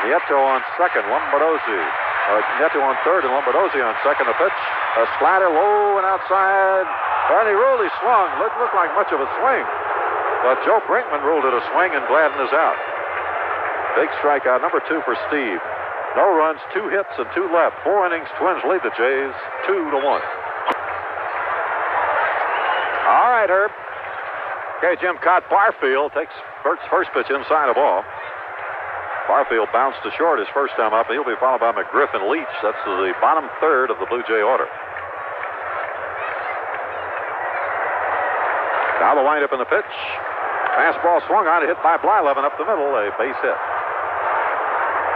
Nieto on second, Lombardozzi. Nieto on third, and Lombardozzi on second. The pitch, a slider low and outside. And he really swung. Didn't look like much of a swing. But Joe Brinkman ruled it a swing, and Gladden is out. Big strikeout, number 2 for Steve. No runs, 2 hits, and 2 left. 4 innings, Twins lead the Jays 2-1. All right, Herb. Okay, Jim caught Barfield. Takes Bert's first pitch inside a ball. Barfield bounced to short his first time up, and he'll be followed by McGriff and Leach. That's the bottom third of the Blue Jay order. Now the windup in the pitch. Fastball swung on, hit by Blyleven up the middle, a base hit.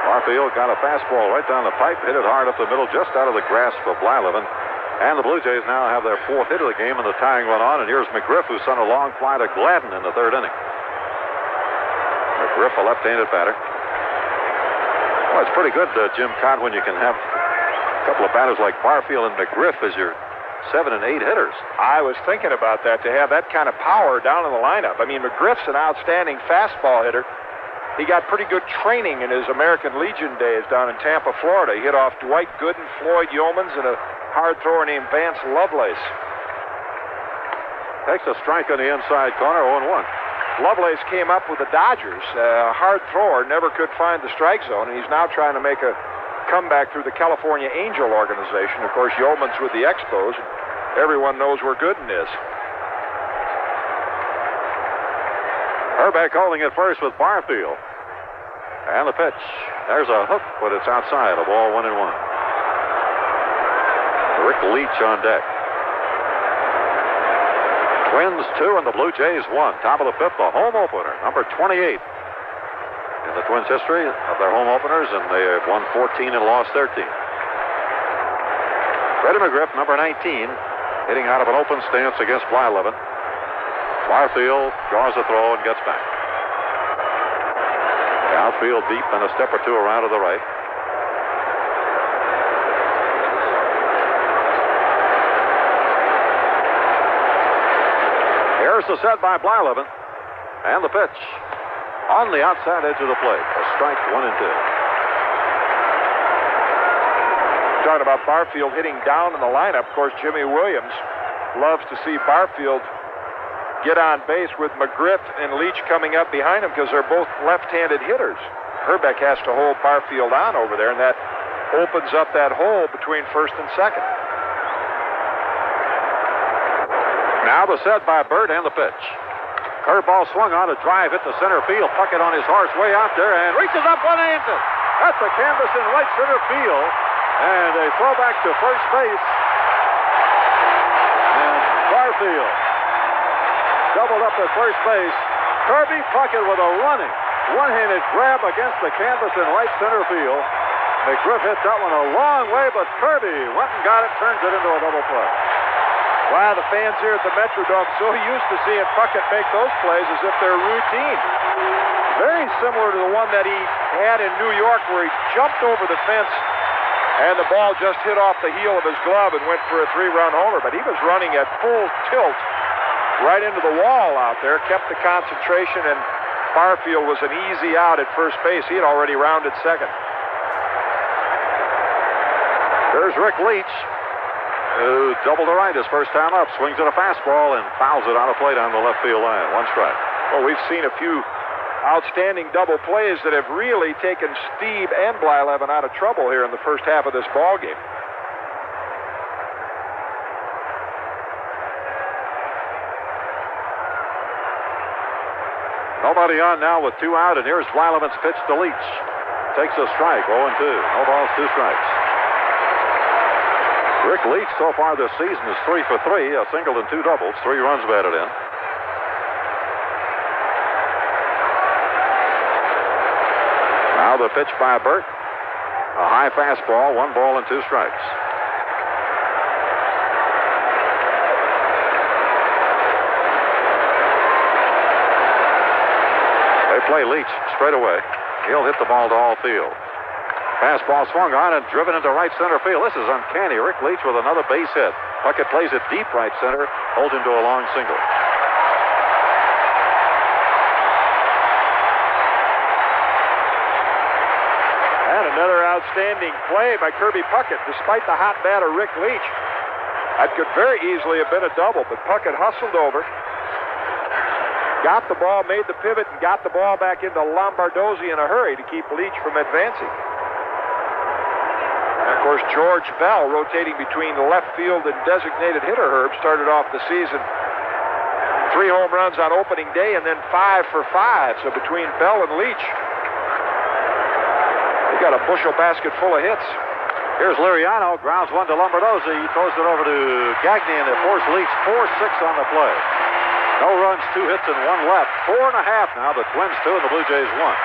Barfield got a fastball right down the pipe, hit it hard up the middle, just out of the grasp of Blyleven. And the Blue Jays now have their 4th hit of the game, and the tying run on. And here's McGriff, who sent a long fly to Gladden in the 3rd inning. McGriff, a left-handed batter. Well, it's pretty good, Jim Cott, when you can have a couple of batters like Barfield and McGriff as your 7 and 8 hitters. I was thinking about that, to have that kind of power down in the lineup. I mean, McGriff's an outstanding fastball hitter. He got pretty good training in his American Legion days down in Tampa, Florida. He hit off Dwight Gooden, Floyd Yeomans, and a hard thrower named Vance Lovelace. Takes a strike on the inside corner, 0-1. Lovelace came up with the Dodgers, a hard thrower, never could find the strike zone, and he's now trying to make a comeback through the California Angel organization. Of course, Yeoman's with the Expos, and everyone knows where Gooden is. Herbeck holding at first with Barfield. And the pitch. There's a hook, but it's outside. A ball 1-1. Rick Leach on deck. Twins 2 and the Blue Jays 1. Top of the fifth, the home opener, number 28 in the Twins' history of their home openers, and they have won 14 and lost 13. Freddie McGriff, number 19, hitting out of an open stance against Blyleven. Barfield draws a throw and gets back. The outfield deep and a step or two around to the right. Here's the set by Blyleven. And the pitch on the outside edge of the plate. A strike, 1-2. Talking about Barfield hitting down in the lineup. Of course, Jimmy Williams loves to see Barfield get on base with McGriff and Leach coming up behind him because they're both left-handed hitters. Herbeck has to hold Barfield on over there, and that opens up that hole between first and second. Now the set by Bird and the pitch. Curveball swung on, a drive hit the center field. Puckett on his horse way out there and reaches up one and it. That's the canvas in right center field. And a throwback to first base. And Barfield doubled up at first base. Kirby Puckett with a running one-handed grab against the canvas in right center field. McGriff hit that one a long way, but Kirby went and got it, turns it into a double play. Wow, the fans here at the Metrodome so used to seeing Puckett make those plays as if they're routine. Very similar to the one that he had in New York where he jumped over the fence and the ball just hit off the heel of his glove and went for a 3-run homer. But he was running at full tilt right into the wall out there, kept the concentration, and Barfield was an easy out at first base. He had already rounded second. There's Rick Leach, who doubled to right his first time up, swings at a fastball and fouls it on a plate on the left field line. One strike. Well, we've seen a few outstanding double plays that have really taken Steve and Blyleven out of trouble here in the first half of this ball game. Nobody on now with 2 out, and here's Blyleven's pitch to Leach. Takes a strike, 0-2. No balls, 2 strikes. Rick Leach so far this season is 3 for 3, a single and 2 doubles, 3 runs batted in. Now the pitch by Burt. A high fastball, 1 ball and 2 strikes. They play Leach straight away. He'll hit the ball to all field. Fastball swung on and driven into right center field. This is uncanny. Rick Leach with another base hit. Puckett plays it deep right center, holds him to a long single. And another outstanding play by Kirby Puckett, despite the hot bat of Rick Leach. That could very easily have been a double, but Puckett hustled over, got the ball, made the pivot, and got the ball back into Lombardozzi in a hurry to keep Leach from advancing. Of course, George Bell, rotating between the left field and designated hitter Herb, started off the season 3 home runs on opening day and then 5 for 5. So between Bell and Leach, they got a bushel basket full of hits. Here's Liriano, grounds one to Lombardozzi. He throws it over to Gagne, and it forced Leach 4-6 on the play. No runs, 2 hits, and 1 left. 4.5 now. The Twins 2 and the Blue Jays 1.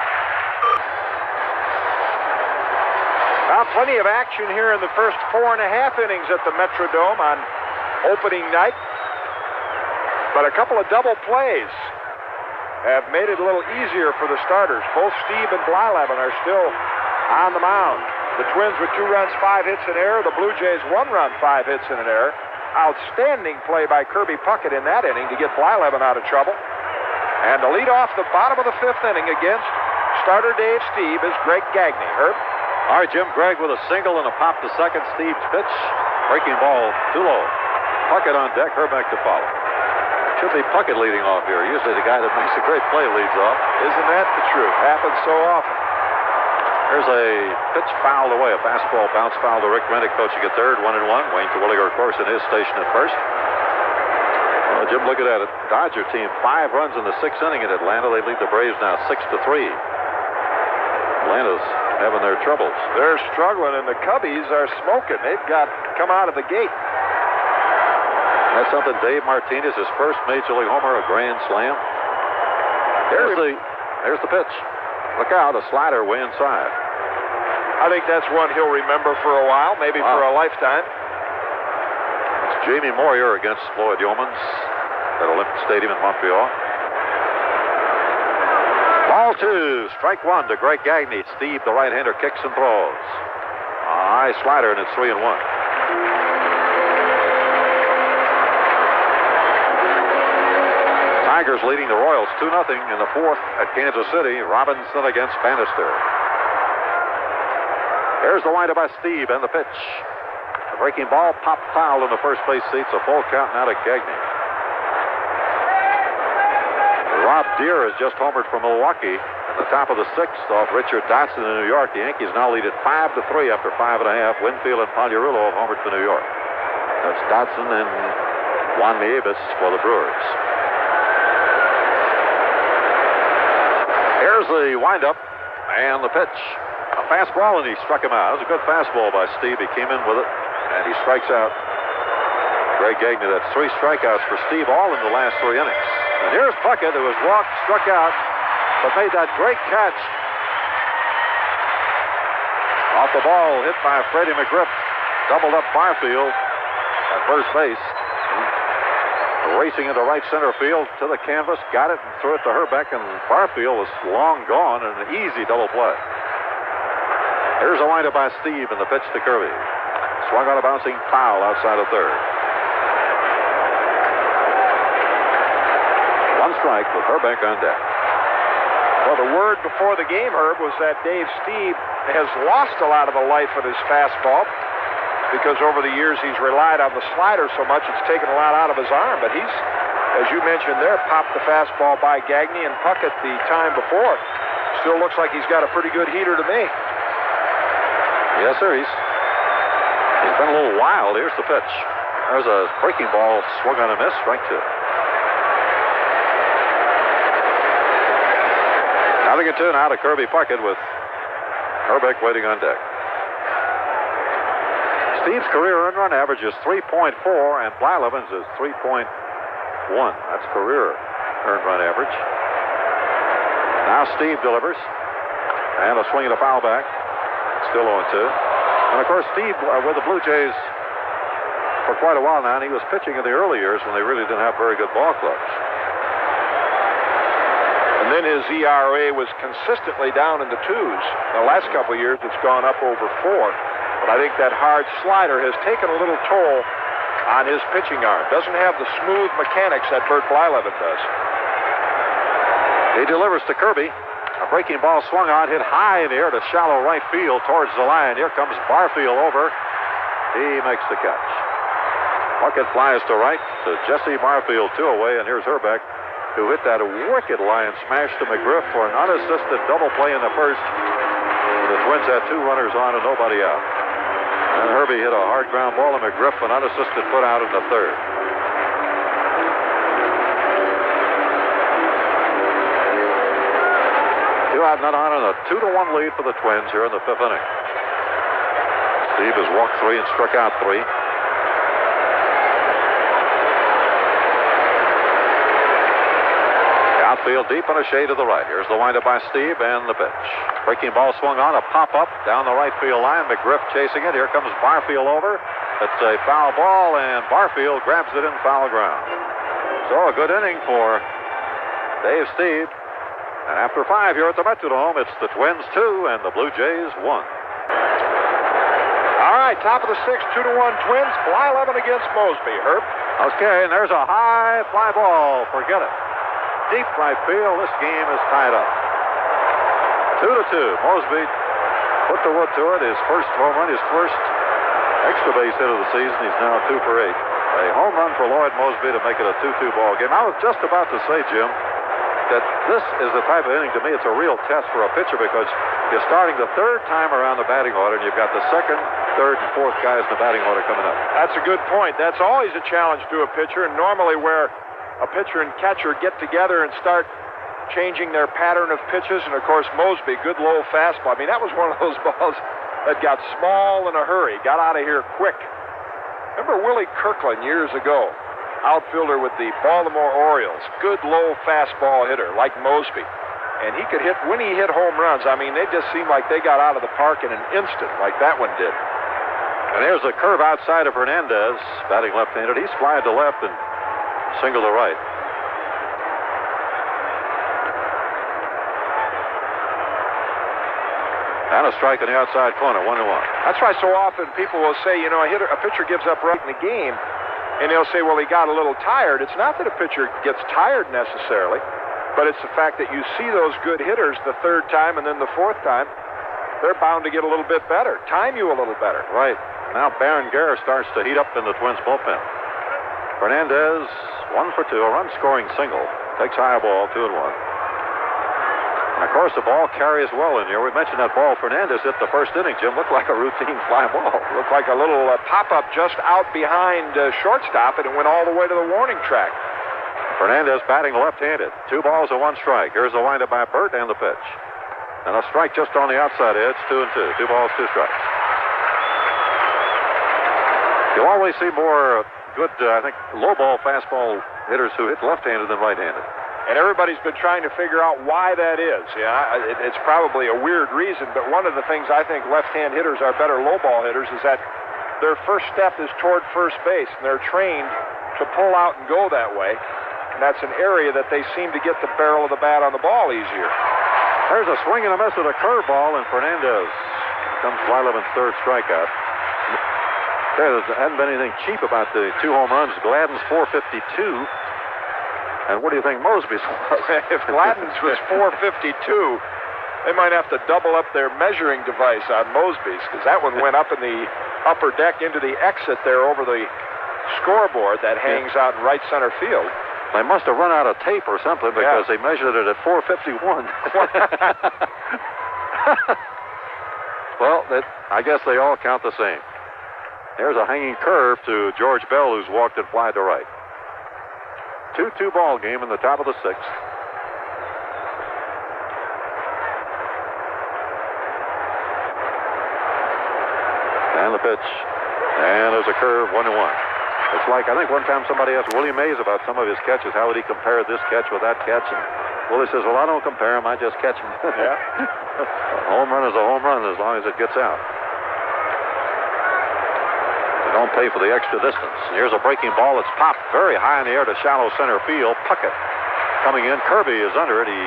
Plenty of action here in the first 4.5 innings at the Metrodome on opening night. But a couple of double plays have made it a little easier for the starters. Both Steve and Blyleven are still on the mound. The Twins with 2 runs, 5 hits, and an error. The Blue Jays 1 run, 5 hits, and an error. Outstanding play by Kirby Puckett in that inning to get Blyleven out of trouble. And to lead off the bottom of the 5th inning against starter Dave Steve is Greg Gagne. Herb? All right, Jim Gregg with a single and a pop to second. Steve's pitch. Breaking ball too low. Puckett on deck. Herbeck to follow. Should be Puckett leading off here. Usually the guy that makes a great play leads off. Isn't that the truth? Happens so often. There's a pitch fouled away, a fastball bounce foul to Rick Rennick, coaching at third, 1-1. Wayne Terwilliger, of course, in his station at first. Well, Jim, looking at it, Dodger team 5 runs in the 6th inning in Atlanta. They lead the Braves now 6-3. Atlanta's having their troubles. They're struggling, and the Cubbies are smoking. They've got come out of the gate. That's something. Dave Martinez, his first Major League homer, a grand slam. There's the pitch. Look out, a slider way inside. I think that's one he'll remember for a while, maybe for a lifetime. It's Jamie Moyer against Floyd Yeomans at Olympic Stadium in Montreal. Ball 2, strike 1 to Greg Gagne. Steve, the right-hander, kicks and throws. A high slider, and it's 3-1. Tigers leading the Royals 2-0 in the 4th at Kansas City. Robinson against Bannister. There's the windup by Steve and the pitch. A breaking ball, pop foul in the first base seats. A full count now to Gagne. Rob Deere has just homered from Milwaukee at the top of the 6th off Richard Dotson in New York. The Yankees now lead it 5-3 after 5.5. Winfield and Pagliarulo have homered for New York. That's Dotson and Juan Nieves for the Brewers. Here's the windup and the pitch. A fastball, and he struck him out. It was a good fastball by Steve. He came in with it, and he strikes out Greg Gagne. That's 3 strikeouts for Steve, all in the last 3 innings. And here's Puckett, who was walked, struck out, but made that great catch. Off the ball, hit by Freddie McGriff. Doubled up Barfield at first base. Racing into right center field to the canvas, got it and threw it to Herbeck, and Barfield was long gone, and an easy double play. Here's a windup by Steve and the pitch to Kirby. Swung on a bouncing foul outside of third. 1 strike with Herbeck on deck. Well, the word before the game, Herb, was that Dave Steve has lost a lot of the life of his fastball, because over the years he's relied on the slider so much it's taken a lot out of his arm. But he's, as you mentioned there, popped the fastball by Gagne and Puckett the time before. Still looks like he's got a pretty good heater to me. Yes, sir. He's been a little wild. Here's the pitch. There's a breaking ball swung on a miss. Strike 2. 0-2 now to Kirby Puckett with Herbeck waiting on deck. Steve's career earned run average is 3.4, and Blyleven's is 3.1. That's career earned run average. Now Steve delivers. And a swing and a foul back. Still 0-2. And, of course, Steve with the Blue Jays for quite a while now, and he was pitching in the early years when they really didn't have very good ball clubs. And then his ERA was consistently down in the 2s. The last couple of years, it's gone up over 4. But I think that hard slider has taken a little toll on his pitching arm. Doesn't have the smooth mechanics that Bert Blyleven does. He delivers to Kirby. A breaking ball swung on, hit high in the air to shallow right field towards the line. Here comes Barfield over. He makes the catch. Puckett flies to right to Jesse Barfield, 2 away, and here's Herbeck, who hit that wicked line smash to McGriff for an unassisted double play in the first. The Twins had 2 runners on and nobody out. And Herbie hit a hard ground ball, and McGriff an unassisted put out in the 3rd. Two out, none on, and a 2-1 lead for the Twins here in the 5th inning. Steve has walked 3 and struck out 3. Outfield deep and a shade to the right. Here's the windup by Steve and the pitch. Breaking ball swung on, a pop-up down the right field line. McGriff chasing it. Here comes Barfield over. It's a foul ball, and Barfield grabs it in foul ground. So a good inning for Dave Steve. And after 5 here at the Metrodome, it's the Twins 2 and the Blue Jays 1. All right, top of the 6th, 2-1 Twins. Blyleven against Mosby. Herb? Okay, and there's a high fly ball. Forget it. Deep right field. This game is tied up. 2-2. Mosby put the wood to it. His first home run, his first extra base hit of the season. He's now 2 for 8. A home run for Lloyd Mosby to make it a 2-2 ball game. I was just about to say, Jim, that this is the type of inning, to me, it's a real test for a pitcher because you're starting the third time around the batting order, and you've got the second, third, and fourth guys in the batting order coming up. That's a good point. That's always a challenge to a pitcher, and normally where a pitcher and catcher get together and start changing their pattern of pitches, and of course Mosby, good low fastball. I mean, that was one of those balls that got small in a hurry, got out of here quick. Remember Willie Kirkland years ago, outfielder with the Baltimore Orioles, good low fastball hitter like Mosby. And he could hit, when he hit home runs, I mean, they just seemed like they got out of the park in an instant, like that one did. And there's a curve outside of Hernandez, batting left-handed. He's flying to left and single to right. And a strike in the outside corner, 1-1. That's why so often people will say, you know, a pitcher gives up right in the game, and they'll say, well, he got a little tired. It's not that a pitcher gets tired necessarily, but it's the fact that you see those good hitters the third time and then the fourth time, they're bound to get a little bit better, time you a little better. Right. Now Baron Guerra starts to heat up in the Twins bullpen. Hernandez, 1 for 2, a run-scoring single. Takes high ball, 2-1. And of course, the ball carries well in here. We mentioned that ball Fernandez hit the first inning, Jim. Looked like a routine fly ball. Looked like a little pop-up just out behind shortstop, and it went all the way to the warning track. Fernandez batting left-handed. 2 balls and 1 strike. Here's the windup by Burt and the pitch. And a strike just on the outside edge, 2-2. 2 balls, 2 strikes. You'll always see more good, I think, low ball fastball hitters who hit left-handed than right-handed. And everybody's been trying to figure out why that is. Yeah, it's probably a weird reason, but one of the things I think left-hand hitters are better low ball hitters is that their first step is toward first base, and they're trained to pull out and go that way. And that's an area that they seem to get the barrel of the bat on the ball easier. There's a swing and a miss with a curveball, and Fernandez comes Blyleven's third strikeout. There hasn't been anything cheap about the 2 home runs. Gladden's 452. And what do you think Mosby's was? If Gladden's was 452, they might have to double up their measuring device on Mosby's, because that one went up in the upper deck into the exit there over the scoreboard that hangs out in right center field. They must have run out of tape or something because they measured it at 451. Well, I guess they all count the same. There's a hanging curve to George Bell, who's walked and fly to right. 2-2 ball game in the top of the 6th. And the pitch. And there's a curve, 1-1. It's like, I think one time somebody asked Willie Mays about some of his catches. How would he compare this catch with that catch? And Willie says, well, I don't compare them. I just catch them. Yeah. A home run is a home run as long as it gets out. Don't pay for the extra distance. Here's a breaking ball. It's popped very high in the air to shallow center field. Puckett coming in. Kirby is under it. He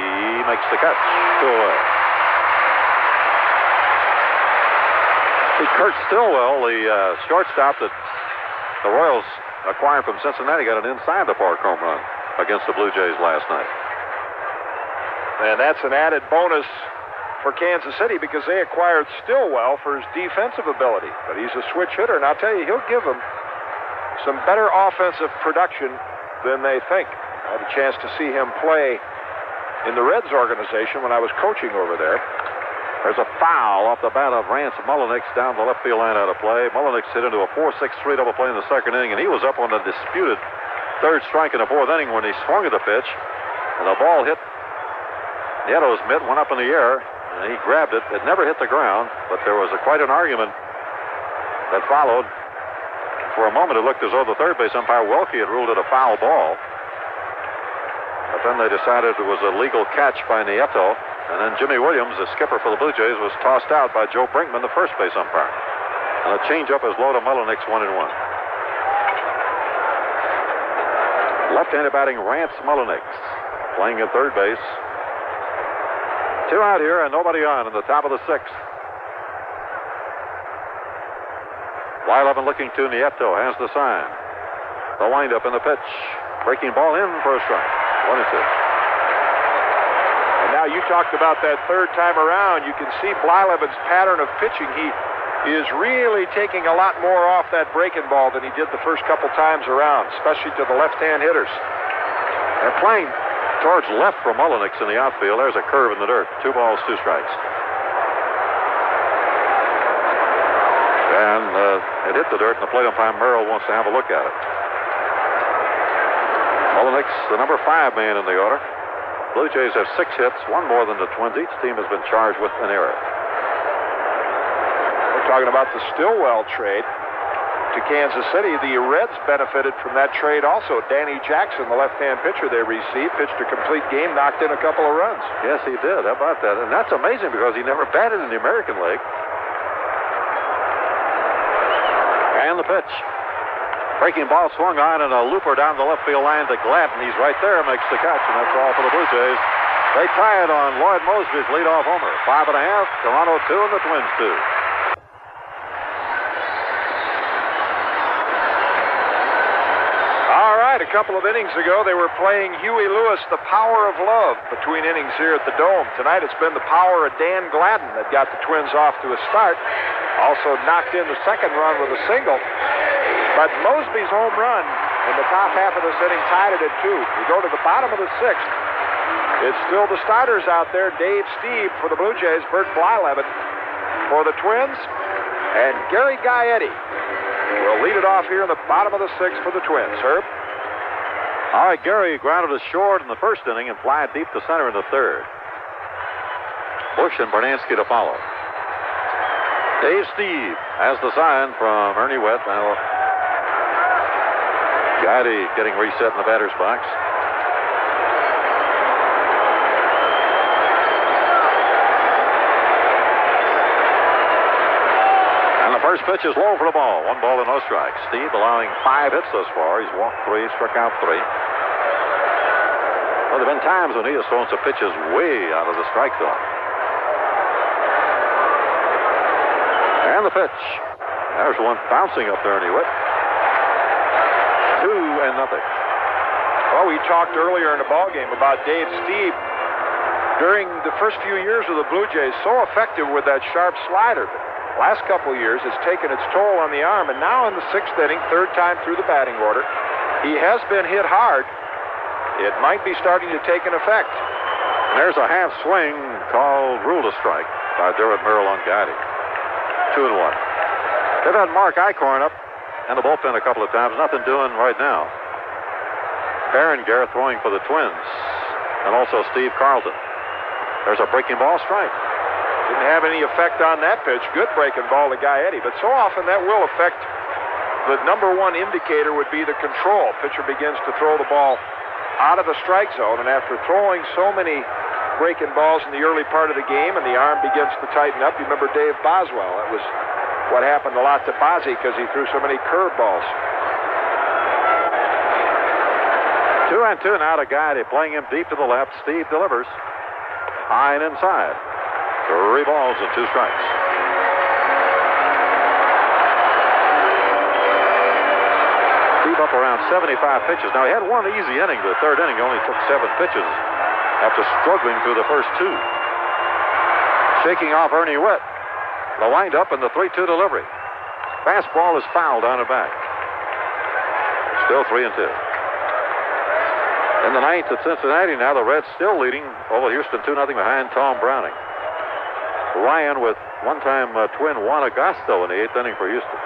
makes the catch. 2 away. Kurt Stillwell, the shortstop that the Royals acquired from Cincinnati, got an inside the park home run against the Blue Jays last night. And that's an added bonus for Kansas City because they acquired Stillwell for his defensive ability. But he's a switch hitter, and I'll tell you, he'll give them some better offensive production than they think. I had a chance to see him play in the Reds organization when I was coaching over there. There's a foul off the bat of Rance Mullenix down the left field line out of play. Mullenix hit into a 4-6-3 double play in the second inning, and he was up on the disputed third strike in the 4th inning when he swung at the pitch, and the ball hit Nieto's mitt, went up in the air, and he grabbed it. It never hit the ground, but there was quite an argument that followed. For a moment, it looked as though the third base umpire, Welke, had ruled it a foul ball. But then they decided it was a legal catch by Nieto. And then Jimmy Williams, the skipper for the Blue Jays, was tossed out by Joe Brinkman, the first base umpire. And a changeup is low to Mullenix, 1-1. Left-handed batting, Rance Mullenix, playing at third base. 2 out here and nobody on in the top of the 6th. Blyleven looking to Nieto, has the sign. The windup in the pitch. Breaking ball in for a strike. 1-2. And now you talked about that third time around. You can see Blyleven's pattern of pitching. is really taking a lot more off that breaking ball than he did the first couple times around, especially to the left-hand hitters. They're playing towards left for Mullenix in the outfield. There's a curve in the dirt. 2 balls, 2 strikes. And it hit the dirt, and the plate umpire Merrill wants to have a look at it. Mullenix, the number 5 man in the order. Blue Jays have 6 hits, 1 more than the Twins. Each team has been charged with an error. We're talking about the Stillwell trade to Kansas City. The Reds benefited from that trade also. Danny Jackson, the left-hand pitcher they received, pitched a complete game, knocked in a couple of runs. Yes, he did. How about that? And that's amazing because he never batted in the American League. And the pitch. Breaking ball swung on and a looper down the left field line to Gladden. He's right there, makes the catch, and that's all for the Blue Jays. They tie it on Lloyd Mosby's leadoff homer. 5.5, Toronto 2 and the Twins 2. All right, a couple of innings ago, they were playing Huey Lewis, The Power of Love, between innings here at the Dome. Tonight, it's been the power of Dan Gladden that got the Twins off to a start. Also knocked in the second run with a single. But Mosby's home run in the top half of this inning tied it at 2. We go to the bottom of the 6th. It's still the starters out there. Dave Stieb for the Blue Jays, Bert Blyleven for the Twins, and Gary Gaetti will lead it off here in the bottom of the 6th for the Twins. Herb? All right, Gary grounded us short in the first inning and fly deep to center in the 3rd. Bush and Bernansky to follow. Dave Stieb has the sign from Ernie Witt. Now, Gaetti getting reset in the batter's box. And the first pitch is low for the ball. 1 ball and no strikes. Stieb allowing 5 hits thus far. He's walked 3, struck out 3. Well, there have been times when he has thrown some pitches way out of the strike zone. And the pitch. There's one bouncing up there, Ernie Witt. 2-0. Well, we talked earlier in the ballgame about Dave Stieb during the first few years of the Blue Jays, so effective with that sharp slider. But last couple of years, it's taken its toll on the arm, and now in the 6th inning, 3rd time through the batting order, he has been hit hard. It might be starting to take an effect. And there's a half swing called ruled a strike by Dermot Merrill on Gaetti. 2-1. They've had Mark Eichhorn up and the bullpen a couple of times. Nothing doing right now. Berenger throwing for the Twins. And also Steve Carlton. There's a breaking ball strike. Didn't have any effect on that pitch. Good breaking ball to Gaetti. But so often that will affect. The number 1 indicator would be the control. Pitcher begins to throw the ball out of the strike zone. And after throwing so many breaking balls in the early part of the game and the arm begins to tighten up, you remember Dave Boswell. That was what happened a lot to Bozzie because he threw so many curveballs. 2-2 now to Gaetti, playing him deep to the left. Steve delivers. High and inside. 3 balls and 2 strikes. Steve up around 75 pitches. Now, he had one easy inning. The 3rd inning, he only took 7 pitches after struggling through the first 2. Shaking off Ernie Witt. The windup and the 3-2 delivery. Fastball is fouled on and back. Still 3-2. In the 9th at Cincinnati now, the Reds still leading over Houston 2-0 behind Tom Browning. Ryan with one-time twin Juan Agosto in the 8th inning for Houston.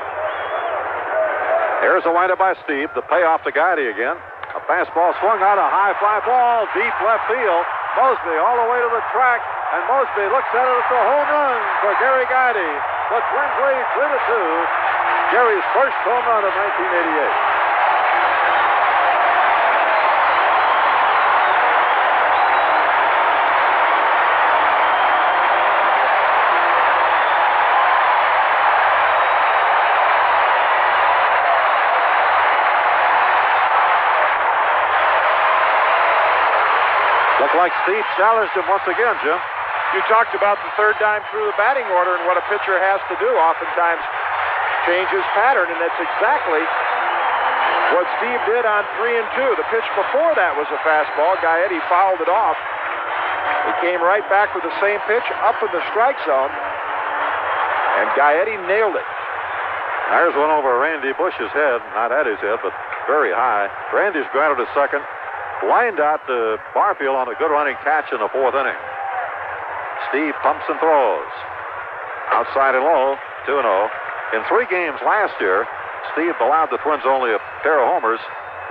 Here's a windup by Steve. The payoff to Gaetti again. A fastball swung out, a high fly ball, deep left field. Mosby all the way to the track, and Mosby looks at it. It's a home run for Gary Gaetti. The Twins lead 3-2. Gary's first home run of 1988. Looked like Steve challenged him once again, Jim. You talked about the 3rd time through the batting order and what a pitcher has to do. Oftentimes change his pattern, and that's exactly what Steve did on 3 and 2. The pitch before that was a fastball. Gaetti fouled it off. He came right back with the same pitch up in the strike zone. And Gaetti nailed it. There's one over Randy Bush's head. Not at his head, but very high. Randy's grounded to second. Lined out to Barfield on a good running catch in the fourth inning. Steve pumps and throws. Outside and low, 2-0. In 3 games last year, Steve allowed the Twins only a pair of homers,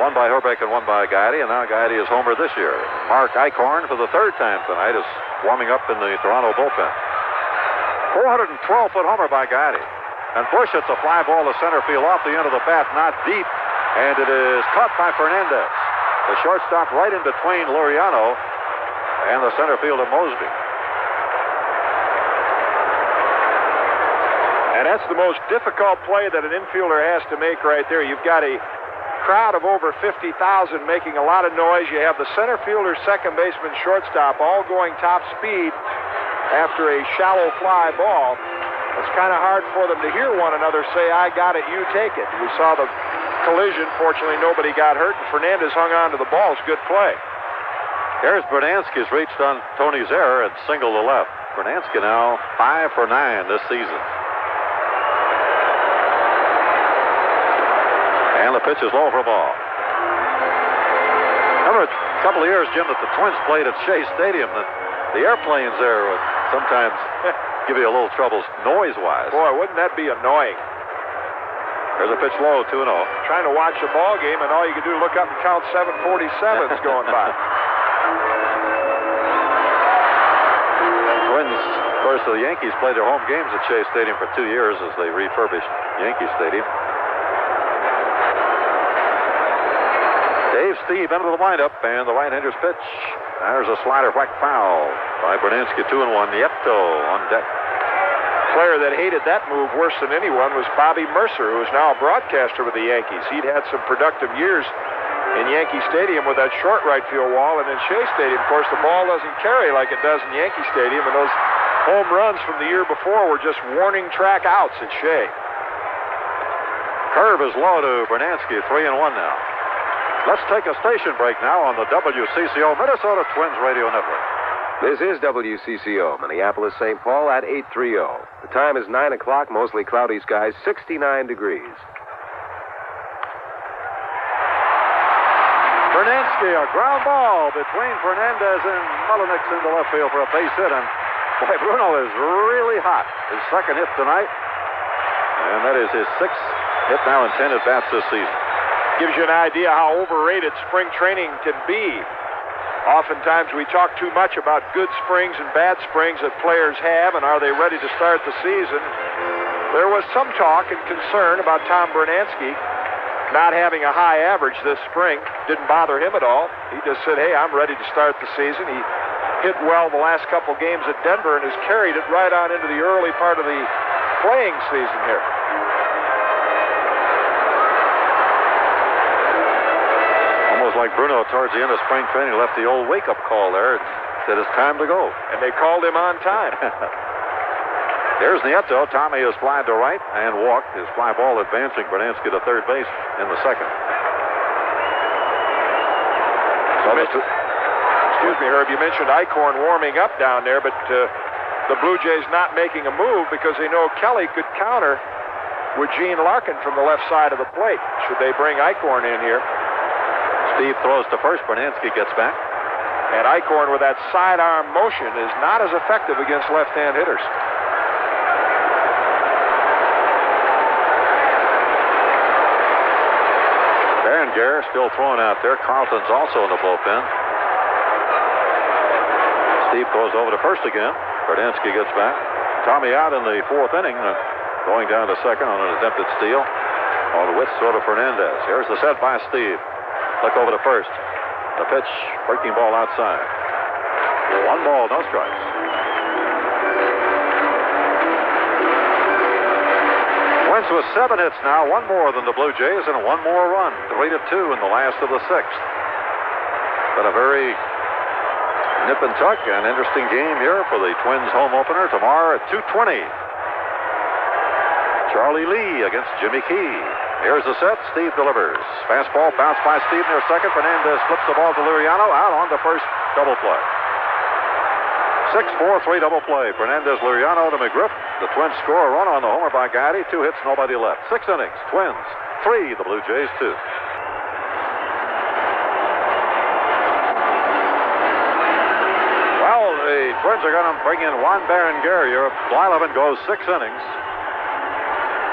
one by Herbeck and one by Gaetti, and now Gaetti is homer this year. Mark Eichhorn, for the 3rd time tonight, is warming up in the Toronto bullpen. 412-foot homer by Gaetti. And Bush hits a fly ball to center field off the end of the bat, not deep, and it is caught by Fernandez. The shortstop right in between Luriano and the center fielder Mosby. And that's the most difficult play that an infielder has to make right there. You've got a crowd of over 50,000 making a lot of noise. You have the center fielder, second baseman, shortstop all going top speed after a shallow fly ball. It's kind of hard for them to hear one another say, I got it, you take it. We saw the collision. Fortunately, nobody got hurt, and Fernandez hung on to the ball. It's good play. Here's Bernansky's reached on Tony's error and single to left. Bernansky now 5 for 9 this season. And the pitch is low for a ball. Remember a couple of years, Jim, that the Twins played at Shea Stadium. The airplanes there would sometimes give you a little trouble noise-wise. Boy, wouldn't that be annoying? There's a pitch low, 2-0. Trying to watch a ball game, and all you can do is look up and count 747s going by. Twins, of course, the Yankees played their home games at Shea Stadium for 2 years as they refurbished Yankee Stadium. Dave Steve into the windup, and the right-hander's pitch. There's a slider whack foul by Bernansky, 2-1. Nieto on deck. Player that hated that move worse than anyone was Bobby Mercer, who is now a broadcaster with the Yankees. He'd had some productive years in Yankee Stadium with that short right field wall, and in Shea Stadium, of course, the ball doesn't carry like it does in Yankee Stadium, and those home runs from the year before were just warning track outs at Shea. Curve is low to Bernansky, 3-1 now. Let's take a station break now on the WCCO Minnesota Twins Radio Network. This is WCCO, Minneapolis, St. Paul at 8:30. The time is 9 o'clock, mostly cloudy skies, 69 degrees. Bernansky, a ground ball between Fernandez and Mullenix into left field for a base hit. And boy, Bruno is really hot. His 2nd hit tonight. And that is his 6th hit now in 10 at-bats this season. Gives you an idea how overrated spring training can be. Oftentimes we talk too much about good springs and bad springs that players have, and are they ready to start the season. There was some talk and concern about Tom Bernansky not having a high average this spring. Didn't bother him at all. He just said, hey, I'm ready to start the season. He hit well the last couple games at Denver and has carried it right on into the early part of the playing season here. Like Bruno towards the end of spring training left the old wake-up call there and said it's time to go. And they called him on time. There's Nieto. Tommy is flied to right and walked. His fly ball advancing Bernansky to third base in the 2nd. Excuse me, Herb, you mentioned Eichhorn warming up down there, but the Blue Jays not making a move because they know Kelly could counter with Gene Larkin from the left side of the plate. Should they bring Eichhorn in here? Steve throws to first. Bernansky gets back. And Eichhorn with that sidearm motion is not as effective against left-hand hitters. Berenguer still throwing out there. Carlton's also in the bullpen. Steve goes over to first again. Bernansky gets back. Tommy out in the 4th inning, going down to 2nd on an attempted steal on the width throw to Fernandez. Here's the set by Steve. Look over to first. The pitch, breaking ball outside. 1 ball, no strikes. Twins with 7 hits now, 1 more than the Blue Jays, and 1 more run. 3-2 in the last of the 6th. But a very nip and tuck and interesting game here for the Twins home opener tomorrow at 2:20. Charlie Lee against Jimmy Key. Here's the set. Steve delivers. Fastball bounced by Steve near second. Fernandez flips the ball to Luriano. Out on the first double play. 6-4-3 double play. Fernandez, Liriano to McGriff. The Twins score a run on the homer by Gladden. 2 hits, nobody left. 6 innings. Twins 3, the Blue Jays 2. Well, the Twins are going to bring in Juan Berenguer. Blyleven goes 6 innings.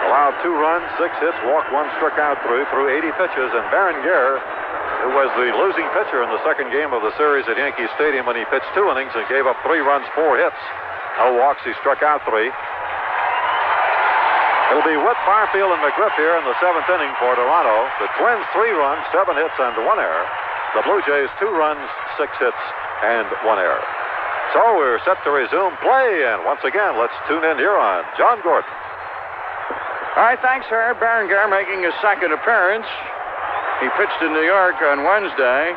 Allowed 2 runs, 6 hits, walked 1, struck out 3 through 80 pitches. And Berenguer, who was the losing pitcher in the second game of the series at Yankee Stadium when he pitched 2 innings and gave up 3 runs, 4 hits. No walks, he struck out 3. It'll be Witt, Barfield, and McGriff here in the 7th inning for Toronto. The Twins 3 runs, 7 hits, and 1 error. The Blue Jays 2 runs, 6 hits, and 1 error. So we're set to resume play, and once again, let's tune in here on John Gordon. All right, thanks, Herb. Berenguer making his second appearance. He pitched in New York on Wednesday,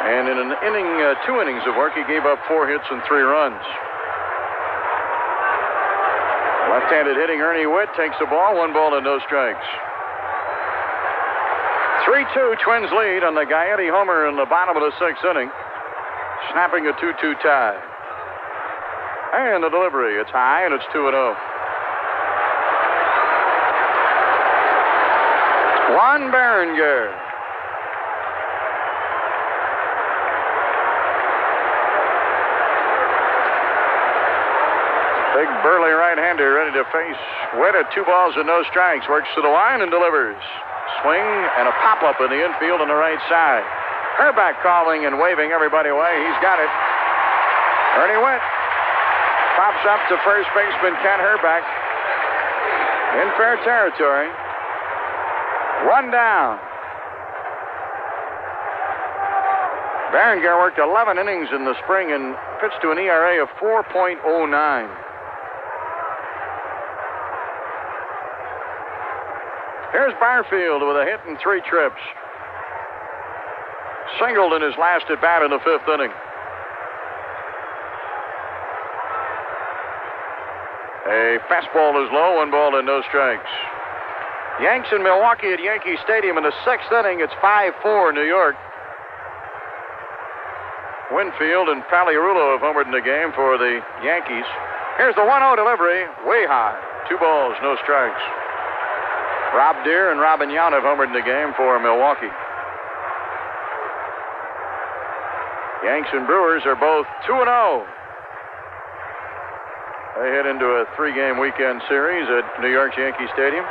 and in an inning, 2 innings of work, he gave up 4 hits and 3 runs. Left-handed hitting Ernie Witt takes the ball, 1 ball and no strikes. 3-2 Twins lead on the Gaetti homer in the bottom of the 6th inning, snapping a 2-2 tie. And the delivery, it's high and it's 2-0. Juan Berenguer. Big burly right-hander ready to face Witt at 2 balls and no strikes. Works to the line and delivers. Swing and a pop-up in the infield on the right side. Herback calling and waving everybody away. He's got it. Ernie Witt pops up to first baseman Ken Herback in fair territory. 1 down. Berenguer worked 11 innings in the spring and pitched to an ERA of 4.09. Here's Barfield with a hit and 3 trips. Singled in his last at bat in the 5th inning. A fastball is low, 1 ball and no strikes. Yanks in Milwaukee at Yankee Stadium in the 6th inning. It's 5-4 New York. Winfield and Paliarulo have homered in the game for the Yankees. Here's the 1-0 delivery, way high. 2 balls, no strikes. Rob Deere and Robin Yount have homered in the game for Milwaukee. Yanks and Brewers are both 2-0. They head into a 3-game weekend series at New York's Yankee Stadium.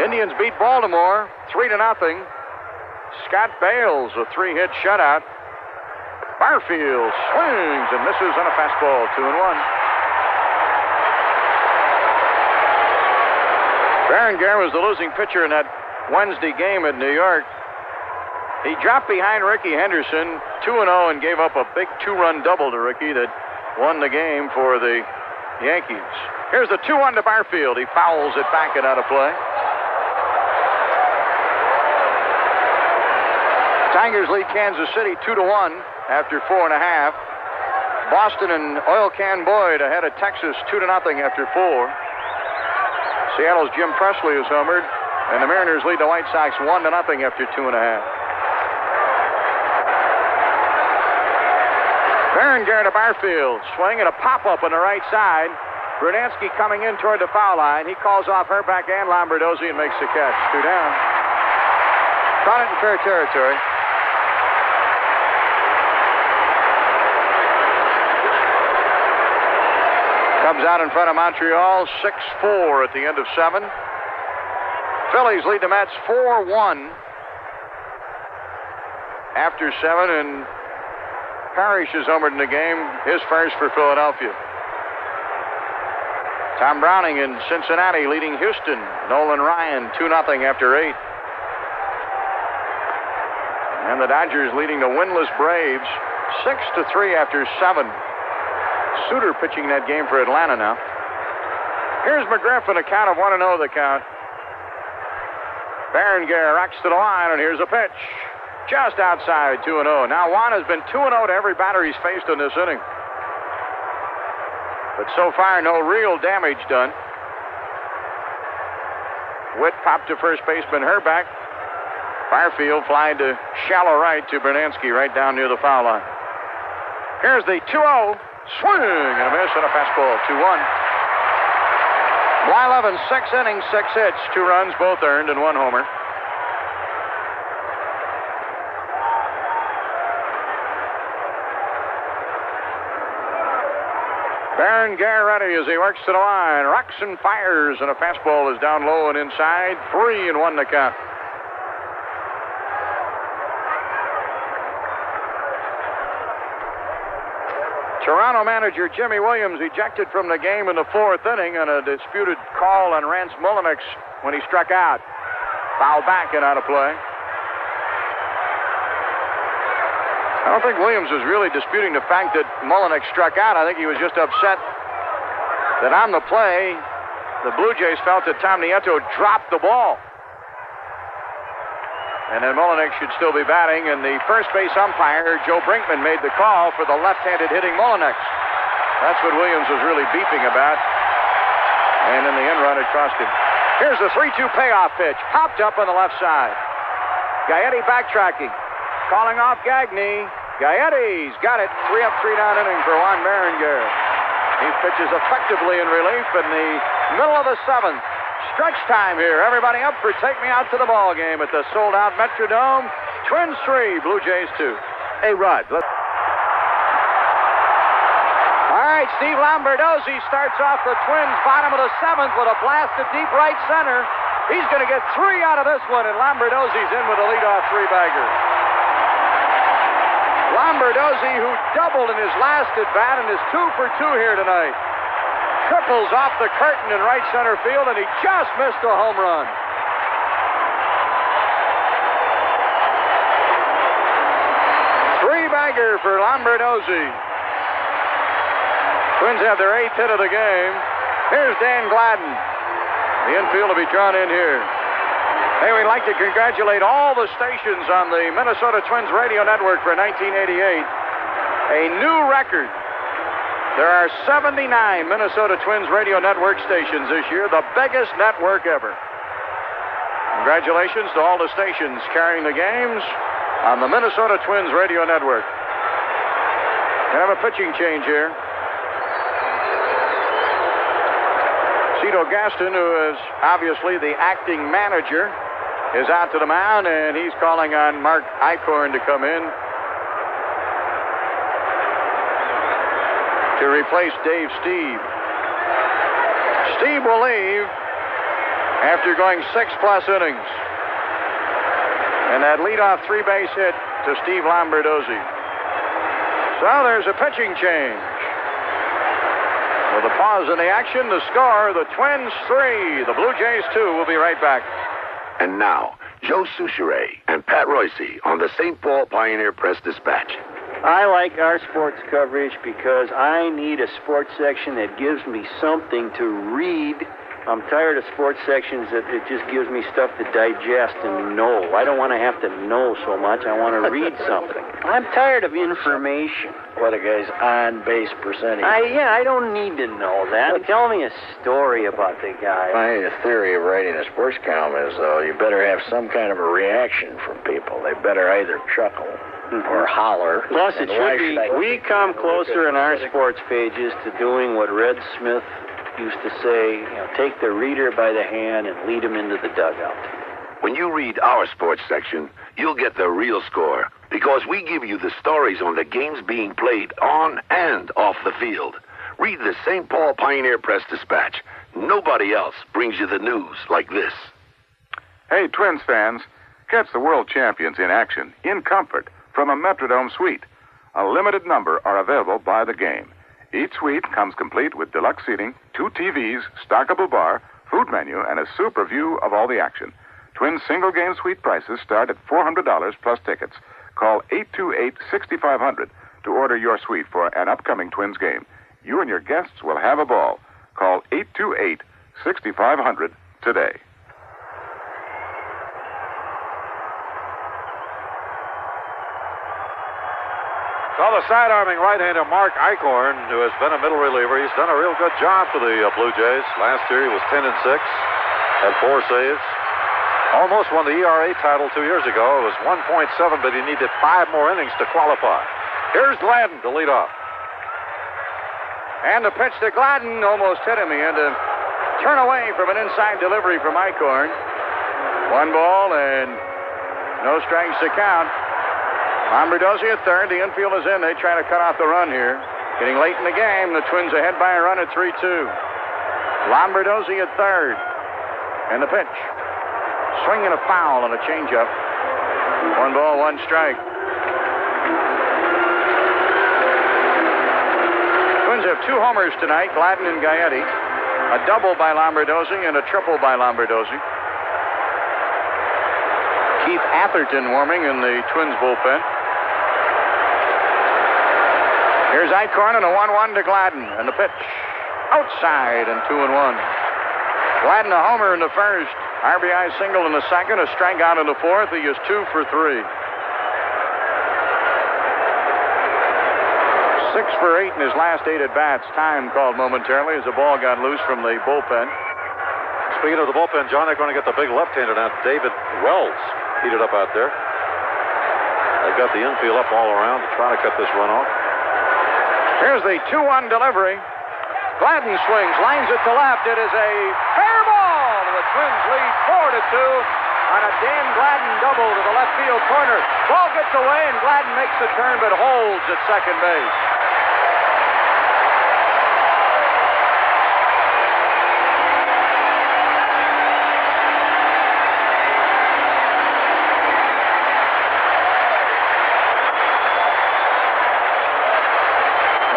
Indians beat Baltimore 3-0. Scott Bales, a 3-hit shutout. Barfield swings and misses on a fastball, 2-1. Berenguer was the losing pitcher in that Wednesday game at New York. He dropped behind Rickey Henderson, 2-0, and gave up a big 2-run double to Rickey that won the game for the Yankees. Here's the 2-1 to Barfield. He fouls it back and out of play. Tigers lead Kansas City 2-1 after 4.5. Boston and Oil Can Boyd ahead of Texas 2-0 after 4. Seattle's Jim Presley is homered, and the Mariners lead the White Sox 1-0 after 2.5. Berenguer to Barfield, swing and a pop-up on the right side. Brunansky coming in toward the foul line. He calls off Herback and Lombardozzi and makes the catch. 2 down. Caught it in fair territory. Cubs out in front of Montreal, 6-4 at the end of 7. Phillies lead the Mets 4-1 after 7, and Parrish is homered in the game, his first for Philadelphia. Tom Browning in Cincinnati leading Houston. Nolan Ryan 2-0 after 8. And the Dodgers leading the winless Braves 6-3 after 7. Suter pitching that game for Atlanta now. Here's McGriff in a count of 1-0 the count. Berenguer rocks to the line, and here's a pitch. Just outside, 2-0. Now Juan has been 2-0 to every batter he's faced in this inning. But so far, no real damage done. Witt popped to first baseman Herback. Barfield flying to shallow right to Brunansky right down near the foul line. Here's the 2-0. Swing and a miss and a fastball. 2-1. Blyleven, 6 innings, 6 hits, 2 runs, both earned, and 1 homer. Baron Garretti as he works to the line, rocks and fires, and a fastball is down low and inside. 3-1 the count. Toronto manager Jimmy Williams ejected from the game in the 4th inning on a disputed call on Rance Mullenix when he struck out. Foul back and out of play. I don't think Williams was really disputing the fact that Mullenix struck out. I think he was just upset that on the play, the Blue Jays felt that Tom Nieto dropped the ball. And then Mullenix should still be batting, and the first base umpire, Joe Brinkman, made the call for the left-handed hitting Mullenix. That's what Williams was really beeping about. And in the end run, it cost him. Here's the 3-2 payoff pitch. Popped up on the left side. Gaetti backtracking. Calling off Gagne. Gaetti's got it. 3 up, 3 down inning for Juan Berenguer. He pitches effectively in relief in the middle of the 7th. Stretch time here. Everybody up for Take Me Out to the Ball Game at the sold-out Metrodome. Twins 3, Blue Jays 2. Hey, Rod. All right, Steve Lombardozzi starts off the Twins' bottom of the 7th with a blast to deep right center. He's going to get 3 out of this one, and Lombardozzi's in with a leadoff 3-bagger. Lombardozzi, who doubled in his last at-bat and is 2 for 2 here tonight. Triples off the curtain in right center field, and he just missed a home run. Three-bagger for Lombardozzi. Twins have their 8th hit of the game. Here's Dan Gladden. The infield will be drawn in here. Hey, we'd like to congratulate all the stations on the Minnesota Twins radio network for 1988. A new record. There are 79 Minnesota Twins radio network stations this year, the biggest network ever. Congratulations to all the stations carrying the games on the Minnesota Twins radio network. Gonna have a pitching change here. Cito Gaston, who is obviously the acting manager, is out to the mound, and he's calling on Mark Eichhorn to come in to replace Dave Steve. Steve will leave after going 6+ innings. And that leadoff 3-base hit to Steve Lombardozzi. So there's a pitching change. With a pause in the action, the score, the Twins 3, the Blue Jays 2. We'll be right back. And now, Joe Souchere and Pat Royce on the St. Paul Pioneer Press-Dispatch. I like our sports coverage because I need a sports section that gives me something to read. I'm tired of sports sections that it just gives me stuff to digest and know. I don't want to have to know so much. I want to read something. I'm tired of information. What a guy's on-base percentage. I don't need to know that. Tell me a story about the guy. My theory of writing a sports column is, though, you better have some kind of a reaction from people. They better either chuckle or holler. Plus, it should be, we come closer in our sports pages to doing what Red Smith used to say, take the reader by the hand and lead him into the dugout. When you read our sports section, you'll get the real score, because we give you the stories on the games being played on and off the field. Read the St. Paul Pioneer Press-Dispatch. Nobody else brings you the news like this. Hey, Twins fans, catch the world champions in action, in comfort, from a Metrodome suite. A limited number are available by the game. Each suite comes complete with deluxe seating, 2 TVs, stockable bar, food menu, and a super view of all the action. Twins single-game suite prices start at $400 plus tickets. Call 828-6500 to order your suite for an upcoming Twins game. You and your guests will have a ball. Call 828-6500 today. Well, the side-arming right-hander Mark Eichhorn, who has been a middle reliever, he's done a real good job for the Blue Jays. Last year he was 10-6, had 4 saves. Almost won the ERA title 2 years ago. It was 1.7, but he needed 5 more innings to qualify. Here's Gladden to lead off. And the pitch to Gladden almost hit him. He had to turn away from an inside delivery from Eichhorn. 1 ball and no strikes to count. Lombardozzi at third. The infield is in. They try to cut off the run here. Getting late in the game, the Twins ahead by a run at 3-2. Lombardozzi at third. And the pitch. Swing and a foul and a changeup. 1 ball, 1 strike. Twins have 2 homers tonight, Gladden and Gaetti. A double by Lombardozzi and a triple by Lombardozzi. Keith Atherton warming in the Twins bullpen. Here's Eichhorn and a 1-1 to Gladden. And the pitch. Outside and 2-1. Gladden a homer in the first. RBI single in the second. A strikeout in the fourth. He is 2 for 3. 6 for 8 in his last 8 at-bats. Time called momentarily as the ball got loose from the bullpen. Speaking of the bullpen, John, they're going to get the big left-hander now. David Wells heated up out there. They've got the infield up all around to try to cut this run off. Here's the 2-1 delivery. Gladden swings, lines it to left. It is a fair ball. The Twins lead 4-2 on a Dan Gladden double to the left field corner. Ball gets away and Gladden makes the turn but holds at second base.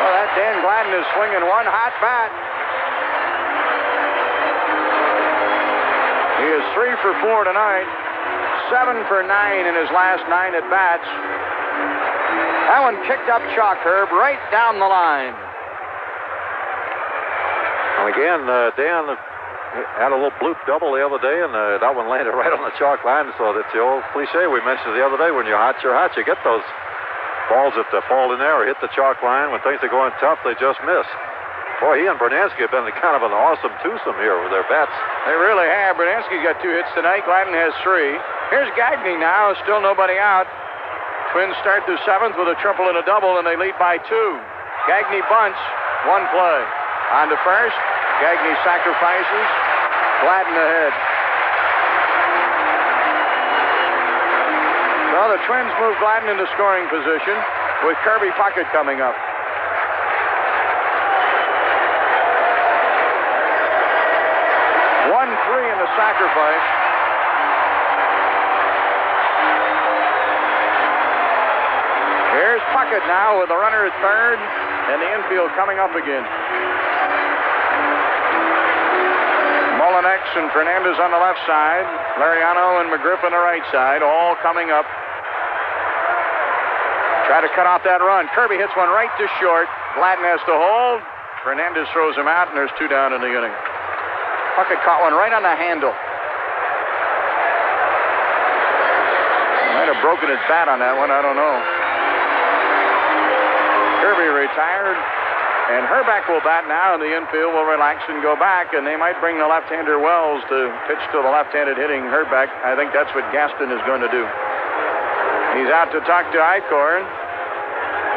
Well, that Dan Gladden is swinging one hot bat. He is 3 for 4 tonight, 7 for 9 in his last 9 at-bats. That one kicked up chalk, Herb, right down the line. And again, Dan had a little bloop double the other day, and that one landed right on the chalk line. So that's the old cliche we mentioned the other day. When you're hot, you're hot. You get those balls that fall in there or hit the chalk line. When things are going tough, they just miss. Boy, he and Bernansky have been kind of an awesome twosome here with their bats. They really have. Bernansky's got 2 hits tonight. Gladden has 3. Here's Gagne now. Still nobody out. Twins start the 7th with a triple and a double, and they lead by 2. Gagne bunts. 1 play. On to first. Gagne sacrifices. Gladden ahead. So the Twins move Gladden into scoring position with Kirby Puckett coming up. 1-3 in the sacrifice. Here's Puckett now with a runner at third, and the infield coming up again. Mullinex and Fernandez on the left side, Lariano and McGriff on the right side, all coming up. Try to cut off that run. Kirby hits one right to short. Gladden has to hold. Fernandez throws him out, and there's 2 down in the inning. Puckett caught one right on the handle. Might have broken his bat on that one, I don't know. Kirby retired, and Herbeck will bat now, and the infield will relax and go back, and they might bring the left-hander Wells to pitch to the left-handed hitting Herbeck. I think that's what Gaston is going to do. He's out to talk to Eichhorn.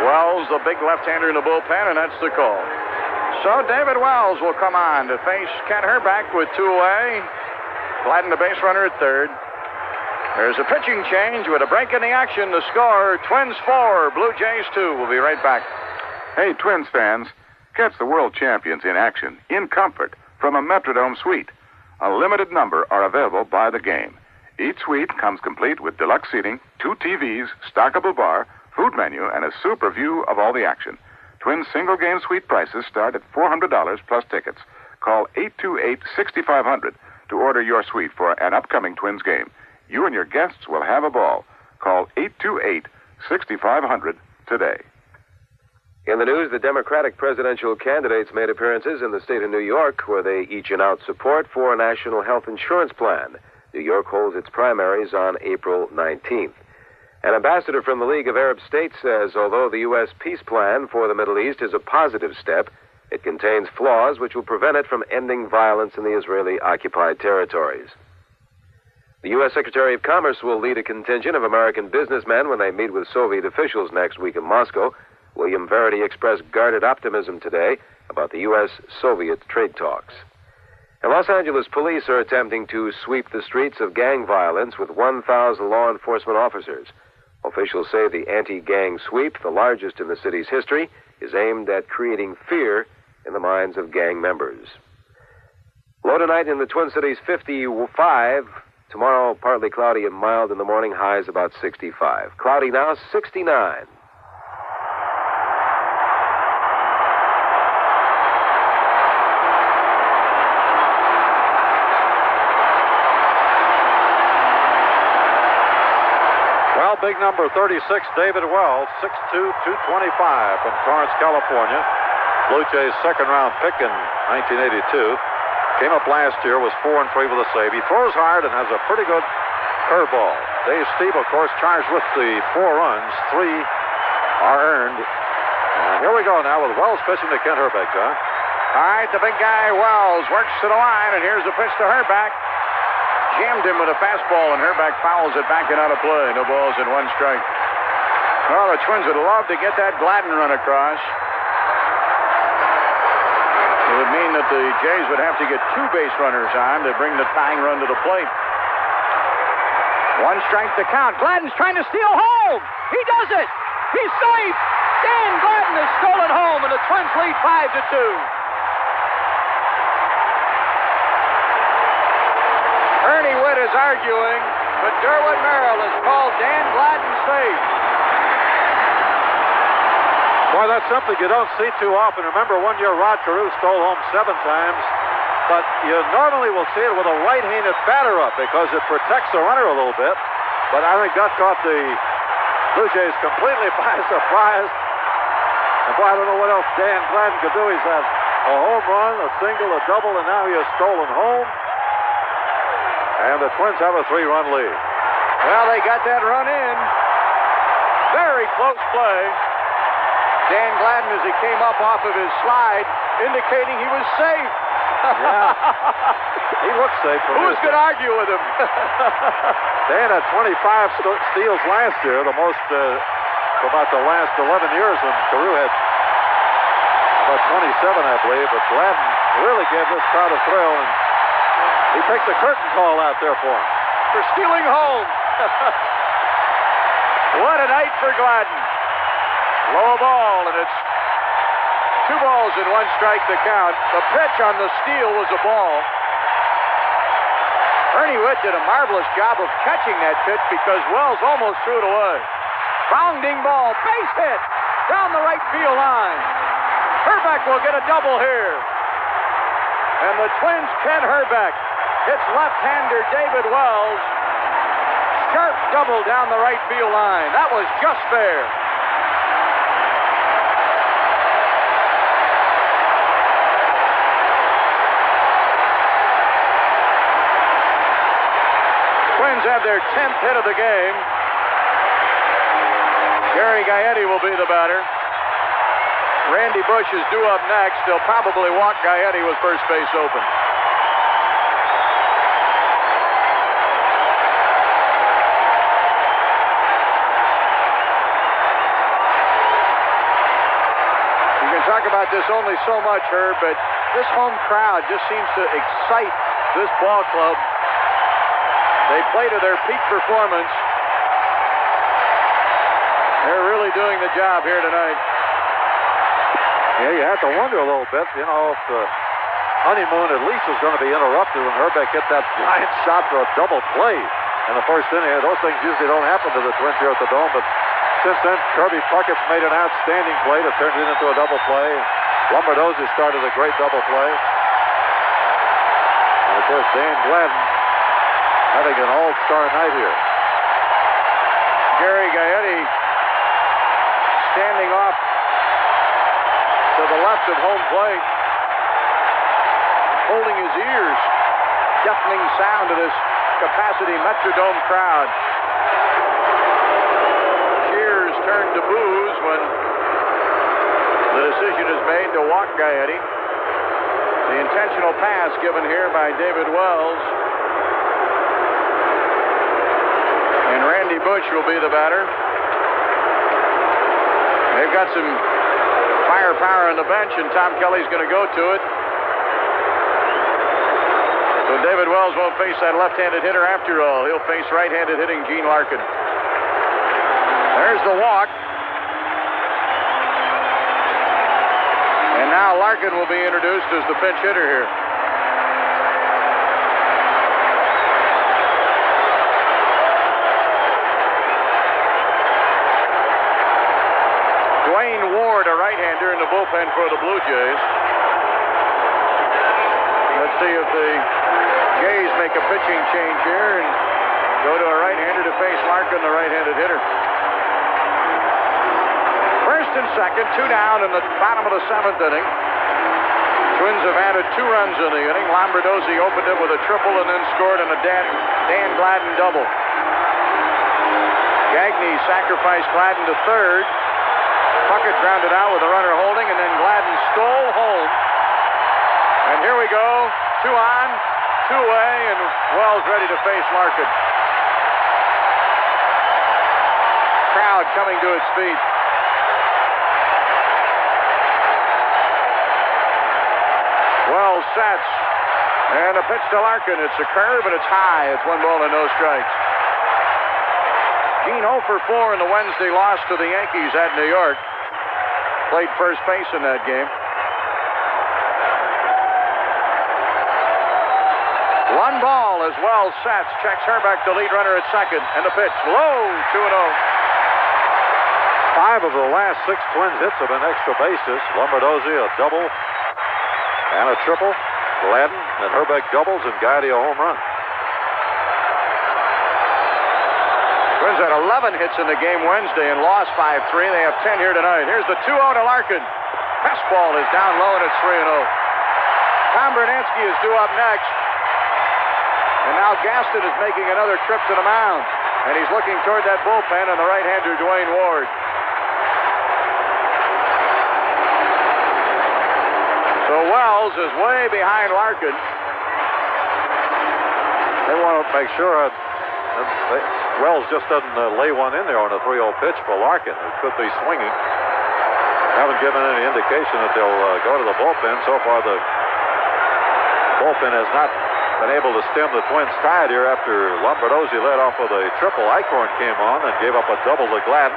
Wells, the big left-hander in the bullpen, and that's the call. So David Wells will come on to face Kent Herbeck with 2 away. Gladden the base runner at third. There's a pitching change with a break in the action. The score, Twins 4, Blue Jays 2. We'll be right back. Hey, Twins fans, catch the world champions in action, in comfort, from a Metrodome suite. A limited number are available by the game. Each suite comes complete with deluxe seating, 2 TVs, stockable bar, food menu, and a super view of all the action. Twins single-game suite prices start at $400 plus tickets. Call 828-6500 to order your suite for an upcoming Twins game. You and your guests will have a ball. Call 828-6500 today. In the news, the Democratic presidential candidates made appearances in the state of New York, where they each announced support for a national health insurance plan. New York holds its primaries on April 19th. An ambassador from the League of Arab States says although the U.S. peace plan for the Middle East is a positive step, it contains flaws which will prevent it from ending violence in the Israeli-occupied territories. The U.S. Secretary of Commerce will lead a contingent of American businessmen when they meet with Soviet officials next week in Moscow. William Verity expressed guarded optimism today about the U.S.-Soviet trade talks. And Los Angeles police are attempting to sweep the streets of gang violence with 1,000 law enforcement officers. Officials say the anti-gang sweep, the largest in the city's history, is aimed at creating fear in the minds of gang members. Low tonight in the Twin Cities, 55. Tomorrow, partly cloudy and mild in the morning, highs about 65. Cloudy now, 69. Well, big number 36, David Wells, 6'2", 225 from Torrance, California. Blue Jays' second-round pick in 1982. Came up last year, was 4-3 with a save. He throws hard and has a pretty good curveball. Dave Steve, of course, charged with the 4 runs. 3 are earned. And here we go now with Wells pitching to Kent Hrbek, John. All right, the big guy, Wells, works to the line, and here's the pitch to Hrbek. Jammed him with a fastball, and Hrbek fouls it back and out of play. No balls and 1 strike. Well, the Twins would love to get that Gladden run across. It would mean that the Jays would have to get 2 base runners on to bring the tying run to the plate. 1 strike to count. Gladden's trying to steal home. He does it. He's safe. Dan Gladden has stolen home, and the Twins lead 5-2. Ernie Witt is arguing, but Derwin Merrill has called Dan Gladden safe. Boy, that's something you don't see too often. Remember, one year Rod Carew stole home 7 times, but you normally will see it with a right-handed batter up because it protects the runner a little bit. But I think that caught the Blue Jays completely by surprise. And boy, I don't know what else Dan Gladden could do. He's had a home run, a single, a double, and now he has stolen home. And the Twins have a 3-run lead. Well, they got that run in. Very close play. Dan Gladden, as he came up off of his slide, indicating he was safe. Yeah. He looks safe. Who's going to argue with him? Dan had 25 steals last year, the most for about the last 11 years, and Carew had about 27, I believe. But Gladden really gave this crowd a thrill, and he takes a curtain call out there for him. For stealing home. What a night for Gladden. Low ball, and it's 2 balls and 1 strike to count. The pitch on the steal was a ball. Ernie Witt did a marvelous job of catching that pitch because Wells almost threw it away. Bounding ball, base hit down the right field line. Hrbek will get a double here. And the Twins, Kent Hrbek hits left-hander David Wells. Sharp double down the right field line. That was just fair. Twins have their 10th hit of the game. Gary Gaetti will be the batter. Randy Bush is due up next. They'll probably walk Gaetti with first base open. You can talk about this only so much, Herb, but this home crowd just seems to excite this ball club. They play to their peak performance. They're really doing the job here tonight. Yeah, you have to wonder a little bit, you know, if the honeymoon at least is going to be interrupted when Hrbek hit that giant shot for a double play in the first inning. Those things usually don't happen to the Twins here at the Dome, but since then, Kirby Puckett's made an outstanding play to turn it into a double play. Lombardozzi started a great double play. And of course, Dan Gladden having an all-star night here. Gary Gaetti standing off to the left of home plate, holding his ears. Deafening sound of this capacity Metrodome crowd. Cheers turn to boos when the decision is made to walk Gaetti. The intentional pass given here by David Wells. And Randy Bush will be the batter. They've got some fire firepower on the bench, and Tom Kelly's going to go to it. So David Wells won't face that left-handed hitter after all. He'll face right-handed hitting Gene Larkin. There's the walk. And now Larkin will be introduced as the pinch hitter here. Dwayne Ward, a right-hander in the bullpen for the Blue Jays. Let's see if the Jays make a pitching change here and go to a right-hander to face Larkin, the right-handed hitter. First and second, 2 down in the bottom of the 7th inning. Twins have added 2 runs in the inning. Lombardozzi opened it with a triple and then scored on a Dan Gladden double. Gagne sacrificed Gladden to third. Puckett grounded out with a runner holding, and then Gladden stole home. And here we go, 2 on, 2 away, and Wells ready to face Larkin. Crowd coming to its feet. Wells sets, and a pitch to Larkin. It's a curve, and it's high. It's 1 ball and no strikes. Gene 0 for 4 in the Wednesday loss to the Yankees at New York. Played first base in that game. 1 ball as Wells sets. Checks Herbeck, the lead runner at second. And the pitch low, 2-0. 5 of the last 6 Twins hits have been extra bases. Lombardozzi a double and a triple. Gladden and Herbeck doubles, and Gagne a home run. Twins had 11 hits in the game Wednesday and lost 5-3. They have 10 here tonight. Here's the 2-0 to Larkin. Fastball is down low, and it's 3-0. Tom Bernansky is due up next. And now Gaston is making another trip to the mound. And he's looking toward that bullpen and the right-hander, Dwayne Ward. So Wells is way behind Larkin. They want to make sure Wells just doesn't lay one in there on a 3-0 pitch for Larkin. It could be swinging. Haven't given any indication that they'll go to the bullpen. So far, the bullpen has not been able to stem the Twins' tide here after Lombardozzi led off with a triple. Eichhorn came on and gave up a double to Gladden.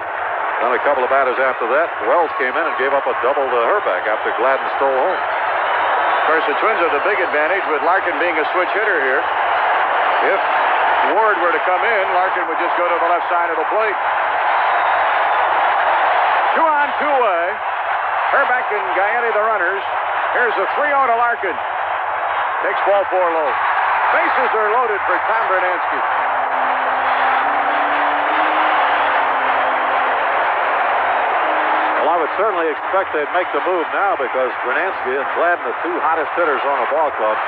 Then a couple of batters after that, Wells came in and gave up a double to Herbeck after Gladden stole home. Of course, the Twins have the big advantage with Larkin being a switch hitter here. If Ward were to come in, Larkin would just go to the left side of the plate. 2 on, 2 away. Herbeck and Gagne the runners. Here's a 3-0 to Larkin. Takes ball 4 low. Bases are loaded for Tom Bernansky. Well, I would certainly expect they'd make the move now because Bernansky and Gladden, the 2 hottest hitters on the ball club.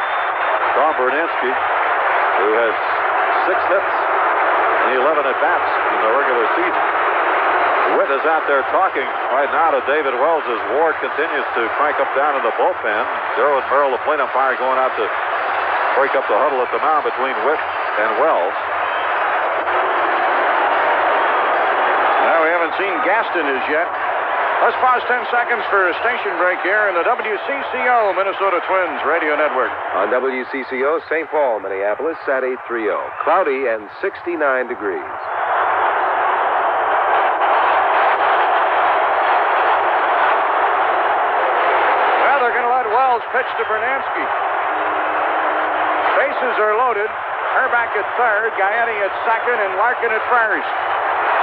Tom Bernansky, who has 6 hits and 11 at-bats in the regular season. Witt is out there talking right now to David Wells as Ward continues to crank up down in the bullpen. Darrell and Merrill, the plate umpire, going out to break up the huddle at the mound between Witt and Wells. Well, we haven't seen Gaston as yet. Let's pause 10 seconds for a station break here in the WCCO Minnesota Twins Radio Network. On WCCO, St. Paul, Minneapolis, Sat 830. Cloudy and 69 degrees. Well, they're going to let Wells pitch to Bernansky. Bases are loaded. Herbeck at third, Gagne at second, and Larkin at first.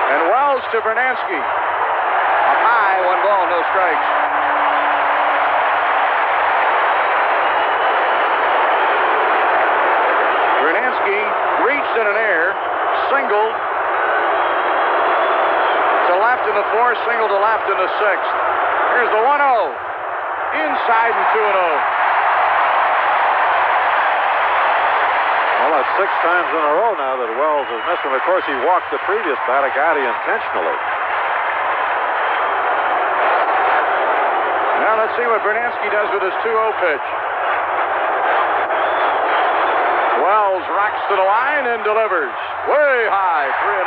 And Wells to Bernansky. High, 1 ball, no strikes. Bernansky reached in an air, singled to left in the 4th, singled to left in the 6th. Here's the 1-0. Inside and 2-0. Well, that's 6 times in a row now that Wells has missed him. Of course, he walked the previous batter, Gagne, intentionally. Now let's see what Bernansky does with his 2-0 pitch. Wells rocks to the line and delivers. Way high, 3-0.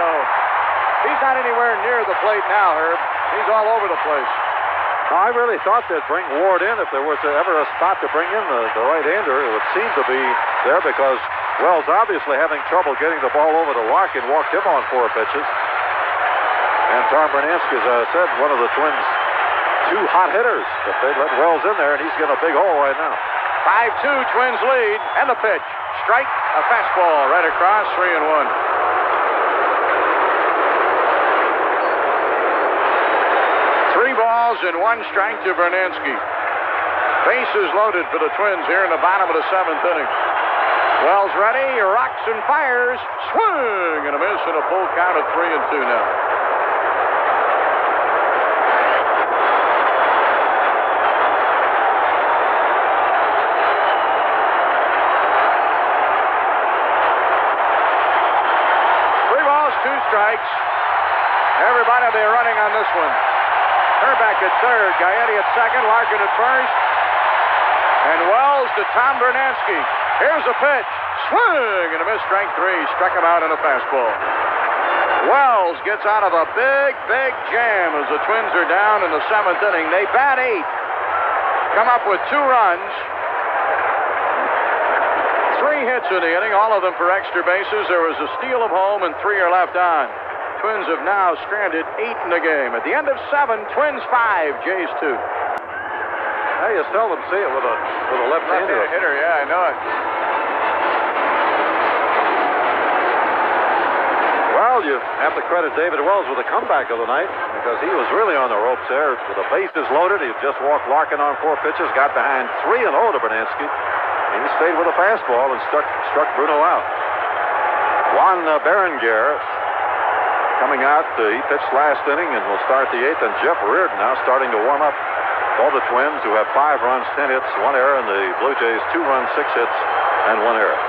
He's not anywhere near the plate now, Herb. He's all over the place. Now, I really thought they'd bring Ward in if there was ever a spot to bring in the right-hander. It would seem to be there because Wells obviously having trouble getting the ball over to Larkin, walked him on 4 pitches. And Tom Bernansky, as I said, one of the Twins' 2 hot hitters. But they let Wells in there, and he's getting a big hole right now. 5-2 Twins lead, and the pitch. Strike, a fastball right across, 3-1. 3 balls and 1 strike to Bernansky. Bases loaded for the Twins here in the bottom of the 7th inning. Wells ready, rocks and fires. Swing and a miss and a full count of 3-2 now. Strikes. Everybody will be running on this one. Herbeck at third, Gaetti at second, Larkin at first. And Wells to Tom Bernansky. Here's a pitch. Swing and a miss, strike 3. Struck him out in a fastball. Wells gets out of a big jam as the Twins are down in the 7th inning. They bat 8. Come up with 2 runs. 3 hits in the inning, all of them for extra bases. There was a steal of home, and 3 are left on. Twins have now stranded 8 in the game. At the end of 7, Twins 5, Jays 2. Now you seldom see it with a left-hander hitter. Yeah, I know it. Well, you have to credit David Wells with the comeback of the night because he was really on the ropes there. With the bases loaded, he just walked Larkin on 4 pitches, got behind 3-0 to Bernansky. He stayed with a fastball and struck Bruno out. Juan Berenguer coming out. He pitched last inning and will start the 8th. And Jeff Reardon now starting to warm up for the Twins, who have 5 runs, 10 hits, 1 error, and the Blue Jays 2 runs, 6 hits, and 1 error.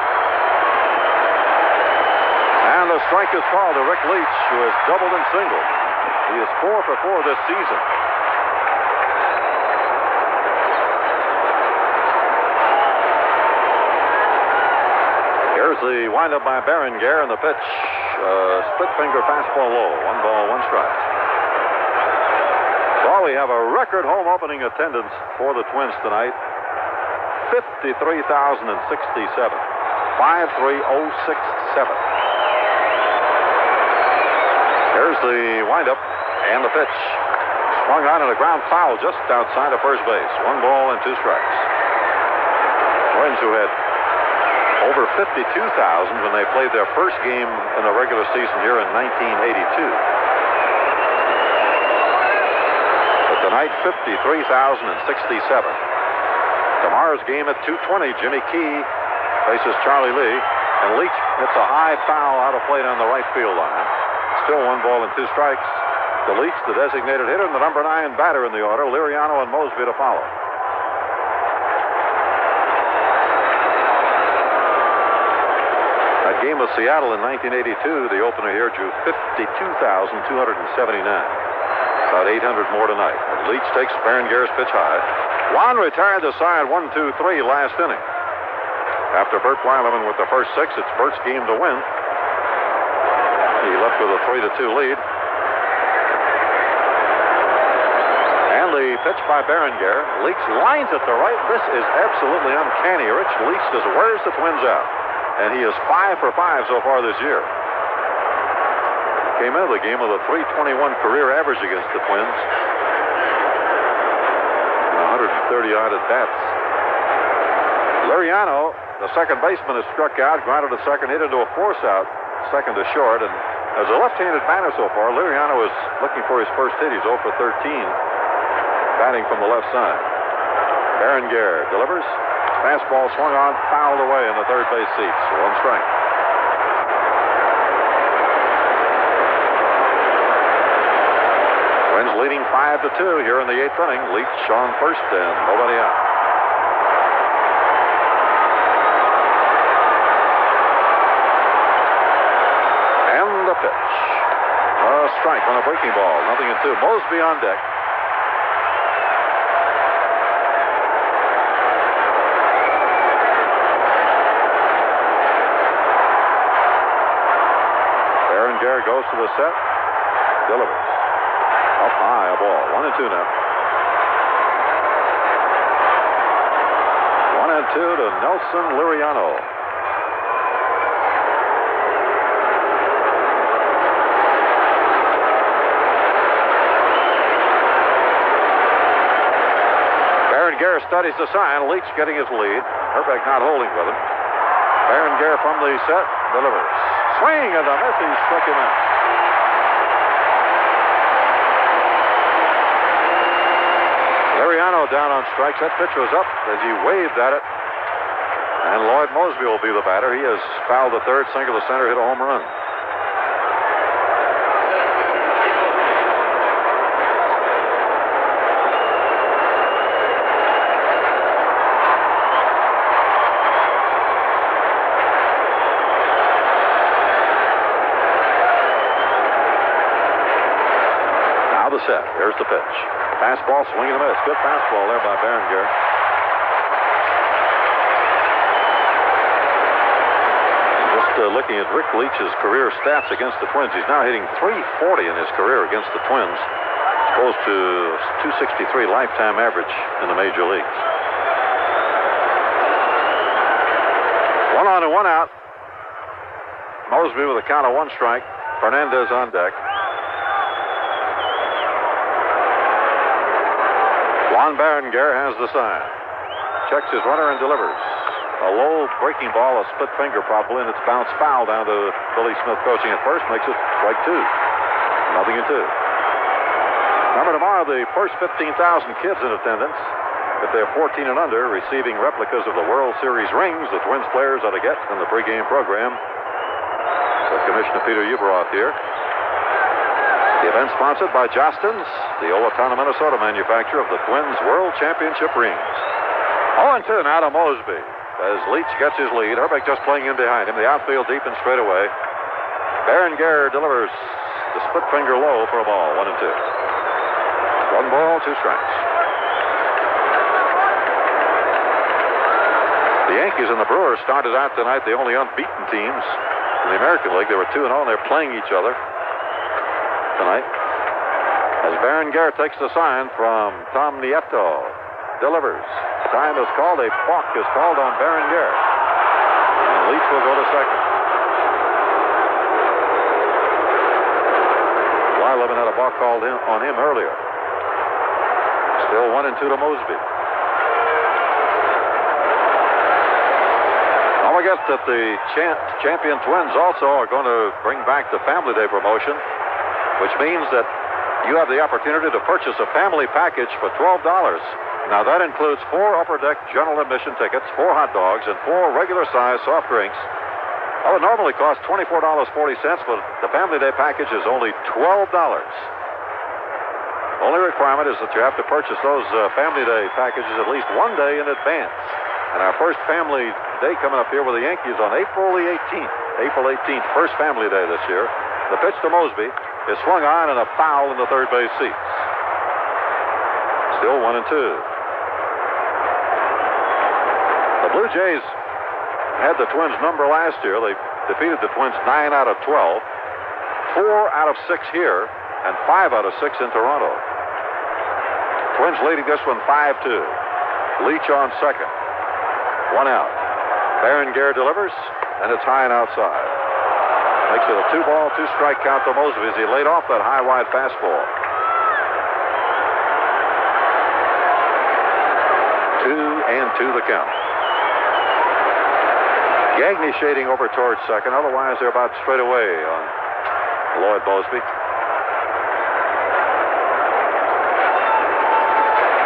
And the strike is called to Rick Leach, who has doubled and singled. He is 4 for 4 this season. Here's the windup by Berenguer, and the pitch, split finger fastball low. 1 ball, 1 strike. So we have a record home opening attendance for the Twins tonight. 53,067. 53067. Here's the windup and the pitch. Swung on and a ground foul just outside of first base. 1 ball and 2 strikes. Twins, who had over 52,000 when they played their first game in the regular season here in 1982. But tonight, 53,067. Tomorrow's game at 2:20, Jimmy Key faces Charlie Lee, and Leach hits a high foul out of plate on the right field line. Still 1 ball and 2 strikes. To Leach, the designated hitter, and the number 9 batter in the order, Liriano and Mosby to follow. That game with Seattle in 1982, the opener here drew 52,279. About 800 more tonight. And Leach takes Berenguer's pitch high. Juan retired the side 1-2-3 last inning. After Bert Weileman with the first 6, it's Bert's game to win. He left with a 3-2 lead. And the pitch by Berenguer. Leach lines it to right. This is absolutely uncanny. Rich Leach just wears the Twins out. And he is 5 for 5 so far this year. Came into the game with a .321 career average against the Twins. And 130-odd at bats. Liriano, the second baseman, is struck out, grounded to second, hit into a force out, second to short. And as a left-handed batter so far, Liriano is looking for his first hit. He's 0 for 13, batting from the left side. Berenguer delivers. Fastball swung on, fouled away in the third base seats. 1 strike. Twins leading 5-2 here in the 8th inning. Leach on first and nobody out. And the pitch. A strike on a breaking ball. 0-2. Mosby on deck. Goes to the set. Delivers. Up high, a ball. 1-2 now. 1-2 to Nelson Liriano. Berenger studies the sign. Leach getting his lead. Herbeck not holding with him. Berenger from the set delivers. Swing and a miss. He struck him out. Liriano down on strikes. That pitch was up as he waved at it. And Lloyd Mosby will be the batter. He has fouled the third, single to center, hit a home run. Set. Here's the pitch. Fastball, swing and a miss. Good fastball there by Berenger. Just looking at Rick Leach's career stats against the Twins, he's now hitting .340 in his career against the Twins, opposed to .263 lifetime average in the major leagues. 1 on and 1 out. Mosby with a count of 1 strike. Fernandez on deck. Juan Berenger has the sign. Checks his runner and delivers. A low breaking ball, a split finger probably, and it's bounced foul down to Billy Smith coaching at first, makes it strike 2. 0-2. Remember, tomorrow the first 15,000 kids in attendance, if they're 14 and under, receiving replicas of the World Series rings the Twins players ought to get in the pregame program. So Commissioner Peter Uberoth here. The event sponsored by Jostens, the Owatonna, Minnesota manufacturer of the Twins World Championship rings. 0-2 now to Mosby. As Leach gets his lead, Herbeck just playing in behind him. The outfield deep and straight away. Berenger delivers the split finger low for a ball. 1-2. 1 ball, 2 strikes. The Yankees and the Brewers started out tonight the only unbeaten teams in the American League. They were 2-0 and they're playing each other tonight. As Berenger takes the sign from Tom Nieto, delivers. Time is called. A balk is called on Berenger. And Leach will go to second. Blyleven had a balk called on him earlier. Still 1-2 to Mosby. Don't forget that the champion Twins also are going to bring back the Family Day promotion, which means that you have the opportunity to purchase a family package for $12. Now, that includes 4 upper deck general admission tickets, 4 hot dogs, and 4 regular-sized soft drinks. Well, it normally costs $24.40, but the Family Day package is only $12. Only requirement is that you have to purchase those Family Day packages at least 1 day in advance. And our first Family Day coming up here with the Yankees on April the 18th. April 18th, first Family Day this year. The pitch to Mosby is swung on and a foul in the third base seats. Still 1-2. The Blue Jays had the Twins number last year. They defeated the Twins 9 out of 12, 4 out of 6 here, and 5 out of 6 in Toronto. Twins leading this one 5-2. Leach on second. 1 out. Berenger delivers, and it's high and outside. Makes it a 2-ball, 2-strike count to Mosby as he laid off that high, wide fastball. 2-2 the count. Gagne shading over towards second. Otherwise, they're about straight away on Lloyd Mosby.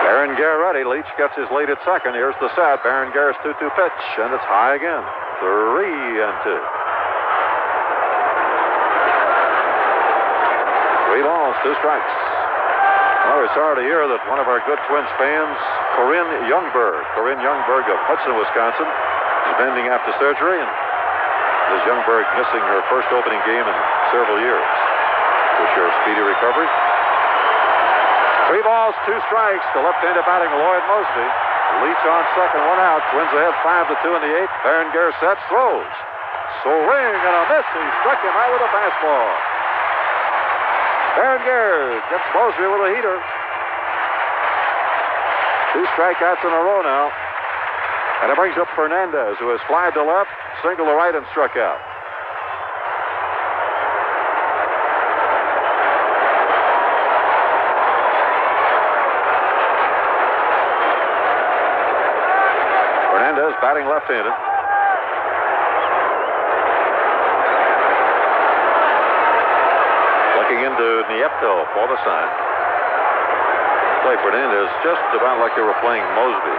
Berenger ready. Leach gets his lead at second. Here's the set. Berenger's 2-2 pitch, and it's high again. 3-2. 3 balls, 2 strikes. Well, we're sorry to hear that one of our good Twins fans, Corinne Youngberg of Hudson, Wisconsin, is bending after surgery, and Ms. Youngberg missing her first opening game in several years. Wish her a speedy recovery. 3 balls, 2 strikes. The left-handed batting Lloyd Mosby. Leach on second, 1 out. Twins ahead 5-2 in the 8th. Berenger sets, throws. Swing and a miss. He struck him out with a fastball. Berenger gets Mosby with a heater. 2 strikeouts in a row now. And it brings up Fernandez, who has flied to left, single to right, and struck out. Fernandez batting left-handed. Looking into Nieto for the sign. Play Fernandez just about like they were playing Mosby.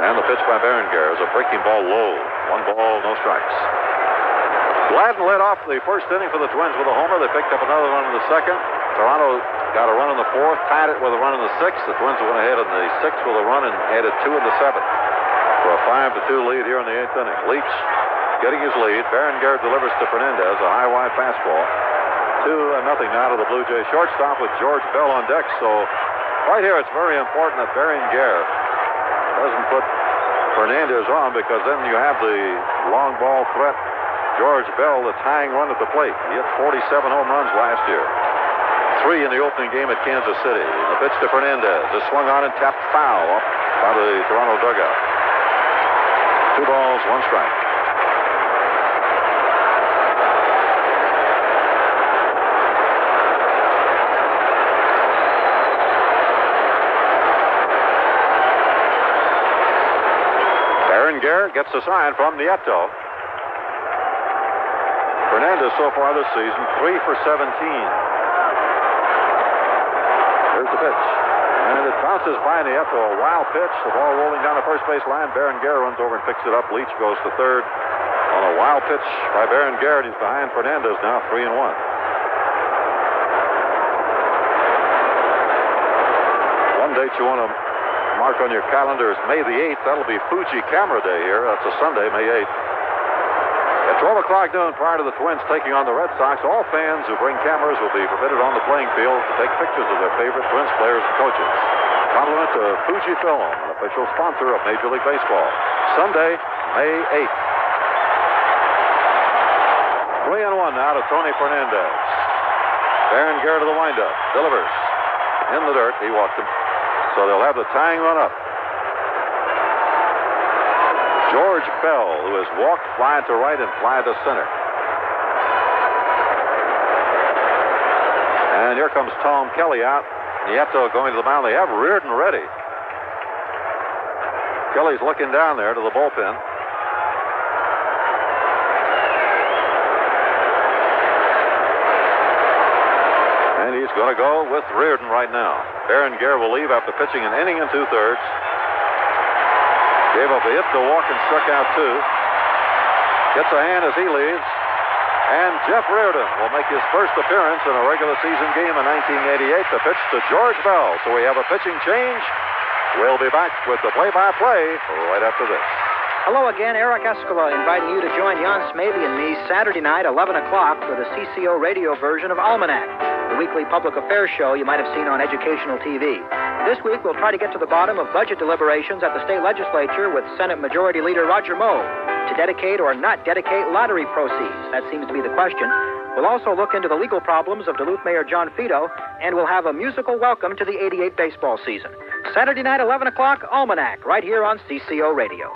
And the pitch by Berenguer is a breaking ball low. 1 ball, no strikes. Gladden led off the first inning for the Twins with a homer. They picked up another run in the second. Toronto got a run in the fourth, tied it with a run in the sixth. The Twins went ahead in the sixth with a run and added 2 in the seventh for a 5-2 lead here in the eighth inning. Leach getting his lead. Berenguer delivers to Fernandez a high, wide fastball. 2-0 now to the Blue Jays shortstop with George Bell on deck. So right here it's very important that Berenguer doesn't put Fernandez on, because then you have the long ball threat. George Bell, the tying run at the plate. He hit 47 home runs last year. 3 in the opening game at Kansas City. The pitch to Fernandez is swung on and tapped foul up by the Toronto dugout. 2 balls, 1 strike. Berenguer gets a sign from Nieto. Fernandez so far this season, 3 for 17. Here's the pitch. And it bounces by Nieto. A wild pitch. The ball rolling down the first base line. Berenguer runs over and picks it up. Leach goes to third on a wild pitch by Berenguer. He's behind Fernandez now, 3-1. One date you want to mark on your calendar is May the 8th. That'll be Fuji Camera Day here. That's a Sunday, May 8th. At 12 o'clock noon, prior to the Twins taking on the Red Sox, all fans who bring cameras will be permitted on the playing field to take pictures of their favorite Twins players and coaches. Compliment to Fujifilm, an official sponsor of Major League Baseball. Sunday, May 8th. 3-1 now to Tony Fernandez. Berenguer to the windup. Delivers. In the dirt. He walked him. So they'll have the tying run up. George Bell, who has walked, fly to right, and fly to center. And here comes Tom Kelly out. Nieto going to the mound. They have Reardon ready. Kelly's looking down there to the bullpen. And he's going to go with Reardon right now. Berenguer will leave after pitching an inning and 2/3. Gave up a hit to walk and struck out 2. Gets a hand as he leaves. And Jeff Reardon will make his first appearance in a regular season game in 1988. The pitch to George Bell. So we have a pitching change. We'll be back with the play-by-play right after this. Hello again, Eric Escola inviting you to join Jan Smaby and me Saturday night, 11 o'clock, for the CCO radio version of Almanac, the weekly public affairs show you might have seen on educational TV. This week, we'll try to get to the bottom of budget deliberations at the state legislature with Senate Majority Leader Roger Moe to dedicate or not dedicate lottery proceeds. That seems to be the question. We'll also look into the legal problems of Duluth Mayor John Fido, and we'll have a musical welcome to the 88 baseball season. Saturday night, 11 o'clock, Almanac, right here on CCO Radio.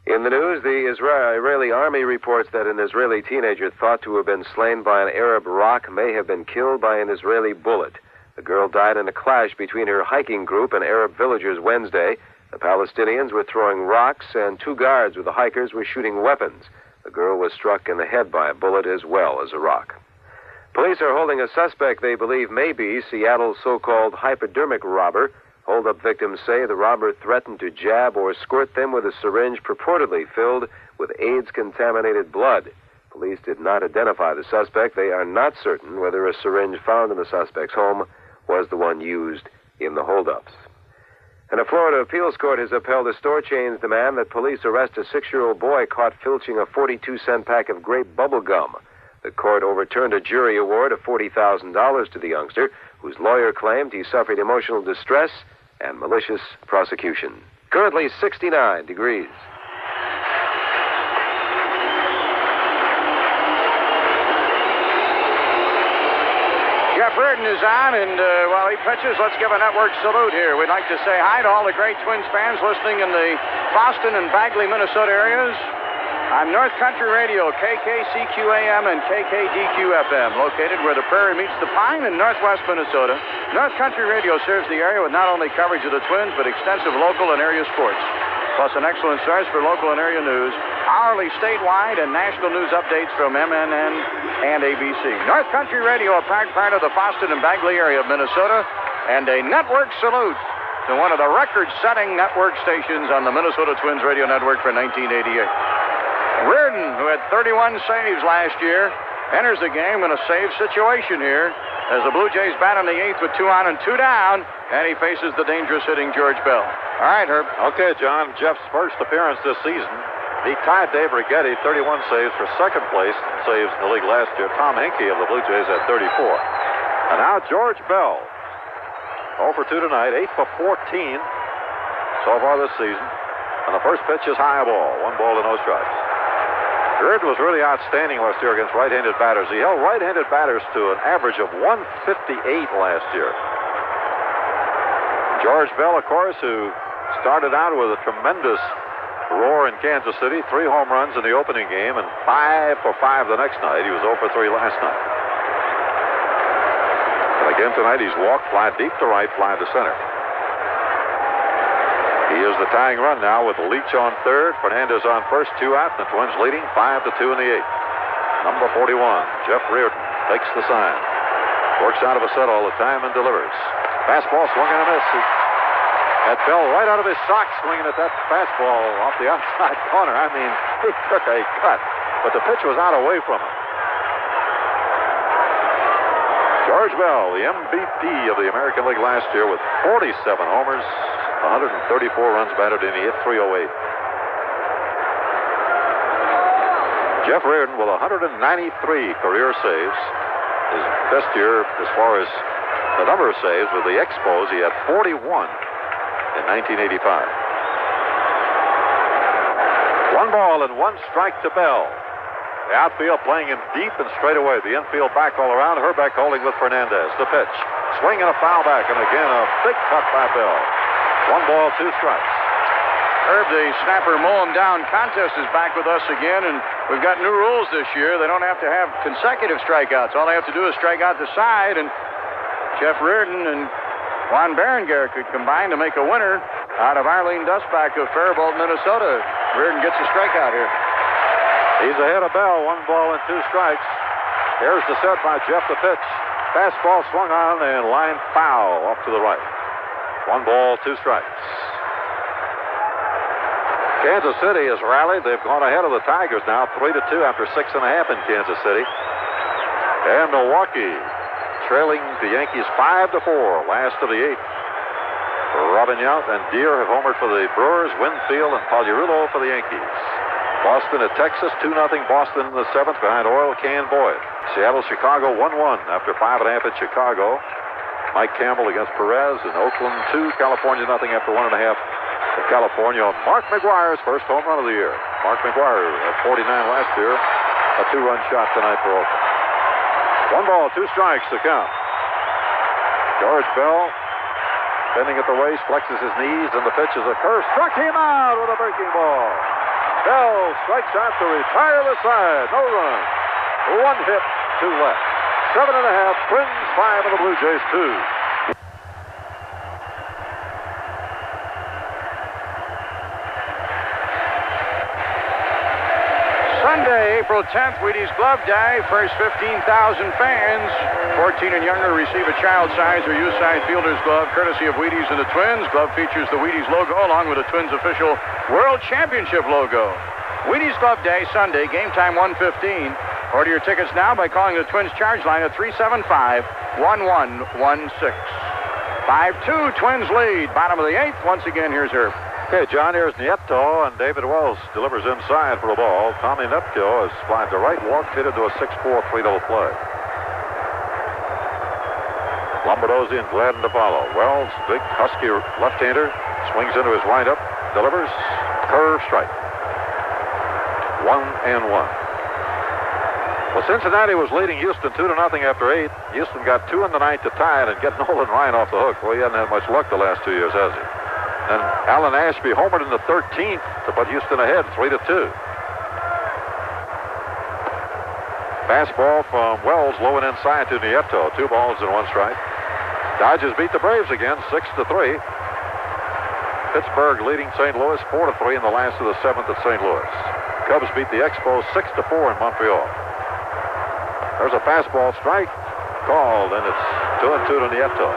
In the news, the Israeli army reports that an Israeli teenager thought to have been slain by an Arab rock may have been killed by an Israeli bullet. The girl died in a clash between her hiking group and Arab villagers Wednesday. The Palestinians were throwing rocks, and 2 guards with the hikers were shooting weapons. The girl was struck in the head by a bullet as well as a rock. Police are holding a suspect they believe may be Seattle's so-called hypodermic robber. Hold-up victims say the robber threatened to jab or squirt them with a syringe purportedly filled with AIDS-contaminated blood. Police did not identify the suspect. They are not certain whether a syringe found in the suspect's home was the one used in the holdups. And a Florida appeals court has upheld a store chain's demand that police arrest a 6-year-old boy caught filching a 42-cent pack of grape bubble gum. The court overturned a jury award of $40,000 to the youngster, whose lawyer claimed he suffered emotional distress and malicious prosecution. Currently 69 degrees. Jeff Reardon is on, and while he pitches, let's give a network salute here. We'd like to say hi to all the great Twins fans listening in the Boston and Bagley, Minnesota areas on North Country Radio, KKCQ-AM and KKDQ-FM, located where the prairie meets the pine in northwest Minnesota. North Country Radio serves the area with not only coverage of the Twins, but extensive local and area sports, plus an excellent source for local and area news, hourly statewide and national news updates from MNN and ABC. North Country Radio, a proud part of the Boston and Bagley area of Minnesota, and a network salute to one of the record-setting network stations on the Minnesota Twins radio network for 1988. Reardon, who had 31 saves last year, enters the game in a save situation here as the Blue Jays bat in the 8th with 2 on and 2 down, and he faces the dangerous hitting George Bell. All right, Herb. Okay, John, Jeff's first appearance this season. He tied Dave Righetti, 31 saves, for second place in saves in the league last year. Tom Henke of the Blue Jays had 34. And now George Bell, 0 for 2 tonight, 8 for 14 so far this season. And the first pitch is high ball, 1 ball to no strikes. Reardon was really outstanding last year against right-handed batters. He held right-handed batters to an average of 158 last year. George Bell, of course, who started out with a tremendous roar in Kansas City, 3 home runs in the opening game, and 5 for 5 the next night. He was 0 for 3 last night. And again tonight, he's walked, fly deep to right, fly to center. He is the tying run now with Leach on third, Fernandez on first, 2 out, and the Twins leading 5-2 in the 8th. Number 41, Jeff Reardon, takes the sign. Works out of a set all the time and delivers. Fastball swung and a miss. That fell right out of his socks swinging at that fastball off the outside corner. I mean, he took a cut, but the pitch was out away from him. George Bell, the MVP of the American League last year with 47 homers, 134 runs batted in. He hit .308. Jeff Reardon with 193 career saves. His best year as far as the number of saves with the Expos. He had 41 in 1985. 1 ball and 1 strike to Bell. The outfield playing him deep and straight away. The infield back all around. Herbeck holding with Fernandez. The pitch. Swing and a foul back. And again, a big cut by Bell. 1 ball, 2 strikes. Herb, the snapper mow him down contest is back with us again, and we've got new rules this year. They don't have to have consecutive strikeouts. All they have to do is strike out the side, and Jeff Reardon and Juan Berenguer could combine to make a winner out of Arlene Dustback of Faribault, Minnesota. Reardon gets a strikeout here. He's ahead of Bell, 1 ball and 2 strikes. Here's the set by Jeff, the pitch. Fastball swung on and line foul off to the right. 1 ball, 2 strikes. Kansas City has rallied. They've gone ahead of the Tigers now, 3-2 after 6.5 in Kansas City. And Milwaukee trailing the Yankees 5-4, last of the 8th. Robin Yount and Deere have homered for the Brewers, Winfield and Pagliarulo for the Yankees. Boston at Texas, 2-0 Boston in the 7th behind Oil Can Boyd. Seattle-Chicago 1-1 after 5.5 at Chicago. Mike Campbell against Perez in Oakland, 2, California nothing after 1.5 at California. Mark McGwire's first home run of the year. Mark McGwire at 49 last year, a 2-run shot tonight for Oakland. 1 ball, 2 strikes to count. George Bell bending at the waist, flexes his knees, and the pitch is a curve. Struck him out with a breaking ball. Bell strikes out to retire the side. No run. 1 hit, 2 left. 7.5, Twins 5 and the Blue Jays 2. Sunday, April 10th, Wheaties Glove Day. First 15,000 fans, 14 and younger, receive a child-size or youth-size fielder's glove, courtesy of Wheaties and the Twins. Glove features the Wheaties logo along with the Twins' official World Championship logo. Wheaties Glove Day, Sunday, game time 1:15. Order your tickets now by calling the Twins charge line at 375-1116. 5-2, Twins lead. Bottom of the 8th. Once again, here's Herb. Okay, John, here's Nieto, and David Wells delivers inside for a ball. Tommy Neptune has flied to right, walk, hit into a 6-4 3-0 play. Lombardozzi and Gladden to follow. Wells, big, husky left-hander, swings into his windup, delivers, curve strike. 1-1. Well, Cincinnati was leading Houston 2-0 after 8. Houston got 2 in the ninth to tie it and get Nolan Ryan off the hook. Well, he hasn't had much luck the last 2 years, has he? And Alan Ashby homered in the 13th to put Houston ahead 3-2. Fastball from Wells low and inside to Nieto. 2 balls and 1 strike. Dodgers beat the Braves again 6-3. Pittsburgh leading St. Louis 4-3 in the last of the 7th at St. Louis. Cubs beat the Expos 6-4 in Montreal. There's a fastball strike called, and it's 2-2 to Nieto.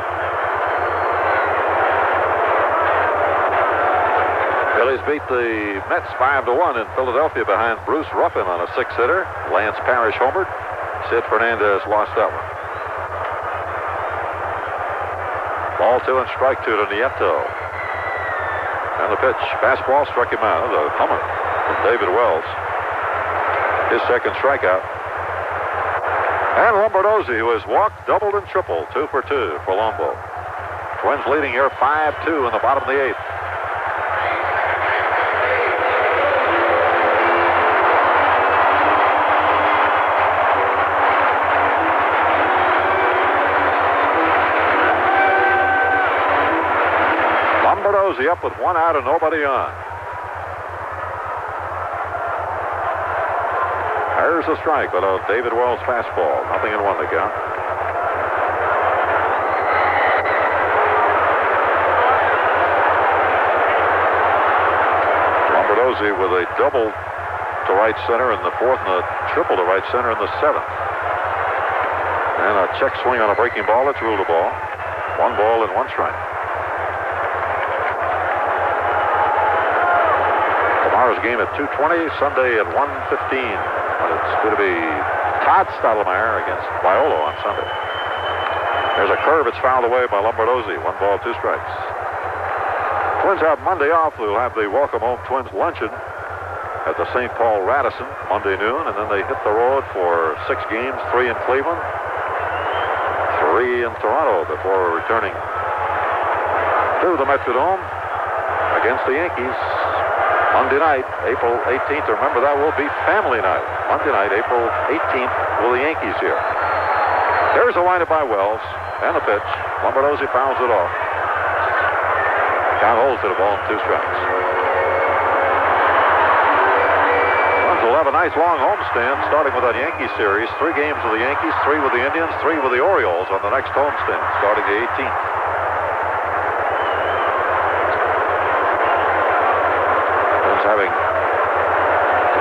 Phillies beat the Mets 5-1 in Philadelphia behind Bruce Ruffin on a 6-hitter. Lance Parrish homered. Sid Fernandez lost that one. Ball 2 and strike 2 to Nieto. And the pitch. Fastball struck him out. A hummer from David Wells. His second strikeout. And Lombardozzi, who has walked, doubled, and tripled. 2 for 2 for Lombo. Twins leading here 5-2 in the bottom of the 8th. Lombardozzi up with 1 out and nobody on. There's a strike with a David Wells fastball. 0-1 to count. Lombardozzi with a double to right center in the 4th and a triple to right center in the 7th. And a check swing on a breaking ball. That's ruled a ball. 1 ball and 1 strike. Tomorrow's game at 2:20, Sunday at 1:15. It's going to be Todd Stottlemyre against Viola on Sunday. There's a curve. It's fouled away by Lombardozzi. 1 ball, 2 strikes. Twins have Monday off. They'll have the Welcome Home Twins luncheon at the St. Paul Radisson Monday noon, and then they hit the road for 6 games, 3 in Cleveland, 3 in Toronto before returning to the Metrodome against the Yankees. Monday night, April 18th. Remember, that will be family night. Monday night, April 18th, will the Yankees here. There's a windup by Wells and a pitch. Lombardozzi fouls it off. Count holds to the ball and 2 strikes. Twins will have a nice long homestand starting with that Yankee series. 3 games with the Yankees, 3 with the Indians, 3 with the Orioles on the next homestand starting the 18th. Having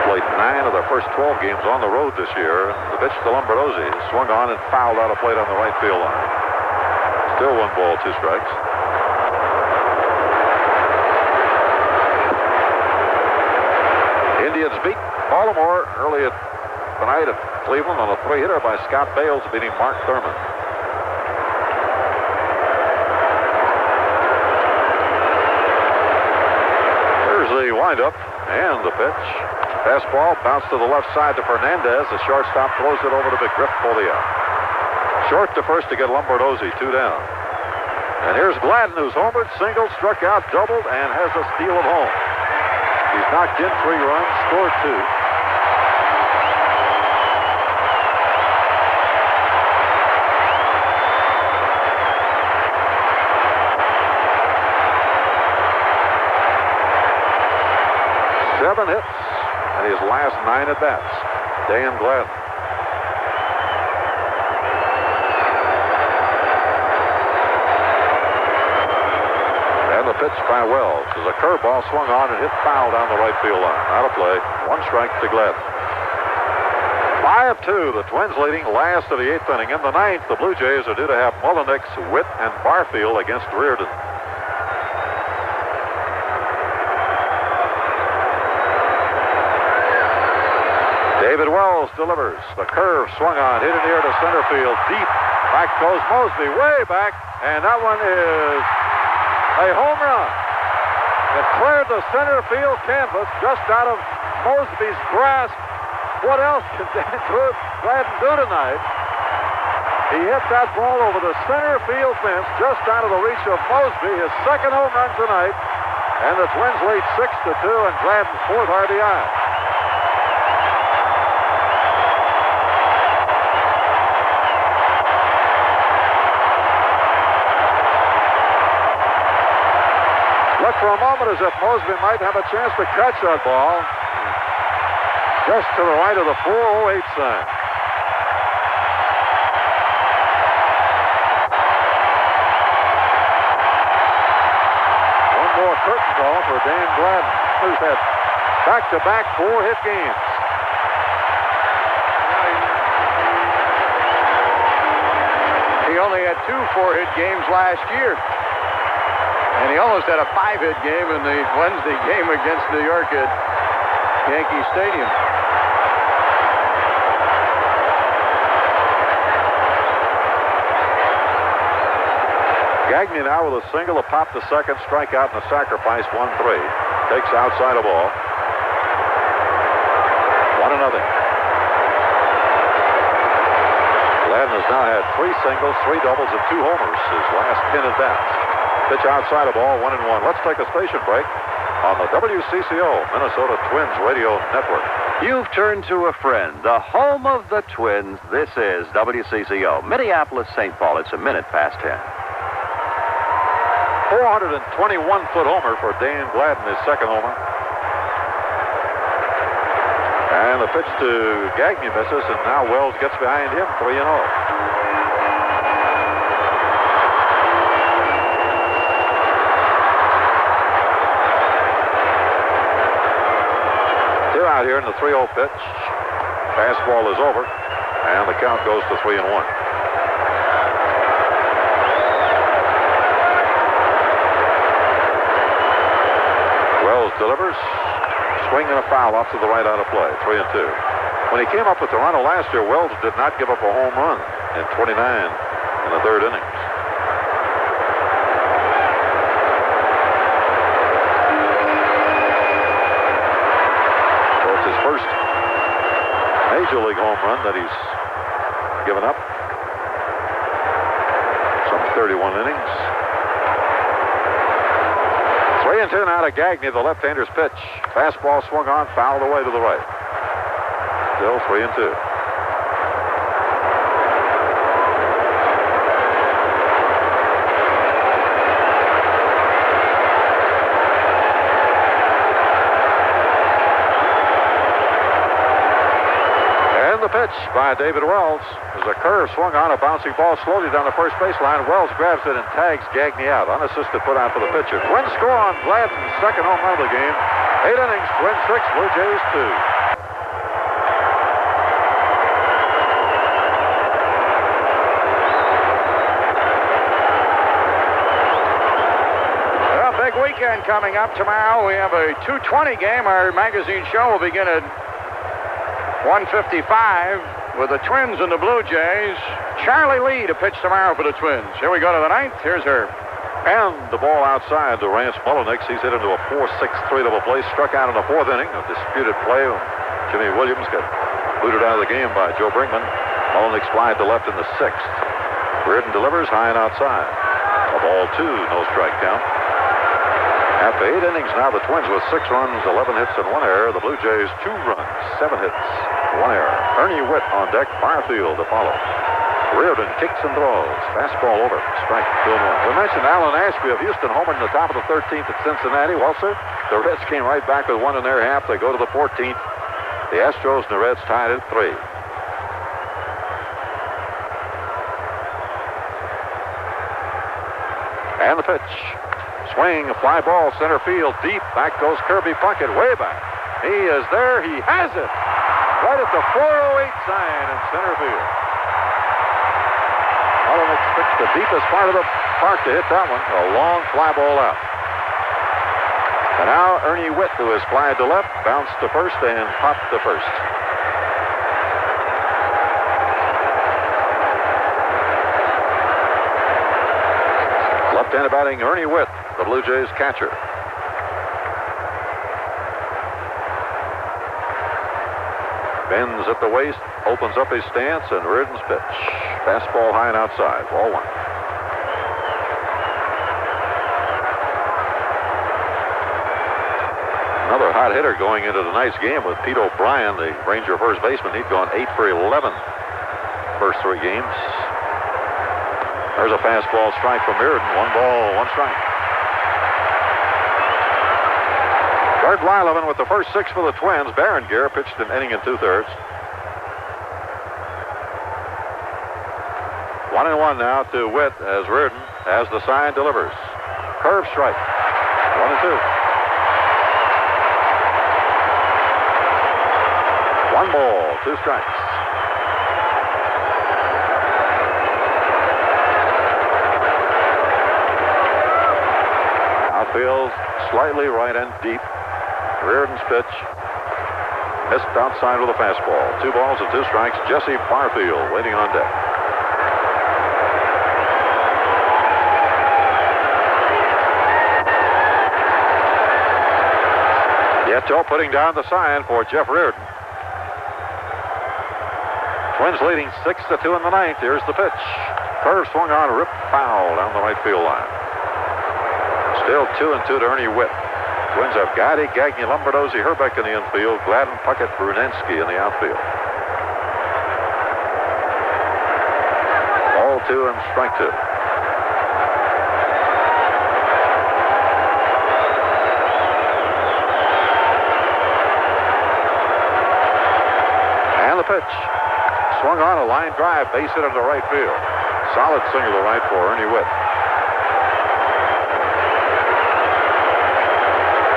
played 9 of their first 12 games on the road this year. The pitch to Lombardozzi swung on and fouled out a plate on the right field line. Still 1 ball, 2 strikes. Indians beat Baltimore early tonight at Cleveland on a 3-hitter by Scott Bales, beating Mark Thurman. The windup and the pitch. Fastball bounced to the left side to Fernandez. The shortstop throws it over to McGriff for the out. Short to first to get Lombardozzi, 2 down. And here's Gladden, who's homered, singled, struck out, doubled, and has a steal at home. He's knocked in 3 runs, scored 2. Seven hits and his last 9 at-bats. Dan Gladden. And the pitch by Wells is a curveball swung on and hit foul down the right field line. Out of play. 1 strike to Gladden. 5-2. The Twins leading last of the 8th inning. In the 9th, the Blue Jays are due to have Mullenix, Witt, and Barfield against Reardon. David Wells delivers. The curve swung on, hit in the air to center field, deep. Back goes Mosby, way back, and that one is a home run. It cleared the center field canvas just out of Mosby's grasp. What else can Dan Gladden do tonight? He hit that ball over the center field fence just out of the reach of Mosby, his 2nd home run tonight, and the Twins lead 6-2 and Gladden's 4th RBI. moment as if Mosby might have a chance to catch that ball. Just to the right of the 408 sign. One more curtain call for Dan Gladden, who's had back-to-back 4-hit games. He only had 2 4-hit games last year. And he almost had a 5-hit game in the Wednesday game against New York at Yankee Stadium. Gagne now with a single, a pop to second, strikeout, and a sacrifice, 1-3. Takes outside a ball. 1-0. Gladden has now had 3 singles, 3 doubles, and 2 homers his last 10 at-bats. Pitch outside a ball, 1-1. Let's take a station break on the WCCO Minnesota Twins Radio Network. You've turned to a friend, the home of the Twins. This is WCCO, Minneapolis, St. Paul. It's a minute past 10. 421-foot homer for Dan Gladden, his second homer. And the pitch to Gagne misses, and now Wells gets behind him, 3-0. Two out here in the 3-0 pitch. Fastball is over, and the count goes to 3-1. Wells delivers. Swing and a foul off to the right out of play. 3-2. When he came up with Toronto last year, Wells did not give up a home run in 29 in the third innings. So it's his first major league home run that he's given up. Some 31 innings. 3-2 now to Gagne, the left-hander's pitch. Fastball swung on, fouled away to the right. Still 3-2. And the pitch by David Wells. There's a curve swung on, a bouncing ball slowly down the first baseline. Wells grabs it and tags Gagne out. Unassisted put on for the pitcher. Twins score on Gladden's second home run of the game. 8 innings, Twins 6, Blue Jays 2. Well, big weekend coming up tomorrow. We have a 2:20 game. Our magazine show will begin at 1:55 with the Twins and the Blue Jays. Charlie Lee to pitch tomorrow for the Twins. Here we go to the ninth. Here's Herb. And the ball outside to Rance Mullenix. He's hit into a 4-6-3 double play. Struck out in the fourth inning. A disputed play. Jimmy Williams got booted out of the game by Joe Brinkman. Mullenix flied to left in the sixth. Reardon delivers high and outside. A ball 2, no strike count. After 8 innings now, the Twins with 6 runs, 11 hits, and 1 error. The Blue Jays 2 runs, 7 hits, 1 error. Ernie Witt on deck, Barfield to follow. Reardon kicks and throws. Fastball over. Strike 2-1. We mentioned Alan Ashby of Houston homered in the top of the 13th at Cincinnati. Well, sir, the Reds came right back with 1 in their half. They go to the 14th. The Astros and the Reds tied at 3. And the pitch. Swing, a fly ball, center field, deep. Back goes Kirby Puckett, way back. He is there. He has it. Right at the 408 sign in center field. Mullenix pitched the deepest part of the park to hit that one. A long fly ball out. And now Ernie Witt, who has flied to left, bounced to first and popped to first. Left-handed batting, Ernie Witt, the Blue Jays catcher. Bends at the waist, opens up his stance, and Reardon's pitch. Fastball high and outside, ball 1. Another hot hitter going into tonight's game with Pete O'Brien, the Ranger first baseman. He'd gone 8 for 11 first 3 games. There's a fastball strike from Reardon. 1 ball, 1 strike. Bert Weileman with the first 6 for the Twins. Berenguer pitched an inning and 2/3. 1-1 now to Witt as Reardon, as the sign delivers. Curve strike. 1-2. 1 ball, 2 strikes. Outfield slightly right and deep. Reardon's pitch missed outside with a fastball. 2 balls and 2 strikes. Jesse Barfield waiting on deck. Nieto putting down the sign for Jeff Reardon. Twins leading 6-2 in the 9th. Here's the pitch. Curve swung on, ripped foul down the right field line. Still 2-2 to Ernie Witt. Twins have Gotti, Gagne, Lombardozzi, Herbeck in the infield, Gladden, Puckett, Brunensky in the outfield. Ball 2 and strike 2. And the pitch. Swung on, a line drive, base hit into right field. Solid single to right for Ernie Witt.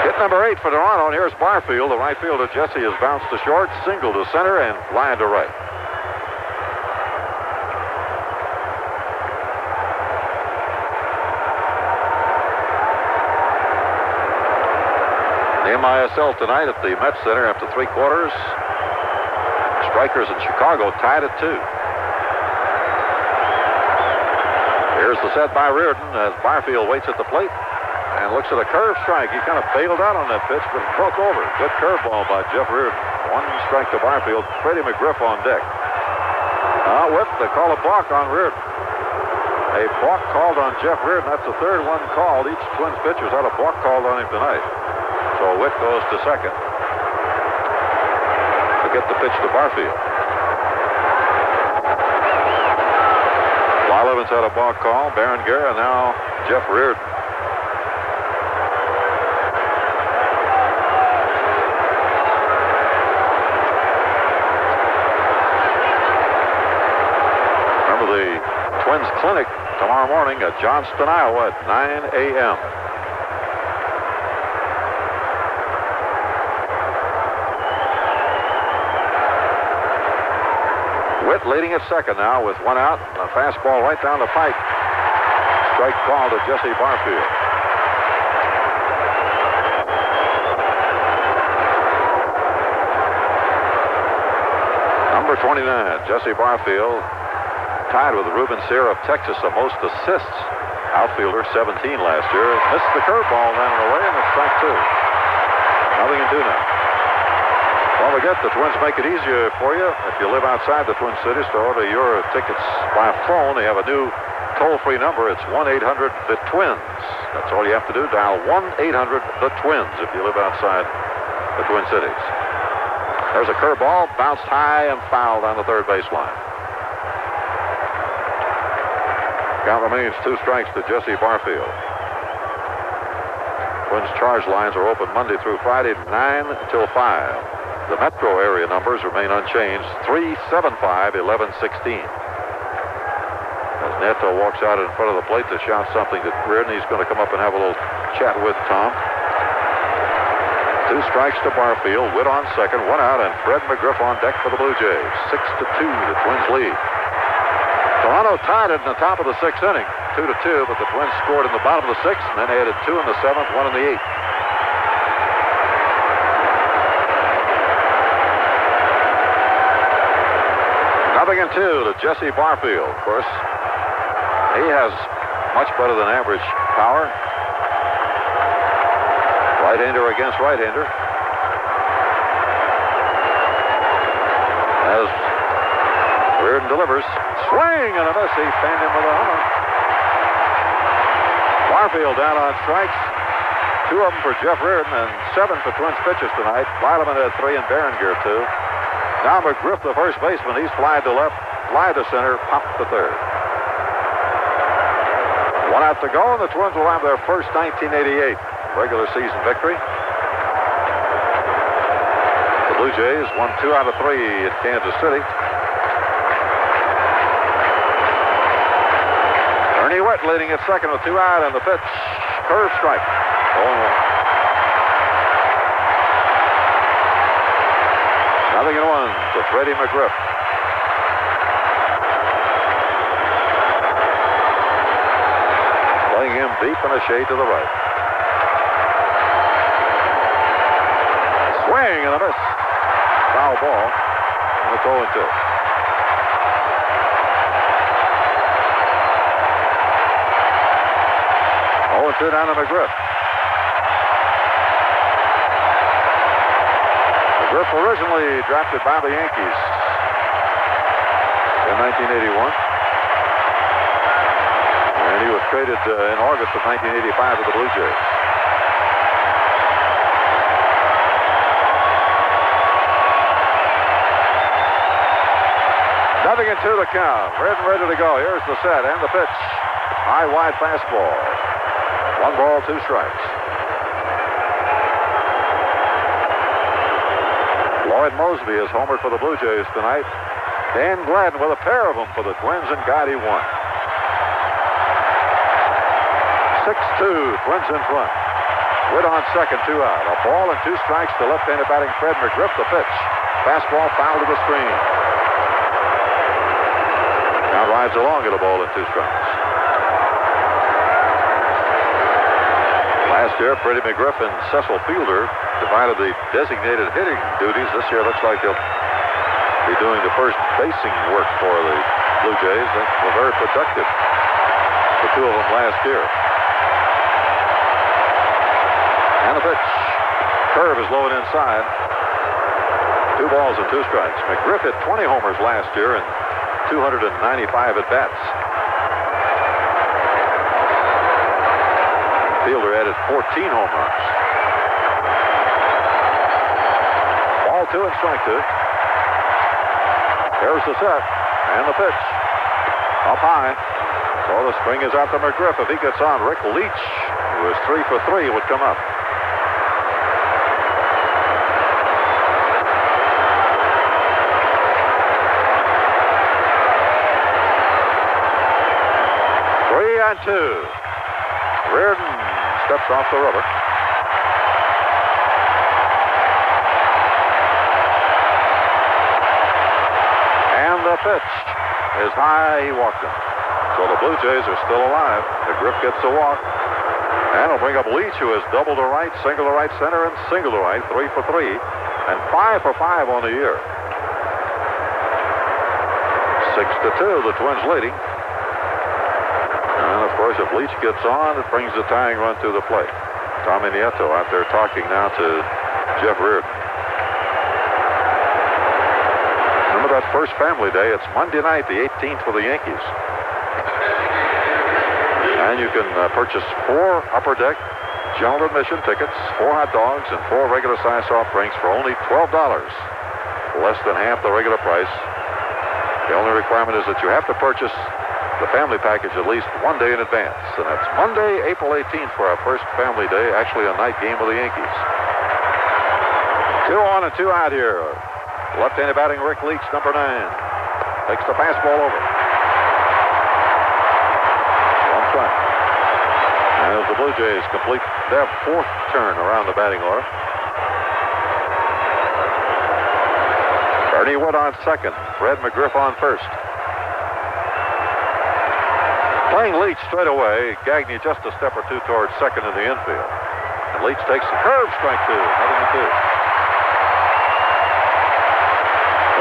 Hit number 8 for Toronto, and here's Barfield. The right fielder, Jesse, has bounced to short, single to center, and flying to right. The MISL tonight at the Met Center after 3 quarters. Strikers in Chicago tied at 2. Here's the set by Reardon as Barfield waits at the plate and looks at a curve strike. He kind of bailed out on that pitch, but it broke over. Good curveball by Jeff Reardon. 1 strike to Barfield. Freddie McGriff on deck. Whip, they call a balk on Reardon. A balk called on Jeff Reardon. That's the 3rd one called. Each Twins pitcher's had a balk called on him tonight. So Witt goes to second. Get the pitch to Barfield. Weileman's had a balk call. Berenguer, and now Jeff Reardon. Remember the Twins Clinic tomorrow morning at Johnston, Iowa at 9 a.m. Witt leading at second now with 1 out. A fastball right down the pipe. Strike call to Jesse Barfield. Number 29, Jesse Barfield, tied with Ruben Sear of Texas, the most assists. Outfielder, 17 last year. Missed the curveball down and away, and it's strike 2. 0-2 now. Don't forget, the Twins make it easier for you if you live outside the Twin Cities to order your tickets by phone. They have a new toll-free number. It's 1-800-THE-TWINS. That's all you have to do. Dial 1-800-THE-TWINS if you live outside the Twin Cities. There's a curveball, bounced high and fouled on the 3rd baseline. Count remains 2 strikes to Jesse Barfield. Twins charge lines are open Monday through Friday, 9 till 5. The metro area numbers remain unchanged, 375-1116. As Neto walks out in front of the plate to shout something to Reardon, he's going to come up and have a little chat with Tom. 2 strikes to Barfield, Witt on second, 1 out, and Fred McGriff on deck for the Blue Jays. 6-2, the Twins lead. Toronto tied it in the top of the 6th inning, 2-2, but the Twins scored in the bottom of the 6th, and then added 2 in the 7th, 1 in the 8th. Nothing in 2 to Jesse Barfield. Of course, he has much better than average power. Right-hander against right-hander. As Reardon delivers, swing and a miss. He fanned him with a homer. Barfield down on strikes. 2 of them for Jeff Reardon and 7 for Twins pitchers tonight. Weileman had 3 and Berenguer 2. Now McGriff, the first baseman, he's fly to left, fly to center, pop to 3rd. 1 out to go, and the Twins will have their first 1988 regular season victory. Blue Jays won 2 out of 3 in Kansas City. Ernie Witt leading at second with 2 out, and the pitch. Curve strike. 0-1. 0-1 to Freddie McGriff. Playing him deep and a shade to the right. Swing and a miss. Foul ball. And it's 0-2. Down to McGriff. McGriff originally drafted by the Yankees in 1981. And he was traded in August of 1985 to the Blue Jays. Nothing in 2 the count. Ready to go. Here's the set and the pitch. High, wide fastball. 1 ball, 2 strikes. Lloyd Mosby has homered for the Blue Jays tonight. Dan Gladden with a pair of them for the Twins, and Gotti won. 6-2, Twins in front. Witt on second, 2 out. A ball and 2 strikes to left-handed batting Fred McGriff. The pitch. Fastball foul to the screen. Now rides along at a ball and 2 strikes. Last year, Freddie McGriff and Cecil Fielder divided the designated hitting duties. This year, looks like they'll be doing the first basing work for the Blue Jays. They were very productive, the 2 of them last year. And the pitch. Curve is low and inside. 2 balls and 2 strikes. McGriff hit 20 homers last year and 295 at-bats. Fielder added 14 home runs. Ball 2 and strike 2. Here's the set and the pitch. Up high. So the swing is out to McGriff. If he gets on, Rick Leach, who is 3 for 3, would come up. Three and 2. Reardon steps off the rubber. And the pitch is high. He walked him. So the Blue Jays are still alive. McGriff gets a walk. And it'll bring up Leach, who has double to right, single to right center, and single to right. 3 for 3. And 5 for 5 on the year. 6-2, the Twins leading. And, of course, if Leach gets on, it brings the tying run to the plate. Tommy Nieto out there talking now to Jeff Reardon. Remember that first family day? It's Monday night, the 18th for the Yankees. And you can purchase 4 upper deck general admission tickets, 4 hot dogs, and 4 regular-size soft drinks for only $12. Less than half the regular price. The only requirement is that you have to purchase the family package at least 1 day in advance. And that's Monday, April 18th for our first family day, actually a night game with the Yankees. 2 on and 2 out here. Left-handed batting Rick Leach, number 9. Takes the fastball over. 1 strike. And as the Blue Jays complete their 4th turn around the batting order. Ernie Wood on second. Fred McGriff on first. Playing Leach straight away. Gagne just a step or 2 towards second in the infield. And Leach takes the curve, strike 2. 0-2.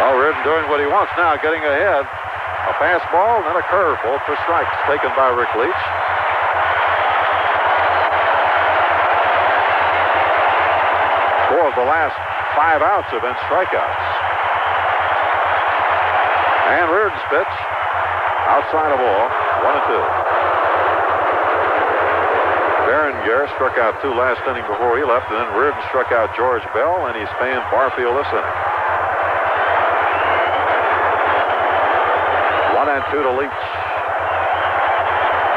Well, Reardon doing what he wants now, getting ahead. A fastball and then a curve, both for strikes, taken by Rick Leach. Four of the last 5 outs have been strikeouts. And Reardon's pitch, outside of ball, 1-2. Berenguer struck out 2 last inning before he left, and then Reardon struck out George Bell, and he's paying Barfield this inning. 1-2 to Leach.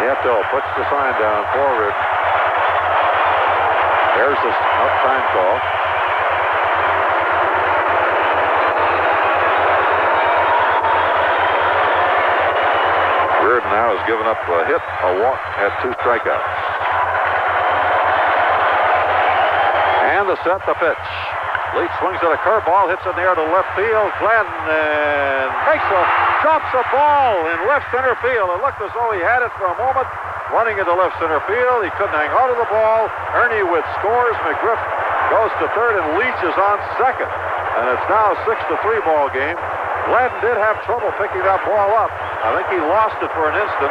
Nieto puts the sign down for Reardon. There's the time call. now has given up a hit, a walk, had 2 strikeouts. And the set, the pitch. Leach swings at a curveball, hits in the air to left field. Gladden drops a ball in left center field. It looked as though he had it for a moment. Running into left center field, he couldn't hang on to the ball. Ernie with scores. McGriff goes to third, and Leach is on second. And it's now a 6-3 ball game. Gladden did have trouble picking that ball up. I think he lost it for an instant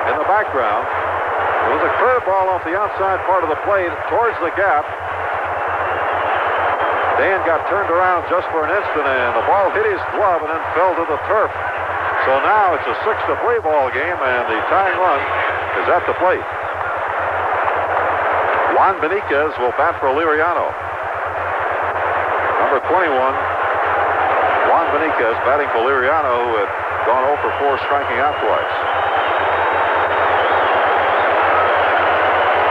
in the background. It was a curveball off the outside part of the plate towards the gap. Dan got turned around just for an instant, and the ball hit his glove and then fell to the turf. So now it's a 6-3 ball game, and the tying run is at the plate. Juan Beniquez will bat for Liriano. Number 21, Juan Beniquez batting for Liriano, who had gone 0 for 4, striking out twice.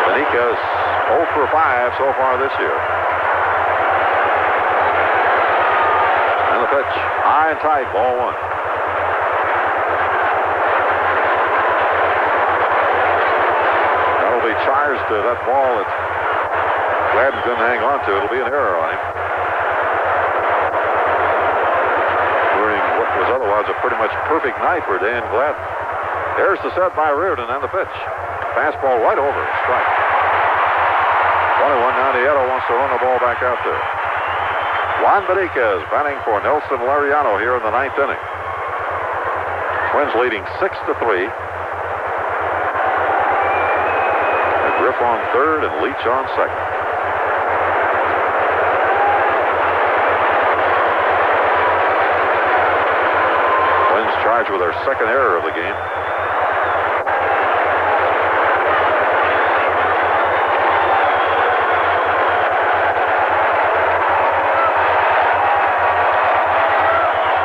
Beniquez 0 for 5 so far this year. And the pitch, high and tight, ball 1. That'll be charged to that ball that Gladden couldn't hang on to. It'll be an error on him. During what was otherwise a pretty much perfect night for Dan Gladden. There's the set by Reardon and the pitch. Fastball right over, strike. 21 now. Nieto wants to run the ball back out there. Juan Beniquez batting for Nelson Liriano here in the 9th inning. Twins leading 6-3. Griff on third and Leach on second. Twins charged with their second error of the game.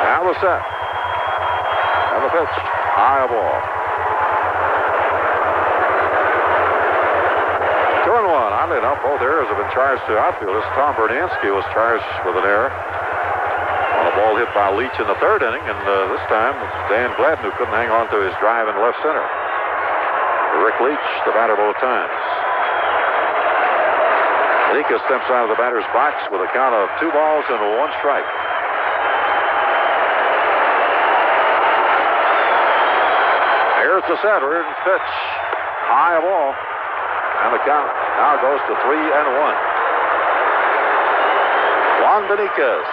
Now the set. And the pitch. High ball. 2-1. Oddly enough, both errors have been charged to outfielders. Tom Bernansky was charged with an error on a ball hit by Leach in the 3rd inning, and this time it's Dan Gladden who couldn't hang on to his drive in left center. Rick Leach, the batter both times. Beniquez steps out of the batter's box with a count of 2 balls and 1 strike. Here's the set. Reardon's pitch. High ball. And the count now goes to 3-1. Juan Beniquez.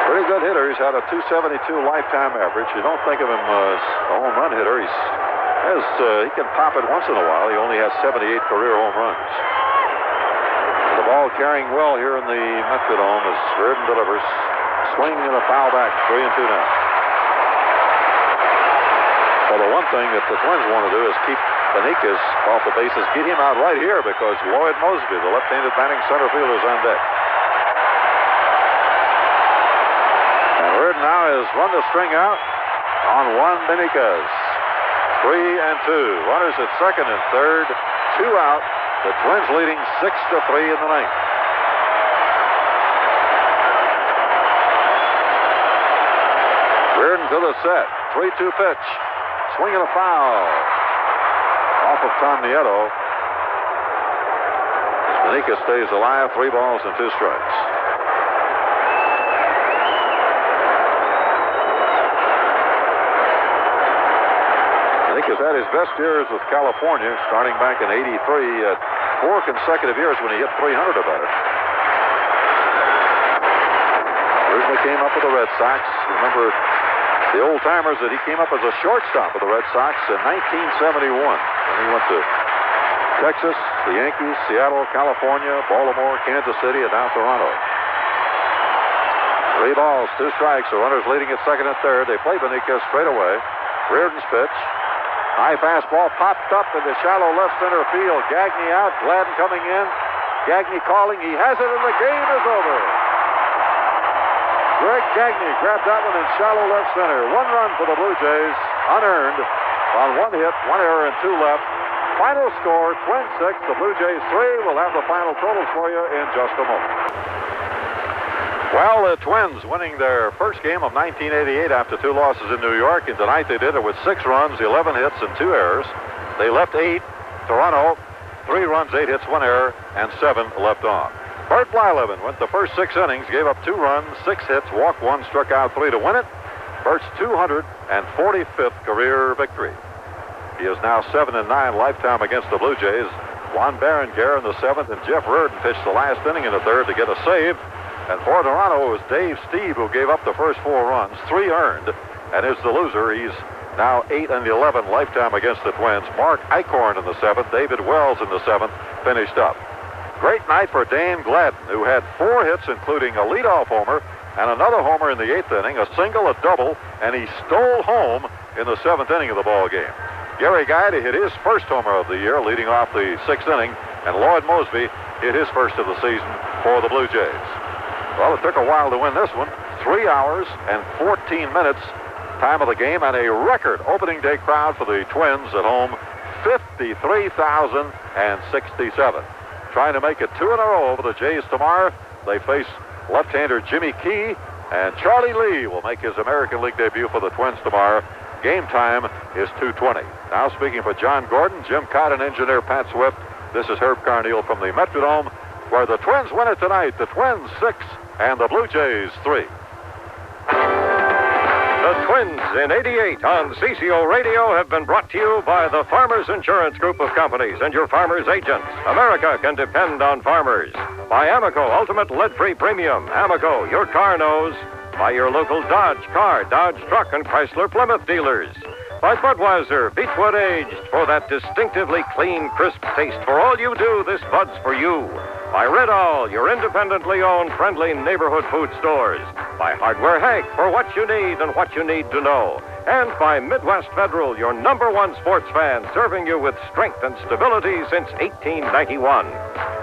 Pretty good hitter. He's had a 272 lifetime average. You don't think of him as a home run hitter. He can pop it once in a while. He only has 78 career home runs. The ball carrying well here in the Metrodome as Reardon delivers. Swing and a foul back. 3-2 now. Well, the one thing that the Twins want to do is keep Beniquez off the bases, get him out right here because Lloyd Mosby, the left-handed batting center fielder, is on deck. And Reardon now has run the string out on Juan Beniquez. 3-2. Runners at second and third. 2 out. The Twins leading 6-3 in the 9th. Reardon to the set. 3-2 pitch. Swing and a foul off of Tom Nieto. Beniquez stays alive. 3 balls and 2 strikes. Beniquez had his best years with California, starting back in '83. 4 consecutive years when he hit 300 or better. Originally came up with the Red Sox. Remember the old-timers that he came up as a shortstop with the Red Sox in 1971. And he went to Texas, the Yankees, Seattle, California, Baltimore, Kansas City, and now Toronto. 3 balls, 2 strikes. The runners leading at second and third. They play Beniquez straight away. Reardon's pitch. High fastball popped up into shallow left center field. Gagne out. Gladden coming in. Gagne calling. He has it, and the game is over. Greg Gagne grabbed that one in shallow left center. 1 run for the Blue Jays, unearned on 1 hit, 1 error, and 2 left. Final score, Twins 6, the Blue Jays 3. We'll have the final totals for you in just a moment. Well, the Twins winning their first game of 1988 after 2 losses in New York, and tonight they did it with 6 runs, 11 hits, and 2 errors. They left 8. Toronto, 3 runs, 8 hits, 1 error, and 7 left on. Bert Blyleven went the first 6 innings, gave up 2 runs, 6 hits, walked 1, struck out 3 to win it. Bert's 245th career victory. He is now 7-9 lifetime against the Blue Jays. Juan Berenguer in the 7th, and Jeff Reardon pitched the last inning in the 3rd to get a save. And for Toronto, it was Dave Steve who gave up the first 4 runs, 3 earned, and is the loser. He's now 8-11 lifetime against the Twins. Mark Eichhorn in the 7th, David Wells in the 7th, finished up. Great night for Dane Gladden, who had 4 hits, including a leadoff homer and another homer in the 8th inning, a single, a double, and he stole home in the 7th inning of the ball game. Gary Guide hit his first homer of the year, leading off the 6th inning, and Lloyd Mosby hit his first of the season for the Blue Jays. Well, it took a while to win this one. 3 hours and 14 minutes time of the game, and a record opening day crowd for the Twins at home, 53,067. Trying to make it 2 in a row over the Jays tomorrow. They face left-hander Jimmy Key, and Charlie Lee will make his American League debut for the Twins tomorrow. Game time is 2:20. Now speaking for John Gordon, Jim Cott, and engineer Pat Swift, this is Herb Carneal from the Metrodome, where the Twins win it tonight. The Twins 6 and the Blue Jays 3. The Twins in 88 on CCO Radio have been brought to you by the Farmers Insurance Group of Companies and your farmers agents. America can depend on farmers. By Amoco Ultimate Lead-Free Premium. Amoco, your car knows. By your local Dodge Car, Dodge Truck, and Chrysler Plymouth dealers. By Budweiser, Beechwood Aged, for that distinctively clean, crisp taste. For all you do, this Bud's for you. By Red All, your independently owned, friendly neighborhood food stores. By Hardware Hank, for what you need and what you need to know. And by Midwest Federal, your #1 sports fan, serving you with strength and stability since 1891.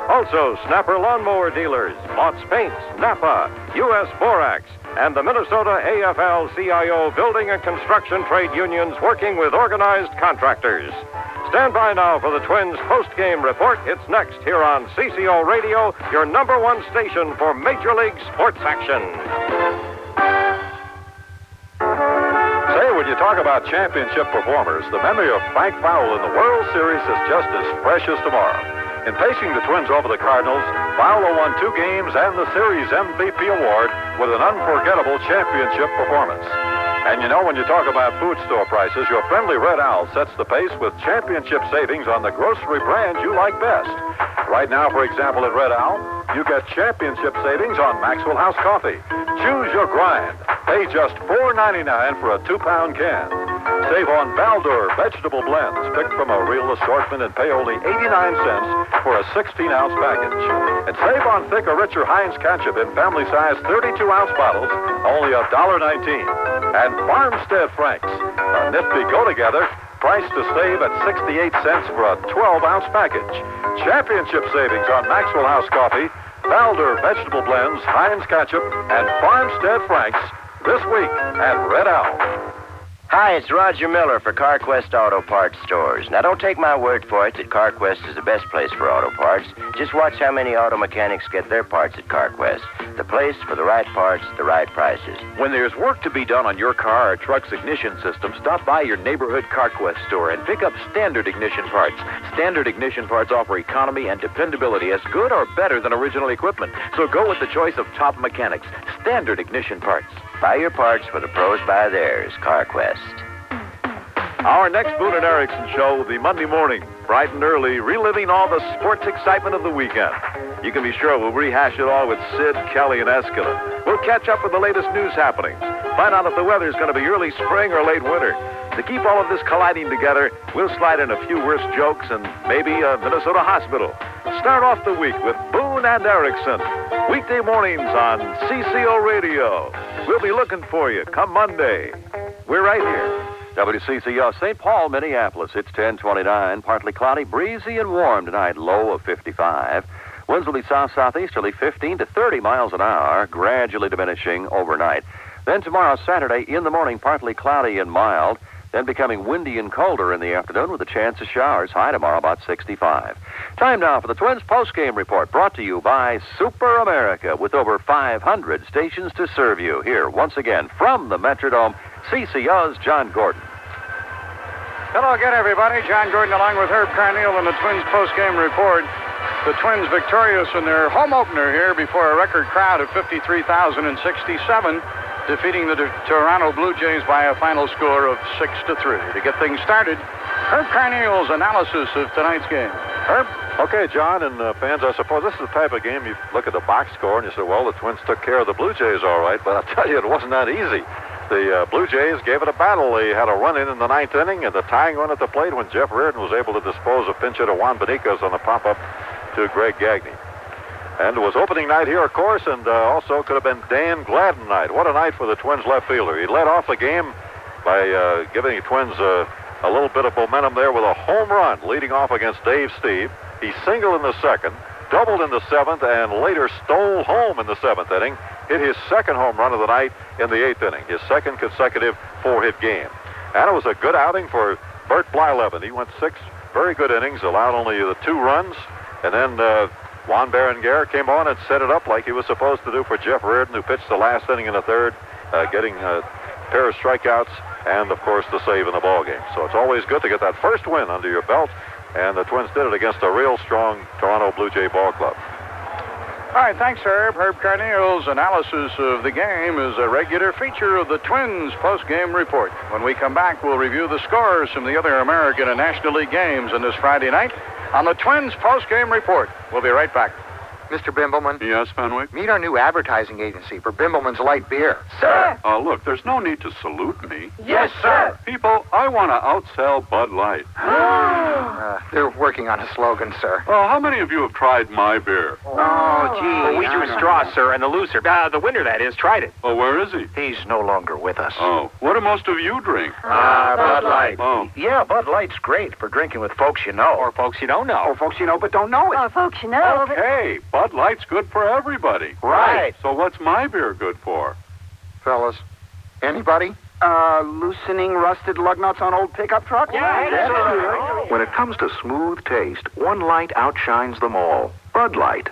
Also, Snapper Lawnmower Dealers, Lots Paints, Napa, U.S. Borax, and the Minnesota AFL-CIO Building and Construction Trade Unions working with organized contractors. Stand by now for the Twins post-game report. It's next here on CCO Radio, your #1 station for Major League sports action. Say, when you talk about championship performers, the memory of Frank Powell in the World Series is just as fresh as tomorrow. In facing the Twins over the Cardinals, Powell won 2 games and the Series MVP award with an unforgettable championship performance. And you know, when you talk about food store prices, your friendly Red Owl sets the pace with championship savings on the grocery brand you like best. Right now, for example, at Red Owl, you get championship savings on Maxwell House Coffee. Choose your grind. Pay just $4.99 for a 2-pound can. Save on Baldur vegetable blends picked from a real assortment and pay only 89 cents for a 16-ounce package. And save on thicker, richer Heinz ketchup in family-sized 32-ounce bottles, only $1.19. And Farmstead Franks, a nifty go-together, priced to save at 68 cents for a 12-ounce package. Championship savings on Maxwell House Coffee, Baldur vegetable blends, Heinz ketchup, and Farmstead Franks this week at Red Owl. Hi, it's Roger Miller for CarQuest Auto Parts Stores. Now, don't take my word for it that CarQuest is the best place for auto parts. Just watch how many auto mechanics get their parts at CarQuest. The place for the right parts at the right prices. When there's work to be done on your car or truck's ignition system, stop by your neighborhood CarQuest store and pick up Standard Ignition Parts. Standard Ignition Parts offer economy and dependability as good or better than original equipment. So go with the choice of top mechanics. Standard Ignition Parts. Buy your parts where the pros buy theirs. CarQuest. Our next Boone and Erickson show will be Monday morning, bright and early, reliving all the sports excitement of the weekend. You can be sure we'll rehash it all with Sid, Kelly, and Escalon. We'll catch up with the latest news happenings, find out if the weather's going to be early spring or late winter. To keep all of this colliding together, we'll slide in a few worst jokes and maybe a Minnesota hospital. Start off the week with Boone and Erickson, weekday mornings on CCO Radio. We'll be looking for you come Monday. We're right here. WCCO, St. Paul, Minneapolis. It's 10:29, partly cloudy, breezy and warm tonight, low of 55. Winds will be south-southeasterly, 15 to 30 miles an hour, gradually diminishing overnight. Then tomorrow, Saturday, in the morning, partly cloudy and mild. then becoming windy and colder in the afternoon with a chance of showers. High tomorrow about 65. Time now for the Twins postgame report, brought to you by Super America, with over 500 stations to serve you. Here, once again, from the Metrodome, CCO's John Gordon. Hello again, everybody. John Gordon along with Herb Carneal in the Twins postgame report. The Twins victorious in their home opener here before a record crowd of 53,067, defeating the Toronto Blue Jays by a final score of 6-3. To get things started, Herb Carneal's analysis of tonight's game. Herb? Okay, John and fans, I suppose this is the type of game you look at the box score and you say, well, the Twins took care of the Blue Jays all right, but I'll tell you, it wasn't that easy. The Blue Jays gave it a battle. They had a run in the ninth inning and the tying run at the plate when Jeff Reardon was able to dispose of pinch hitter Juan Benitez on the pop-up to Greg Gagne. And it was opening night here, of course, and also could have been Dan Gladden night. What a night for the Twins left fielder. He led off the game by giving the Twins a little bit of momentum there with a home run leading off against Dave Steve. He singled in the second, doubled in the seventh, and later stole home in the seventh inning. Hit his second home run of the night in the eighth inning, his second consecutive four-hit game. And it was a good outing for Bert Blyleven. He went 6 very good innings, allowed only the 2 runs, and then Juan Berenguer came on and set it up like he was supposed to do for Jeff Reardon, who pitched the last inning in the third, getting a pair of strikeouts and, of course, the save in the ballgame. So it's always good to get that first win under your belt, and the Twins did it against a real strong Toronto Blue Jay ball club. All right, thanks, Herb. Herb Carneal's analysis of the game is a regular feature of the Twins post-game report. When we come back, we'll review the scores from the other American and National League games on this Friday night on the Twins post-game report. We'll be right back. Mr. Bimbleman? Yes, Fenwick? Meet our new advertising agency for Bimbleman's Light Beer. Sir! Look, there's no need to salute me. Yes, sir! People, I want to outsell Bud Light. They're working on a slogan, sir. Oh, how many of you have tried my beer? Oh, gee. Well, we drew straws, sir, and the loser, the winner, that is, tried it. Oh, where is he? He's no longer with us. Oh, what do most of you drink? Bud Light. Oh. Yeah, Bud Light's great for drinking with folks you know. Or folks you don't know. Or folks you know but don't know it. Or folks you know. Okay, Bud Light's good for everybody. Right. So what's my beer good for? Fellas, anybody? Loosening rusted lug nuts on old pickup trucks? When it comes to smooth taste, one light outshines them all. Bud Light.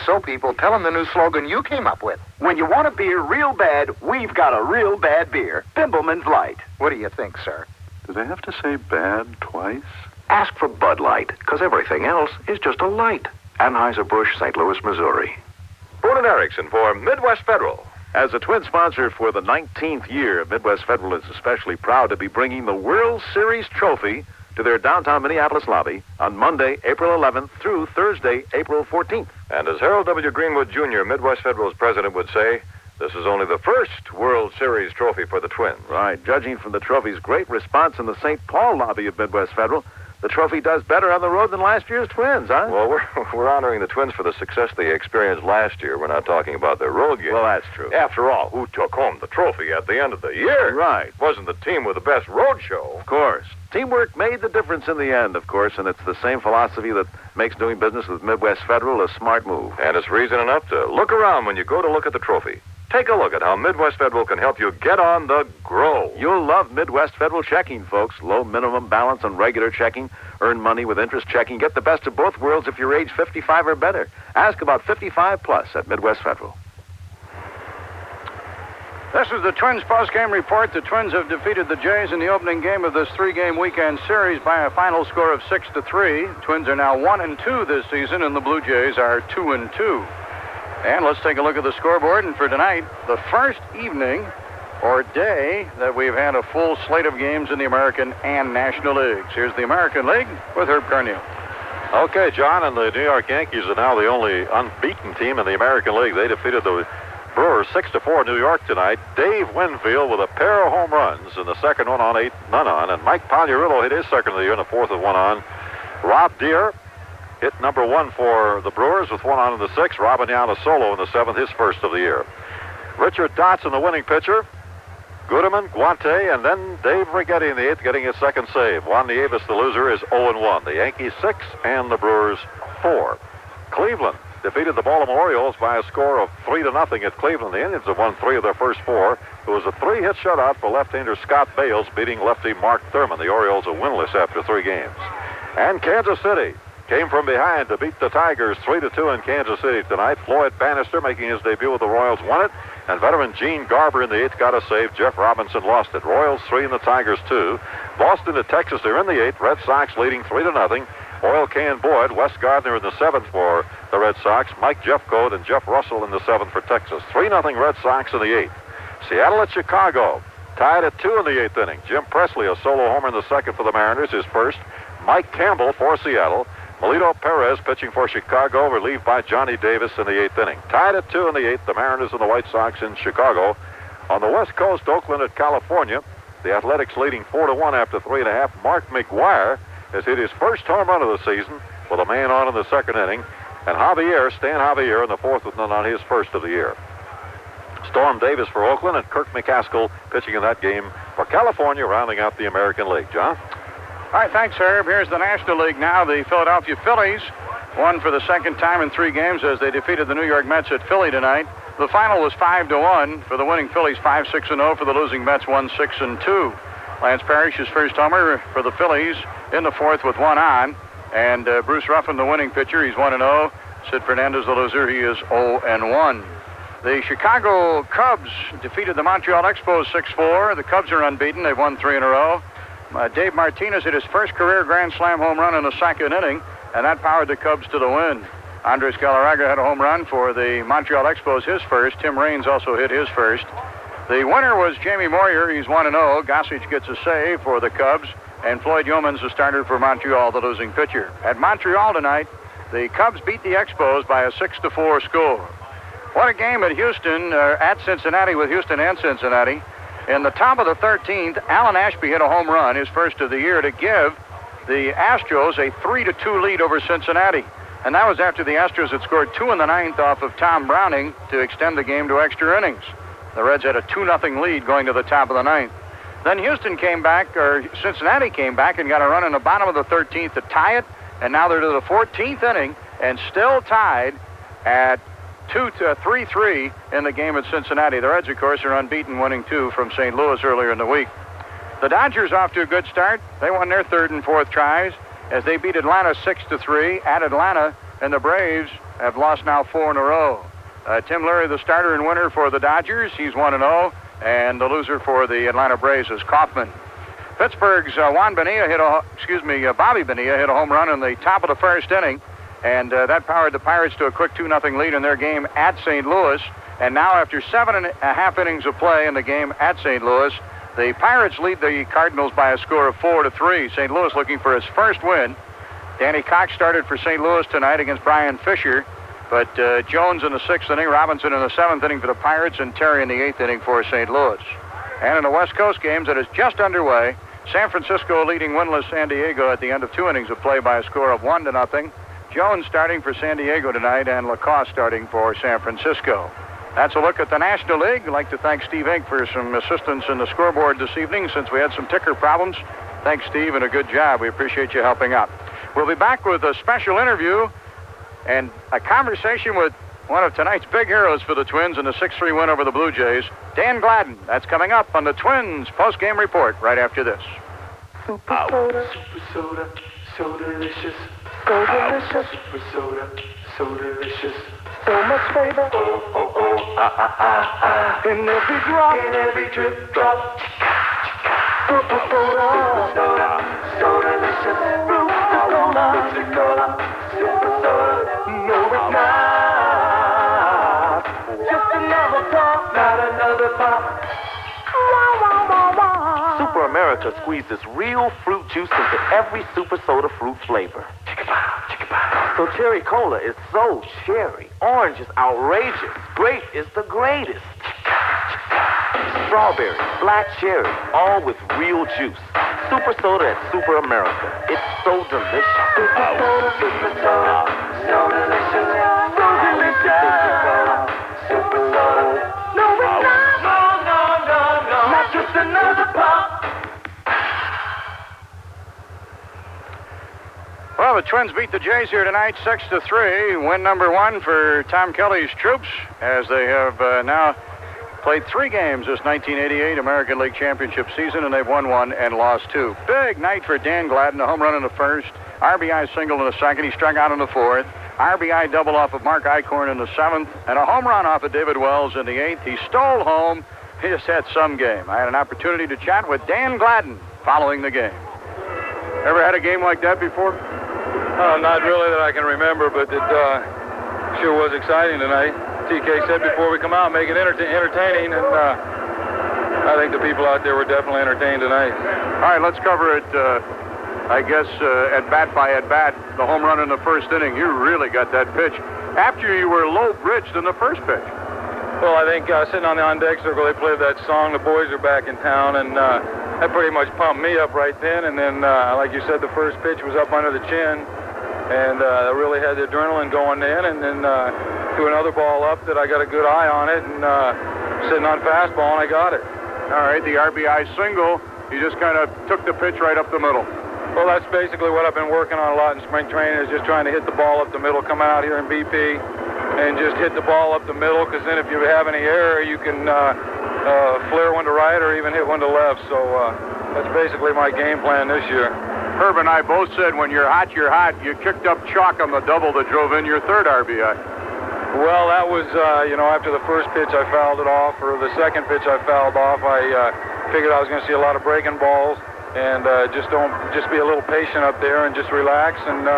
So people, tell them the new slogan you came up with. When you want a beer real bad, we've got a real bad beer. Bimbleman's Light. What do you think, sir? Do they have to say bad twice? Ask for Bud Light, because everything else is just a light. Anheuser-Busch, St. Louis, Missouri. Boone and Erickson for Midwest Federal. As the Twins sponsor for the 19th year, Midwest Federal is especially proud to be bringing the World Series trophy to their downtown Minneapolis lobby on Monday, April 11th through Thursday, April 14th. And as Harold W. Greenwood Jr., Midwest Federal's president, would say, this is only the first World Series trophy for the Twins. Right. Judging from the trophy's great response in the St. Paul lobby of Midwest Federal, the trophy does better on the road than last year's Twins, huh? Well, we're honoring the Twins for the success they experienced last year. We're not talking about their road game. Well, that's true. After all, who took home the trophy at the end of the year? Right. It wasn't the team with the best road show. Of course. Teamwork made the difference in the end, of course, and it's the same philosophy that makes doing business with Midwest Federal a smart move. And it's reason enough to look around when you go to look at the trophy. Take a look at how Midwest Federal can help you get on the grow. You'll love Midwest Federal checking, folks. Low minimum balance on regular checking. Earn money with interest checking. Get the best of both worlds if you're age 55 or better. Ask about 55 plus at Midwest Federal. This is the Twins post-game report. The Twins have defeated the Jays in the opening game of this 3-game weekend series by a final score of 6-3. Twins are now 1-2 this season, and the Blue Jays are 2-2. And let's take a look at the scoreboard. And for tonight, the first evening or day that we've had a full slate of games in the American and National Leagues. Here's the American League with Herb Carneal. Okay, John, and the New York Yankees are now the only unbeaten team in the American League. They defeated the Brewers 6-4 New York tonight. Dave Winfield with a pair of home runs in the second one on, 8 none on, and Mike Pagliarulo hit his second of the year in the fourth with 1 on. Rob Deere hit number 1 for the Brewers with 1 on in the 6th. Robin Yount a solo in the 7th, his first of the year. Richard Dotson, the winning pitcher. Guterman, Guante, and then Dave Righetti in the 8th getting his second save. Juan Nieves, the loser, is 0-1. The Yankees 6 and the Brewers 4. Cleveland defeated the Baltimore Orioles by a score of 3-0 at Cleveland. The Indians have won 3 of their first 4. It was a 3-hit shutout for left-hander Scott Bales, beating lefty Mark Thurman. The Orioles are winless after 3 games. And Kansas City came from behind to beat the Tigers 3-2 in Kansas City tonight. Floyd Bannister, making his debut with the Royals, won it. And veteran Gene Garber in the 8th got a save. Jeff Robinson lost it. Royals 3 and the Tigers 2. Boston at Texas, they're in the 8th. Red Sox leading 3-0. Oil Can Boyd, Wes Gardner in the 7th for the Red Sox. Mike Jeffcoat and Jeff Russell in the 7th for Texas. 3-0 Red Sox in the 8th. Seattle at Chicago, tied at 2 in the 8th inning. Jim Presley, a solo homer in the 2nd for the Mariners, his first. Mike Campbell for Seattle. Melito Perez pitching for Chicago, relieved by Johnny Davis in the 8th inning. Tied at 2 in the 8th, the Mariners and the White Sox in Chicago. On the West Coast, Oakland at California, the Athletics leading 4-1 after 3.5. Mark McGuire has hit his first home run of the season with a man on in the 2nd inning. And Stan Javier in the 4th with none on, his first of the year. Storm Davis for Oakland and Kirk McCaskill pitching in that game for California, rounding out the American League. John? All right, thanks, Herb. Here's the National League now. The Philadelphia Phillies won for the 2nd time in 3 games as they defeated the New York Mets at Philly tonight. The final was 5-1 for the winning Phillies, 5-6-0 for the losing Mets, 1-6-2. Lance Parrish, his first homer for the Phillies in the 4th with 1 on. And Bruce Ruffin, the winning pitcher, he's 1-0. Sid Fernandez, the loser, he is 0-1. The Chicago Cubs defeated the Montreal Expos 6-4. The Cubs are unbeaten. They've won 3 in a row. Dave Martinez hit his first career Grand Slam home run in the 2nd inning, and that powered the Cubs to the win. Andres Galarraga had a home run for the Montreal Expos, his first. Tim Raines also hit his first. The winner was Jamie Moyer. He's 1-0. Gossage gets a save for the Cubs, and Floyd Yeomans the starter for Montreal, the losing pitcher. At Montreal tonight, the Cubs beat the Expos by a 6-4 score. What a game at Houston, at Cincinnati, with Houston and Cincinnati. In the top of the 13th, Alan Ashby hit a home run, his first of the year, to give the Astros a 3-2 lead over Cincinnati. And that was after the Astros had scored 2 in the 9th off of Tom Browning to extend the game to extra innings. The Reds had a 2-0 lead going to the top of the 9th. Then Cincinnati came back and got a run in the bottom of the 13th to tie it, and now they're to the 14th inning and still tied at 3-3 in the game at Cincinnati. The Reds, of course, are unbeaten, winning 2 from St. Louis earlier in the week. The Dodgers off to a good start. They won their 3rd and 4th tries as they beat Atlanta 6-3 at Atlanta, and the Braves have lost now 4 in a row. Tim Leary, the starter and winner for the Dodgers, he's 1-0, and the loser for the Atlanta Braves is Kaufman. Pittsburgh's Bobby Bonilla hit a home run in the top of the 1st inning, and that powered the Pirates to a quick 2-0 lead in their game at St. Louis. And now, after 7.5 innings of play in the game at St. Louis, the Pirates lead the Cardinals by a score of 4-3. St. Louis looking for his first win. Danny Cox started for St. Louis tonight against Brian Fisher, but Jones in the 6th inning, Robinson in the 7th inning for the Pirates, and Terry in the 8th inning for St. Louis. And in the West Coast games that is just underway, San Francisco leading winless San Diego at the end of 2 innings of play by a score of 1-0. Jones starting for San Diego tonight, and Lacoste starting for San Francisco. That's a look at the National League. I'd like to thank Steve Ink for some assistance in the scoreboard this evening since we had some ticker problems. Thanks, Steve, and a good job. We appreciate you helping out. We'll be back with a special interview and a conversation with one of tonight's big heroes for the Twins in the 6-3 win over the Blue Jays, Dan Gladden. That's coming up on the Twins post-game report right after this. Super soda, so delicious, so delicious. Super soda, so delicious, so much flavor. In every drop, in every drip drop. Super soda, so delicious. Super soda, super soda. No, it's not just another pop, not another pop. Super America squeezes real fruit juice into every super soda fruit flavor. So cherry cola is so cherry. Orange is outrageous. Grape is the greatest. Strawberry, black cherry, all with real juice. Super soda at Super America. It's so delicious. Super soda, so delicious, so delicious. Super soda. No, it's not. No. Not just another pop. Well, the Twins beat the Jays here tonight 6-3. Win number 1 for Tom Kelly's troops, as they have now played 3 games this 1988 American League Championship season, and they've won 1 and lost 2. Big night for Dan Gladden, a home run in the first, RBI single in the second. He struck out in the fourth. RBI double off of Mark Eichhorn in the seventh, and a home run off of David Wells in the eighth. He stole home. He just had some game. I had an opportunity to chat with Dan Gladden following the game. Ever had a game like that before? Not really that I can remember, but it sure was exciting tonight. TK said before we come out, make it entertaining, and I think the people out there were definitely entertained tonight. All right, let's cover it, I guess, at-bat by at-bat. The home run in the first inning, you really got that pitch after you were low-bridged in the first pitch. Well, I think sitting on the on-deck circle, they played that song, The Boys Are Back in Town, and that pretty much pumped me up right then. And then, like you said, the first pitch was up under the chin, and I really had the adrenaline going in, and then threw another ball up that I got a good eye on it, and sitting on fastball, and I got it. All right, the RBI single, you just kind of took the pitch right up the middle. Well, that's basically what I've been working on a lot in spring training, is just trying to hit the ball up the middle, come out here in BP, and just hit the ball up the middle, because then if you have any error, you can flare one to right or even hit one to left. So that's basically my game plan this year. Herb and I both said when you're hot, you're hot. You kicked up chalk on the double that drove in your third RBI. Well, that was, after the first pitch I fouled it off, or the second pitch I fouled off, I figured I was going to see a lot of breaking balls, and just be a little patient up there and just relax and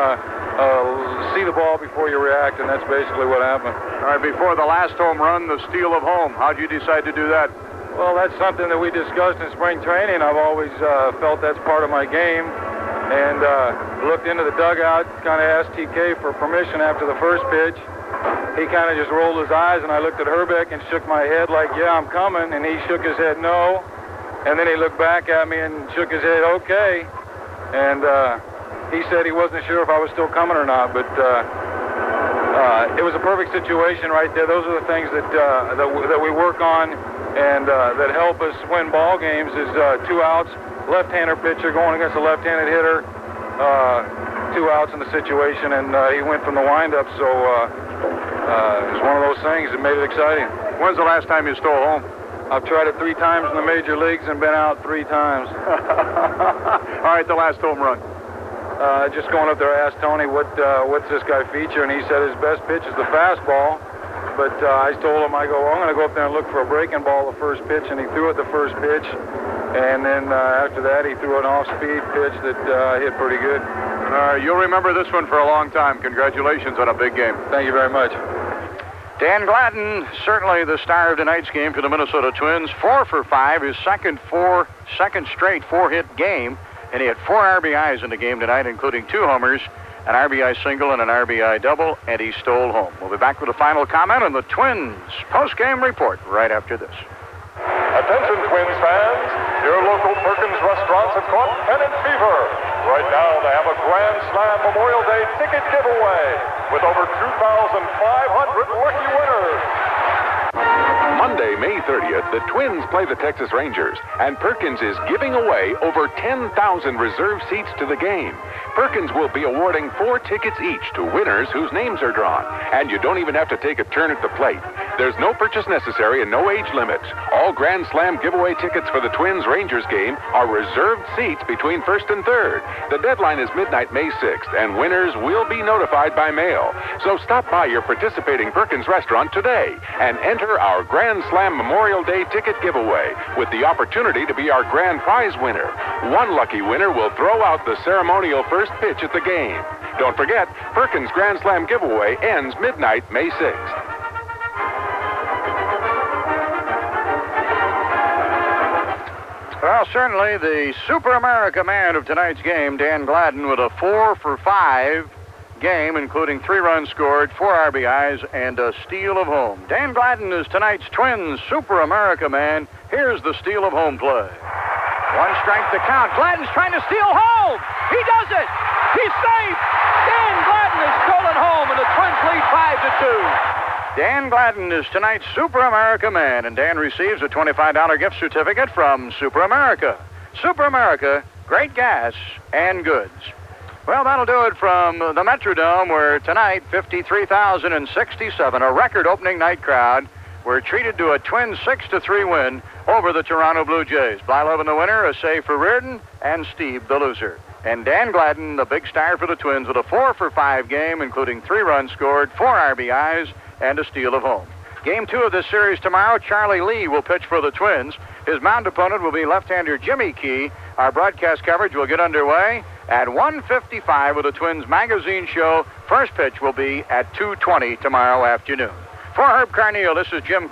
see the ball before you react, and that's basically what happened. All right, before the last home run, the steal of home, how'd you decide to do that? Well, that's something that we discussed in spring training. I've always felt that's part of my game, and looked into the dugout, kind of asked TK for permission after the first pitch. He kind of just rolled his eyes, and I looked at Herbeck and shook my head like, yeah, I'm coming, and he shook his head no, and then he looked back at me and shook his head okay, and he said he wasn't sure if I was still coming or not, but it was a perfect situation right there. Those are the things that we work on and that help us win ball games is 2 outs, left-hander pitcher going against a left-handed hitter, 2 outs in the situation, and he went from the windup, so it was one of those things that made it exciting. When's the last time you stole home? I've tried it 3 times in the major leagues and been out 3 times. All right, the last home run. Just going up there, I asked Tony, what's this guy feature? And he said his best pitch is the fastball. But I told him, I'm going to go up there and look for a breaking ball the first pitch, and he threw it the first pitch. And then after that, he threw an off-speed pitch that hit pretty good. You'll remember this one for a long time. Congratulations on a big game. Thank you very much. Dan Gladden, certainly the star of tonight's game for the Minnesota Twins. 4 for 5, his second straight 4-hit game. And he had 4 RBIs in the game tonight, including 2 homers, an RBI single and an RBI double, and he stole home. We'll be back with a final comment on the Twins post-game report right after this. Attention, Twins fans. Your local Perkins restaurants have caught pennant fever. Right now, they have a Grand Slam Memorial Day ticket giveaway with over 2,500 lucky winners. Monday, May 30th, the Twins play the Texas Rangers, and Perkins is giving away over 10,000 reserved seats to the game. Perkins will be awarding 4 tickets each to winners whose names are drawn, and you don't even have to take a turn at the plate. There's no purchase necessary and no age limits. All Grand Slam giveaway tickets for the Twins-Rangers game are reserved seats between 1st and 3rd. The deadline is midnight, May 6th, and winners will be notified by mail. So stop by your participating Perkins restaurant today and enter our Grand Slam Memorial Day ticket giveaway with the opportunity to be our grand prize winner. One lucky winner will throw out the ceremonial first pitch at the game. Don't forget, Perkins Grand Slam giveaway ends midnight, May 6th. Well, certainly the Super America man of tonight's game, Dan Gladden, with a 4 for 5 game, including 3 runs scored, 4 RBIs, and a steal of home. Dan Gladden is tonight's Twins Super America man. Here's the steal of home play. 1 strike to count. Gladden's trying to steal home. He does it. He's safe. Dan Gladden has stolen home, and the Twins lead 5-2. Dan Gladden is tonight's Super America man, and Dan receives a $25 gift certificate from Super America. Super America, great gas and goods. Well, that'll do it from the Metrodome, where tonight, 53,067, a record opening night crowd, were treated to a Twins 6-3 win over the Toronto Blue Jays. Blylev in the winner, a save for Reardon, and Steve the loser. And Dan Gladden, the big star for the Twins, with a 4-for-5 game, including 3 runs scored, 4 RBIs, and a steal of home. Game 2 of this series tomorrow, Charlie Lee will pitch for the Twins. His mound opponent will be left-hander Jimmy Key. Our broadcast coverage will get underway at 1:55 with the Twins Magazine show. First pitch will be at 2:20 tomorrow afternoon. For Herb Carneal, this is John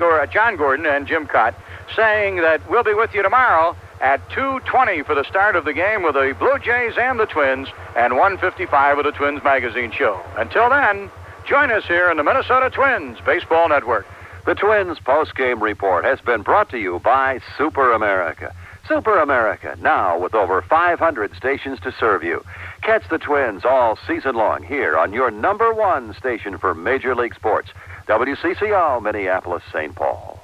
Gordon and Jim Cott saying that we'll be with you tomorrow at 2:20 for the start of the game with the Blue Jays and the Twins, and 1:55 with the Twins Magazine show. Until then, join us here in the Minnesota Twins Baseball Network. The Twins post-game report has been brought to you by Super America. Super America, now with over 500 stations to serve you. Catch the Twins all season long here on your #1 station for Major League Sports, WCCO, Minneapolis, St. Paul.